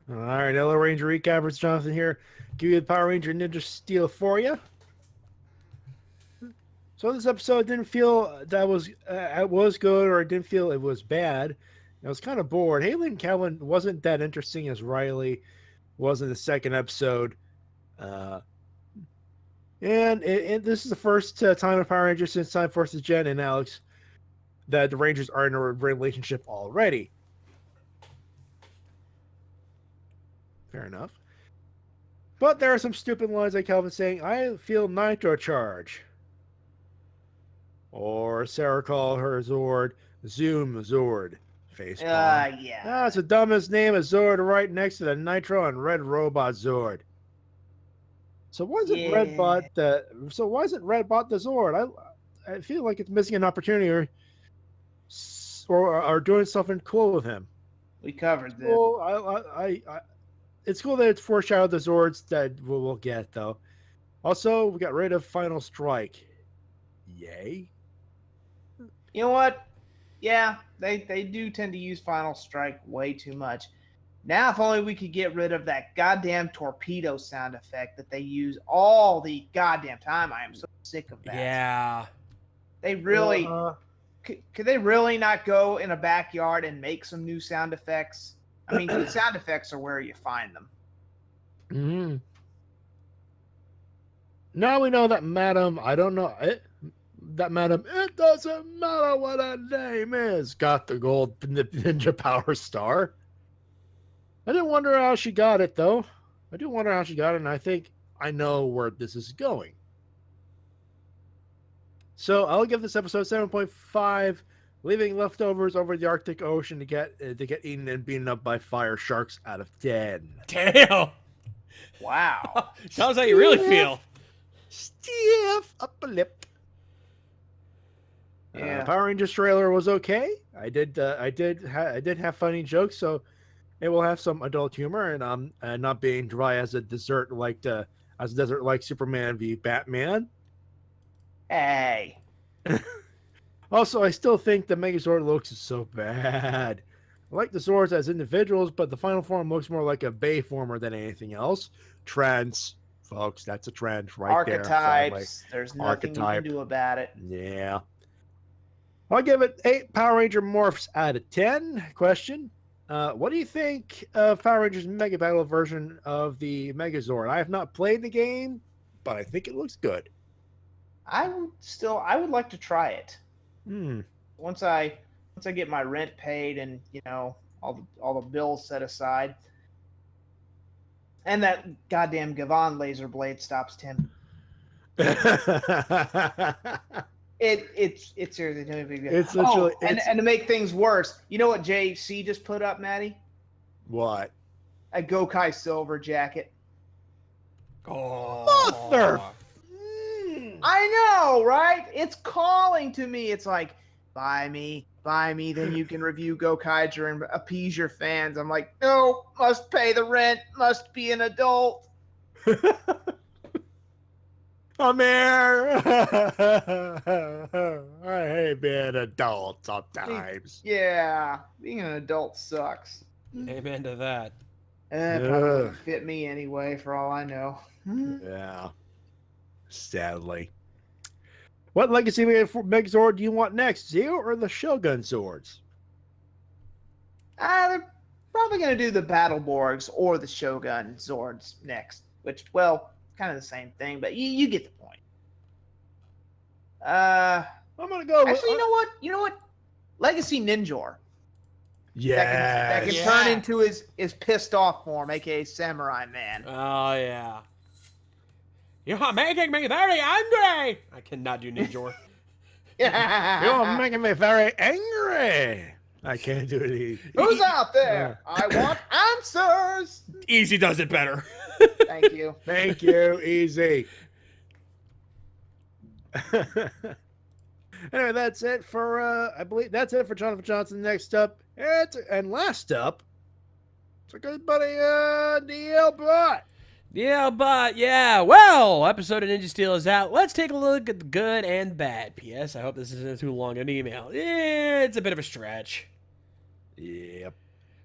All right, Hello Ranger Recappers, Jonathan here. Give you the Power Ranger Ninja Steel for you. So this episode didn't feel that it was good, or it didn't feel it was bad. I was kind of bored. Haley and Calvin wasn't that interesting as Riley was in the second episode. And this is the first time in Power Rangers since Time Forces Jen and Alex that the Rangers are in a relationship already. Fair enough. But there are some stupid lines like Calvin saying, "I feel nitro charge." Or Sarah called her Zord Zoom Zord. Facepalm. Yeah. That's the dumbest name of Zord right next to the Nitro and Red Robot Zord. So why isn't Redbot the Zord? I feel like it's missing an opportunity or doing something cool with him. We covered this. Well, it's cool that it's foreshadowed the Zords that we'll get, though. Also, we got rid of Final Strike. Yay. You know what? Yeah, they do tend to use Final Strike way too much. Now, if only we could get rid of that goddamn torpedo sound effect that they use all the goddamn time. I am so sick of that. Yeah. They really... could they really not go in a backyard and make some new sound effects? I mean, the sound effects are where you find them. Mm-hmm. Now we know that Madam, I don't know, that Madam, it doesn't matter what her name is, got the gold Ninja Power Star. I didn't wonder how she got it, though. I do wonder how she got it, and I think I know where this is going. So I'll give this episode 7.5, leaving leftovers over the Arctic Ocean to get eaten and beaten up by fire sharks out of 10. Damn. Wow. Tell us how you really feel. Stiff upper lip. Yeah. Power Rangers trailer was okay. I did have funny jokes, so it will have some adult humor and not being dry as a desert like Superman v Batman. Hey. Also, I still think the Megazord looks so bad. I like the Zords as individuals, but the final form looks more like a Bayformer than anything else. Trends, folks, that's a trend right there. Archetypes. There's nothing Archetype. you can do about it. Yeah. I'll give it 8 Power Ranger morphs out of 10. Question. What do you think of Power Rangers Mega Battle version of the Megazord? I have not played the game, but I think it looks good. I would like to try it. Hmm. Once I get my rent paid and, all the bills set aside. And that goddamn Gavon laser blade stops Tim. It's seriously doing a big deal. It's literally and to make things worse, you know what JC just put up, Matty? What? A Gokai Silver jacket. Oh. Mother. I know, right? It's calling to me. It's like, buy me, then you can review Gokaiger and appease your fans. I'm like, no, must pay the rent, must be an adult. I'm here. I hate being an adult sometimes. Yeah, being an adult sucks. Amen to that. It probably wouldn't fit me anyway, for all I know. Yeah. Sadly. What Legacy Megazord do you want next, Zeo or the Shogun Swords? They're probably going to do the Battleborgs or the Shogun Zords next, which, well, kind of the same thing, but you get the point. I'm gonna go. Actually, you know what? Legacy Ninjor. Yeah. That can turn into his pissed off form, aka Samurai Man. Oh, yeah. You're making me very angry. I cannot do Ninjor. You're making me very angry. I can't do it either. Who's out there? I want answers. Easy does it better. Thank you. Thank you. Easy. Anyway, that's it for I believe that's it for Jonathan Johnson. Next up, and last up, it's our good buddy DL Bot. Yeah, but yeah. Well, episode of Ninja Steel is out. Let's take a look at the good and bad. P.S. I hope this isn't too long an email. Yeah, it's a bit of a stretch. Yep.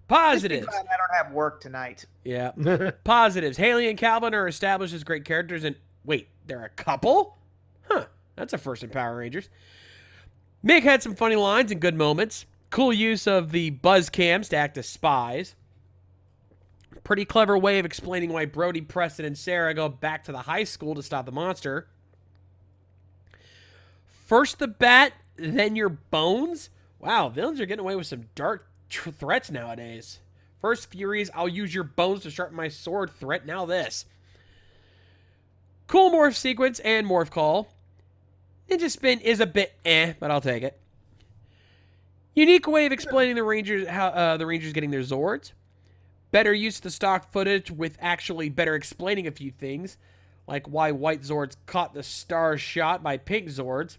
Positives. Just be glad I don't have work tonight. Yeah. Positives. Haley and Calvin are established as great characters, and wait, they're a couple? Huh. That's a first in Power Rangers. Mick had some funny lines and good moments. Cool use of the buzz cams to act as spies. Pretty clever way of explaining why Brody, Preston, and Sarah go back to the high school to stop the monster. First the bat, then your bones? Wow, villains are getting away with some dark threats nowadays. First Furies, I'll use your bones to sharpen my sword threat. Now this. Cool morph sequence and morph call. Ninja spin is a bit but I'll take it. Unique way of explaining the Rangers how the Rangers getting their Zords. Better use of the stock footage with actually better explaining a few things, like why white Zords caught the star shot by pink Zords.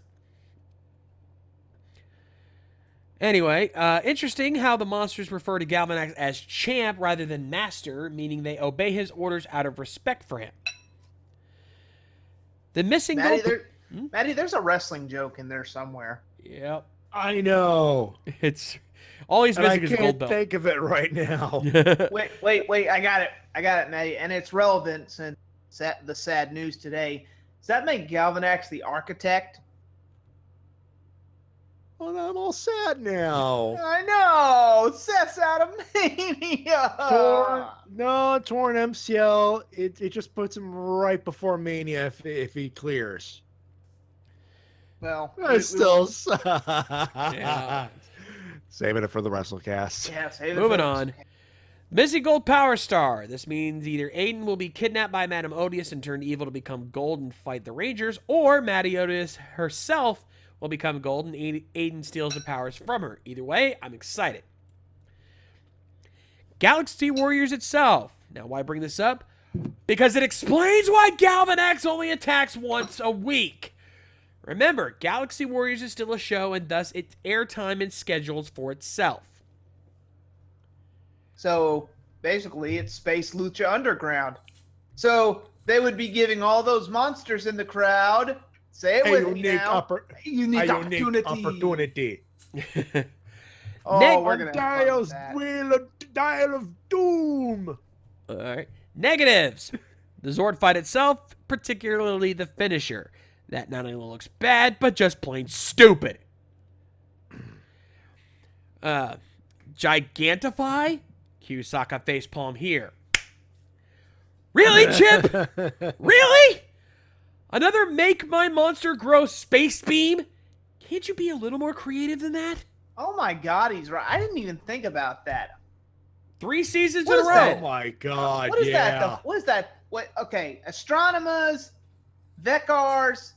Anyway, interesting how the monsters refer to Galvanax as champ rather than master, meaning they obey his orders out of respect for him. The missing Matty, there's a wrestling joke in there somewhere. Yep. I know. It's all he's missing is a gold I can't belt. think of it right now. Wait, I got it, Matty, and it's relevant since the sad news today. Does that make Galvanax the architect? Oh, I'm all sad now. I know. Seth's out of Mania. Torn MCL. It just puts him right before Mania if he clears. Well, It still Yeah. saving it for the WrestleCast. Yeah, save it Moving for- on. Missy Gold Power Star. This means either Aiden will be kidnapped by Madame Odious and turn evil to become gold and fight the Rangers, or Matty Odious herself will become gold and Aiden steals the powers from her. Either way, I'm excited. Galaxy Warriors itself. Now, why bring this up? Because it explains why Galvan X only attacks once a week. Remember, Galaxy Warriors is still a show, and thus its airtime and schedules for itself. So basically, it's Space Lucha Underground. So they would be giving all those monsters in the crowd. Say it A with me unique now. Unique opportunity. Oh, we're gonna have fun with Dial's that. dial of doom. All right. Negatives. The Zord fight itself, particularly the finisher. That not only looks bad, but just plain stupid. Gigantify? Cue Sokka facepalm here. Really, Chip? Really? Another make my monster grow space beam? Can't you be a little more creative than that? Oh my God, he's right. I didn't even think about that. 3 seasons What in a is row. that? Oh my god, What is yeah. that? What is that? What? Okay, Astronomers, Vekars,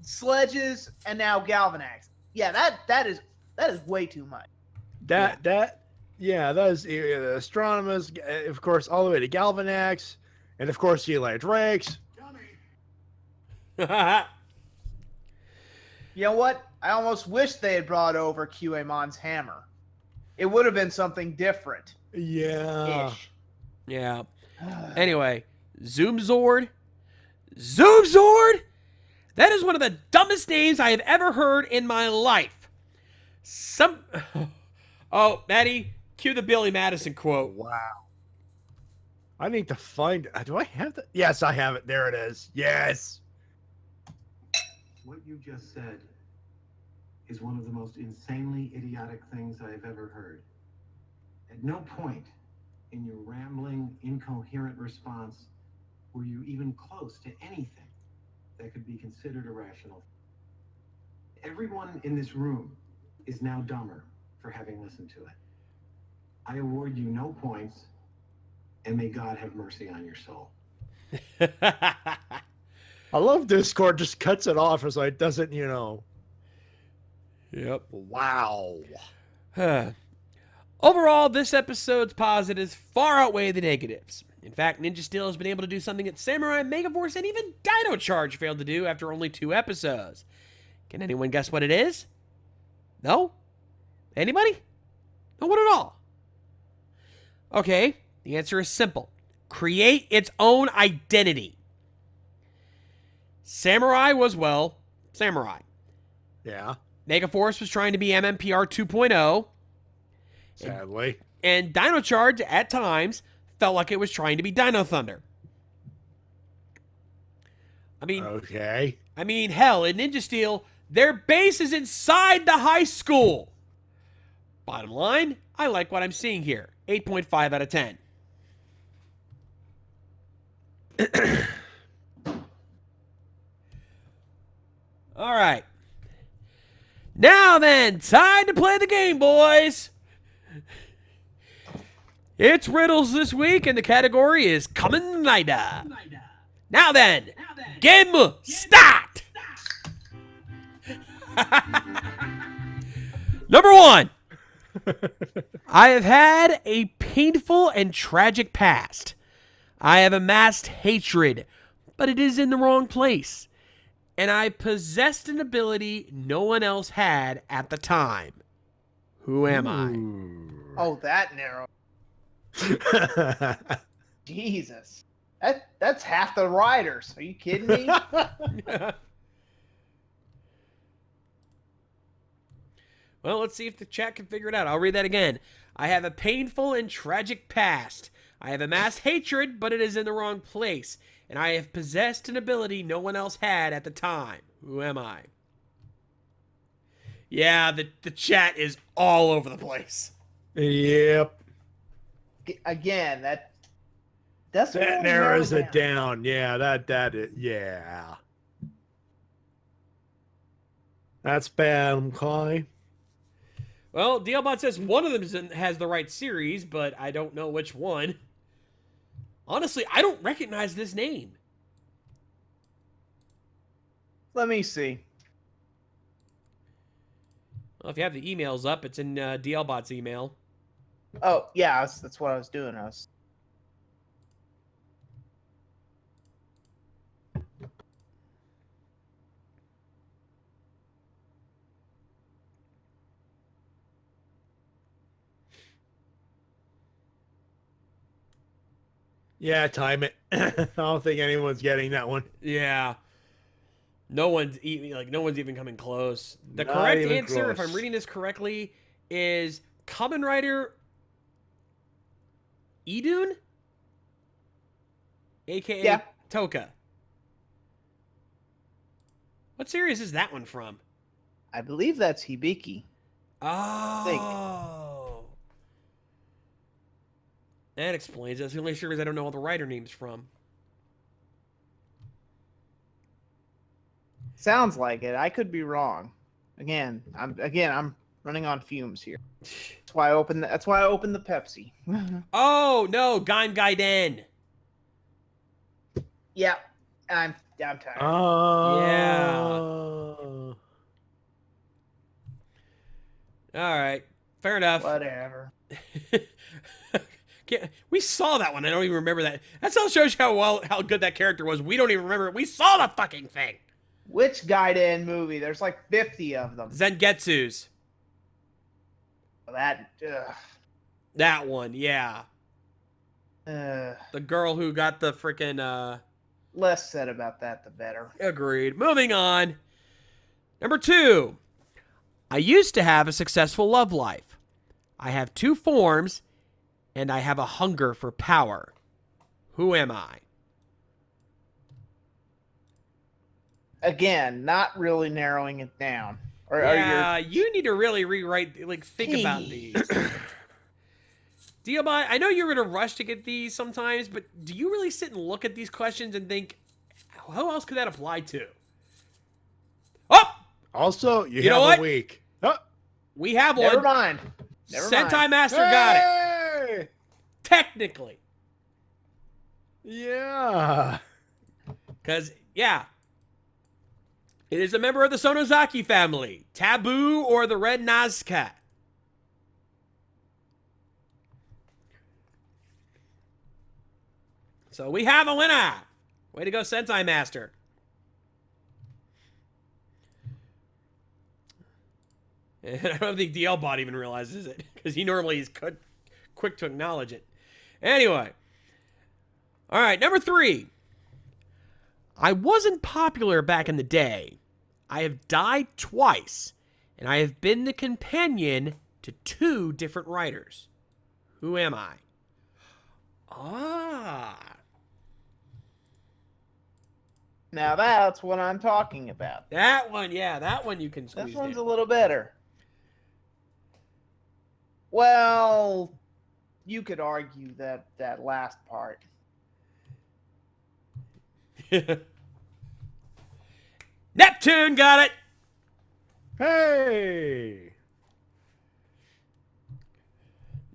Sledges, and now Galvanax. Yeah, that is way too much. That is Astronomers, of course, all the way to Galvanax, and of course Eli Drakes. You know what? I almost wish they had brought over QAmon's hammer. It would have been something different. Yeah. Ish. Yeah. Anyway, Zoom Zord. Zoom Zord? That is one of the dumbest names I have ever heard in my life. Oh, Maddie, cue the Billy Madison quote. Wow. I need to find. Do I have that? Yes, I have it. There it is. Yes. What you just said is one of the most insanely idiotic things I have ever heard. At no point in your rambling, incoherent response were you even close to anything that could be considered irrational. Everyone in this room is now dumber for having listened to it. I award you no points, and may God have mercy on your soul. I love Discord just cuts it off so it doesn't, Yep. Wow. Overall, this episode's positives far outweigh the negatives. In fact, Ninja Steel has been able to do something that Samurai, Megaforce, and even Dino Charge failed to do after only 2 episodes. Can anyone guess what it is? No? Anybody? No one at all. Okay, the answer is simple. Create its own identity. Samurai was, well, Samurai. Yeah. Megaforce was trying to be MMPR 2.0. Sadly. And Dino Charge, at times, felt like it was trying to be Dino Thunder. Okay. Hell, in Ninja Steel, their base is inside the high school. Bottom line, I like what I'm seeing here. 8.5 out of 10. All right. Now then, time to play the game, boys. It's riddles this week, and the category is Kamen Rider. Now then, game start. Number 1. I have had a painful and tragic past. I have amassed hatred, but it is in the wrong place. And I possessed an ability no one else had at the time. Who am I? Oh, that narrow. Jesus. That's half the riders. Are you kidding me? Well, let's see if the chat can figure it out. I'll read that again. I have a painful and tragic past. I have amassed hatred, but it is in the wrong place. And I have possessed an ability no one else had at the time. Who am I? Yeah, the chat is all over the place. Yep. Again, that's That narrows it down. Yeah, that is, yeah. That's bad, McCoy. Well, DLBot says one of them has the right series, but I don't know which one. Honestly, I don't recognize this name. Let me see. Well, if you have the emails up, it's in DLBot's email. Oh, yeah, that's what I was doing. Yeah, time it. I don't think anyone's getting that one. Yeah. No one's even coming close. The Not correct even answer, if close. I'm reading this correctly, is Kamen Rider Idun, aka Yeah. Toka. What series is that one from? I believe that's Hibiki. Oh. That explains it. That's the only series I don't know all the writer names from. Sounds like it. I could be wrong. Again, I'm running on fumes here. That's why I opened the Pepsi. Oh, no, Gaim Gaiden. Yeah. I'm tired. Oh. All right. Fair enough. Whatever. We saw that one. I don't even remember that. That still shows you how good that character was. We don't even remember it. We saw the fucking thing. Which Gaiden movie? There's like 50 of them. Zengetsu's. That That one, yeah. uh, The girl who got the freaking less said about that, the better. Agreed. Moving on. Number 2. I used to have a successful love life. I have 2 forms, and I have a hunger for power. Who am I? Again, not really narrowing it down. Or Yeah, you need to really rewrite, think about these. Diobot, I know you're in a rush to get these sometimes, but do you really sit and look at these questions and think, who else could that apply to? Oh! Also, you know have what? a week. Oh. We have one. Never mind. Sentai Master got it. Hey! Technically. Yeah. Because, yeah. It is a member of the Sonozaki family. Taboo or the Red Nazca. So we have a winner. Way to go, Sentai Master. And I don't think DL-Bot even realizes it, because he normally is quick to acknowledge it. Anyway. All right, number 3. I wasn't popular back in the day. I have died twice, and I have been the companion to 2 different writers. Who am I? Ah. Now that's what I'm talking about. That one, yeah, that one you can squeeze This one's in. a little better. Well, you could argue that last part. Neptune got it. Hey.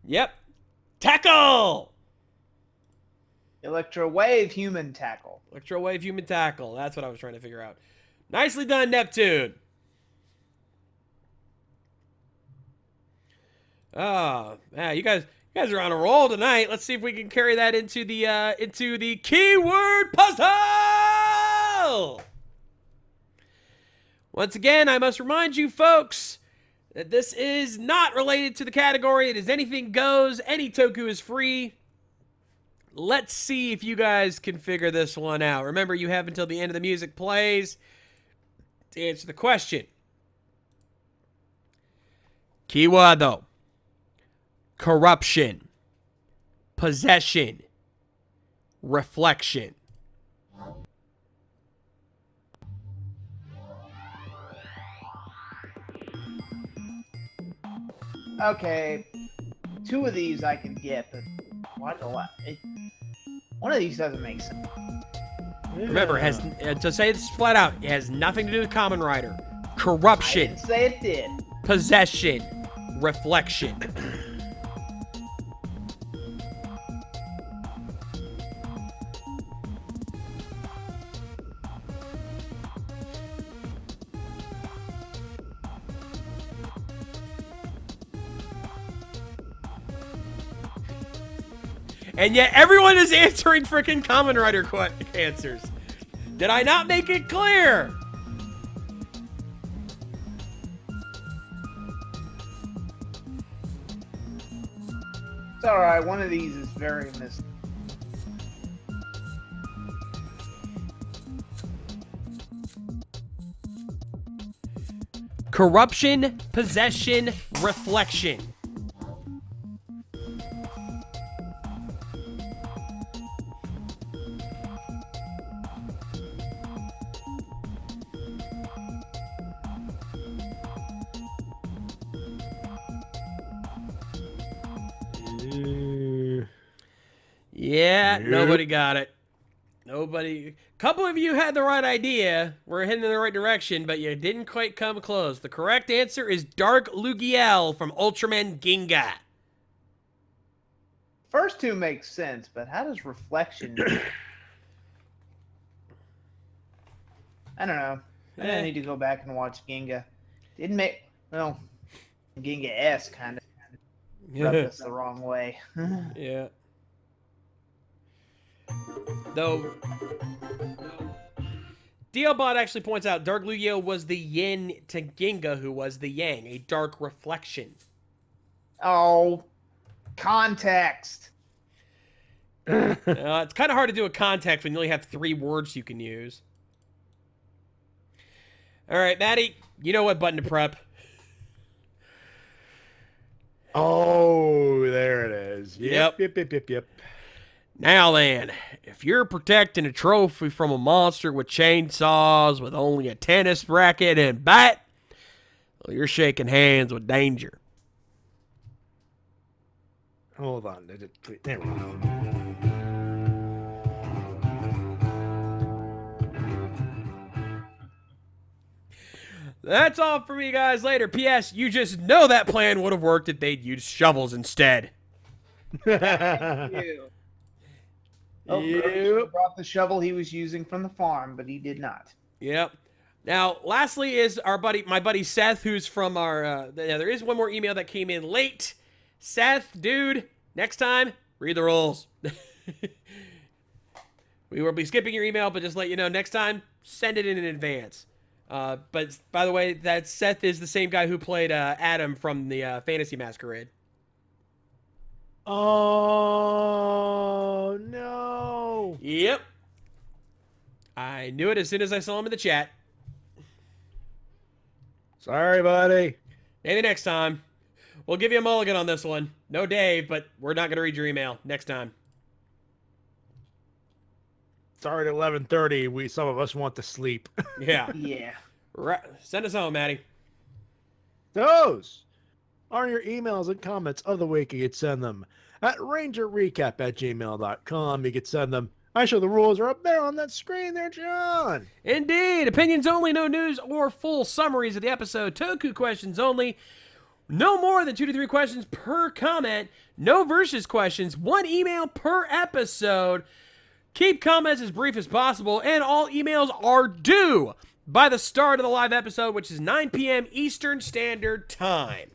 Yep. Tackle. Electro Wave Human Tackle. Electro Wave Human Tackle. That's what I was trying to figure out. Nicely done, Neptune. Oh, yeah, you guys are on a roll tonight. Let's see if we can carry that into the keyword puzzle. Once again, I must remind you folks that this is not related to the category. It is anything goes. Any toku is free. Let's see if you guys can figure this one out. Remember, you have until the end of the music plays to answer the question. Keyword: corruption, possession, reflection. Okay, 2 of these I can get, but one of these doesn't make sense. Remember, to say this flat out, it has nothing to do with Kamen Rider. I Corruption, didn't say it did. possession, reflection. And yet everyone is answering freaking Kamen Rider answers. Did I not make it clear? It's alright, one of these is very Corruption, possession, reflection. Yeah, nobody got it. Nobody. A couple of you had the right idea. We're heading in the right direction, but you didn't quite come close. The correct answer is Dark Lugiel from Ultraman Ginga. First 2 make sense, but how does reflection? I don't know. I need to go back and watch Ginga. Didn't make Ginga S kind of rubbed us the wrong way. Yeah. Though, DLBot actually points out Dark Lugiel was the yin to Ginga, who was the yang, a dark reflection. Oh, context. It's kind of hard to do a context when you only have 3 words you can use. All right, Matty, you know what button to prep. Oh, there it is. Yep. Now then, if you're protecting a trophy from a monster with chainsaws with only a tennis racket and bat, well, you're shaking hands with danger. Hold on. There we go. That's all for me, guys. Later. P.S. You just know that plan would have worked if they'd used shovels instead. Ew. Oh, Yep. brought the shovel he was using from the farm, but he did not. Yep. Now, lastly is my buddy Seth, who's from our, there is one more email that came in late. Seth, dude, next time, read the rules. We will be skipping your email, but just let you know, next time, send it in advance. But, by the way, that Seth is the same guy who played Adam from the Fantasy Masquerade. Oh, no. Yep. I knew it as soon as I saw him in the chat. Sorry, buddy. Maybe next time. We'll give you a mulligan on this one. No Dave, but we're not going to read your email next time. Sorry at 11:30. Some of us want to sleep. Yeah. Yeah. Right. Send us home, Matty. Those are your emails and comments of the week. You can send them at rangerrecap@gmail.com. You can send them. Actually, the rules are up there on that screen there, John. Indeed. Opinions only, no news or full summaries of the episode. Toku questions only. No more than 2 to 3 questions per comment. No versus questions. 1 email per episode. Keep comments as brief as possible. And all emails are due by the start of the live episode, which is 9 p.m. Eastern Standard Time.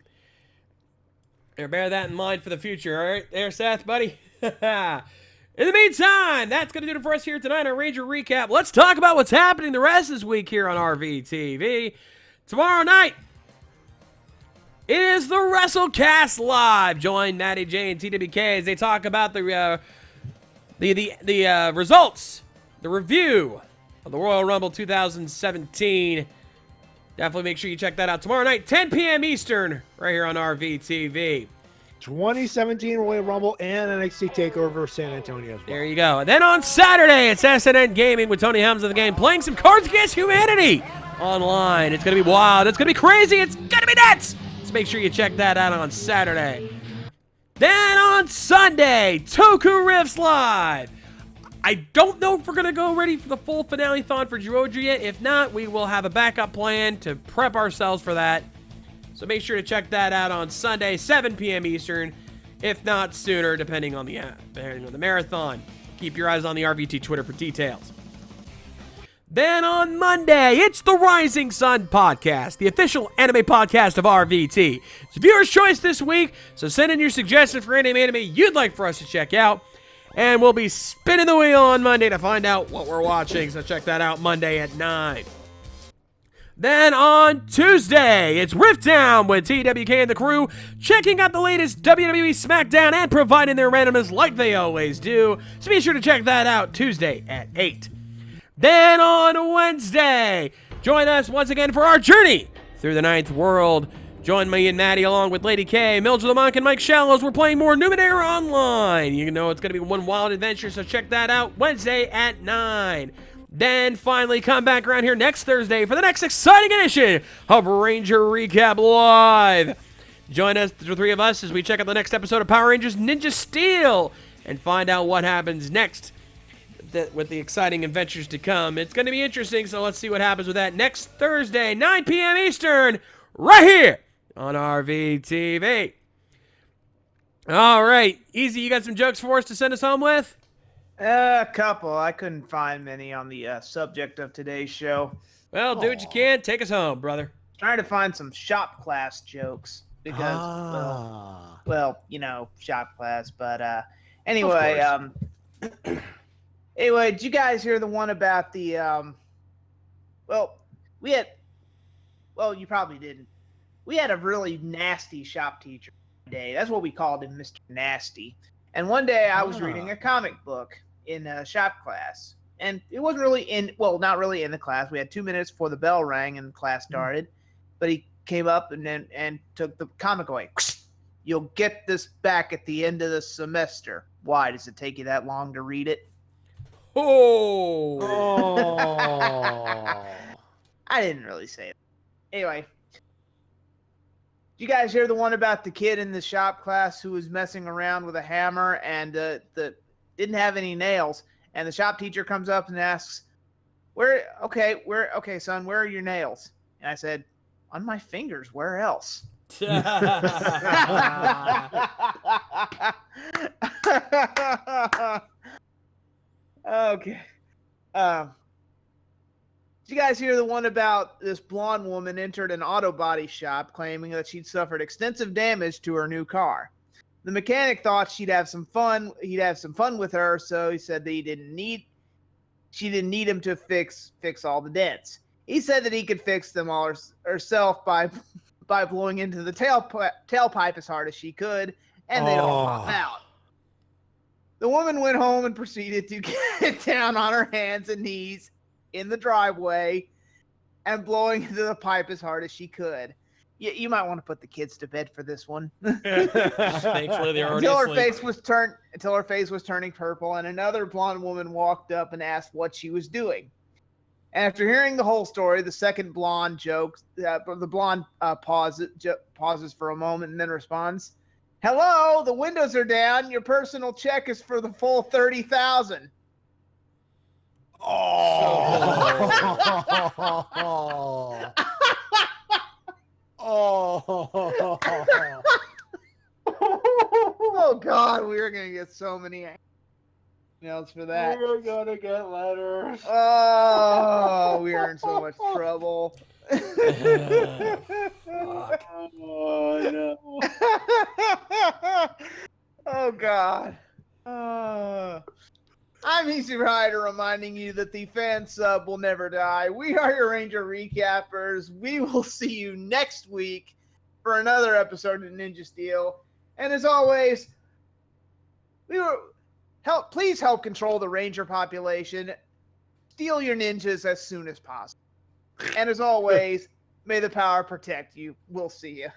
Bear that in mind for the future. All right, there, Seth, buddy. In the meantime, that's going to do it for us here tonight on Ranger Recap. Let's talk about what's happening the rest of this week here on RVTV. Tomorrow night, it is the WrestleCast Live. Join Matty Jay and TWK as they talk about the results, the review of the Royal Rumble 2017. Definitely make sure you check that out tomorrow night, 10 p.m. Eastern, right here on RVTV. 2017 Royal Rumble and NXT TakeOver San Antonio as well. There you go. And then on Saturday, it's SNN Gaming with Tony Helms of the game, playing some Cards Against Humanity online. It's going to be wild. It's going to be crazy. It's going to be nuts. So make sure you check that out on Saturday. Then on Sunday, Toku Riffs Live. I don't know if we're going to go ready for the full finale-thon for Jiroudra yet. If not, we will have a backup plan to prep ourselves for that. So make sure to check that out on Sunday, 7 p.m. Eastern, if not sooner, depending on the marathon. Keep your eyes on the RVT Twitter for details. Then on Monday, it's the Rising Sun Podcast, the official anime podcast of RVT. It's viewer's choice this week, so send in your suggestions for any anime you'd like for us to check out. And we'll be spinning the wheel on Monday to find out what we're watching, so check that out Monday at 9. Then on Tuesday, it's Rift Down with TWK and the crew, checking out the latest WWE SmackDown and providing their randomness like they always do. So be sure to check that out Tuesday at 8. Then on Wednesday, join us once again for our journey through the Ninth World. Join me and Matty along with Lady K, Mildred the Monk, and Mike Shallows. We're playing more Numenera Online. You know it's going to be one wild adventure, so check that out Wednesday at 9. Then finally come back around here next Thursday for the next exciting edition of Ranger Recap Live. Join us, the three of us, as we check out the next episode of Power Rangers Ninja Steel and find out what happens next with the exciting adventures to come. It's going to be interesting, so let's see what happens with that next Thursday, 9 p.m. Eastern, right here on RVTV. All right, Easy, you got some jokes for us to send us home with? A couple. I couldn't find many on the subject of today's show. Well, do what you can. Take us home, brother. Trying to find some shop class jokes because, well, you know, shop class. But anyway, anyway, did you guys hear the one about the? Well, you probably didn't. We had a really nasty shop teacher today. That's what we called him, Mr. Nasty. And one day I was reading a comic book in shop class. And it wasn't really not really in the class. We had 2 minutes before the bell rang and class started. But he came up and took the comic away. You'll get this back at the end of the semester. Why? Does it take you that long to read it? Oh. I didn't really say it. Anyway. Did you guys hear the one about the kid in the shop class who was messing around with a hammer and didn't have any nails? And the shop teacher comes up and asks, okay, son, where are your nails? And I said, on my fingers, where else? Okay. Did you guys hear the one about this blonde woman entered an auto body shop claiming that she'd suffered extensive damage to her new car? The mechanic thought he'd have some fun with her, so he said that she didn't need him to fix all the dents. He said that he could fix them all herself by blowing into the tailpipe as hard as she could, and they'd all pop out. The woman went home and proceeded to get down on her hands and knees in the driveway and blowing into the pipe as hard as she could. You might want to put the kids to bed for this one. Thankfully, they're already until her asleep. face was turning purple, and another blonde woman walked up and asked what she was doing. After hearing the whole story, the second blonde pauses for a moment and then responds, "Hello, the windows are down. Your personal check is for the full $30,000." Oh God, we are gonna get so many emails for that. We're gonna get letters. Oh, we are in so much trouble. Oh no. Oh God. I'm Easy Rider, reminding you that the fan sub will never die. We are your Ranger Recappers. We will see you next week for another episode of Ninja Steel. And as always, please help control the Ranger population. Steal your ninjas as soon as possible. And as always, may the power protect you. We'll see you.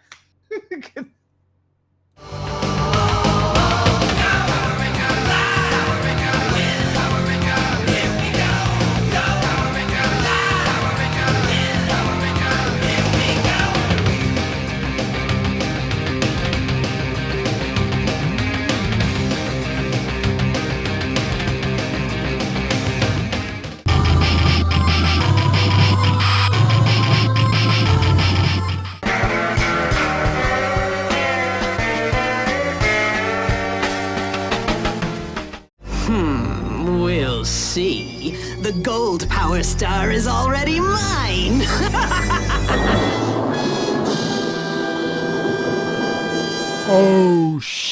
The gold power star is already mine. Oh, shit.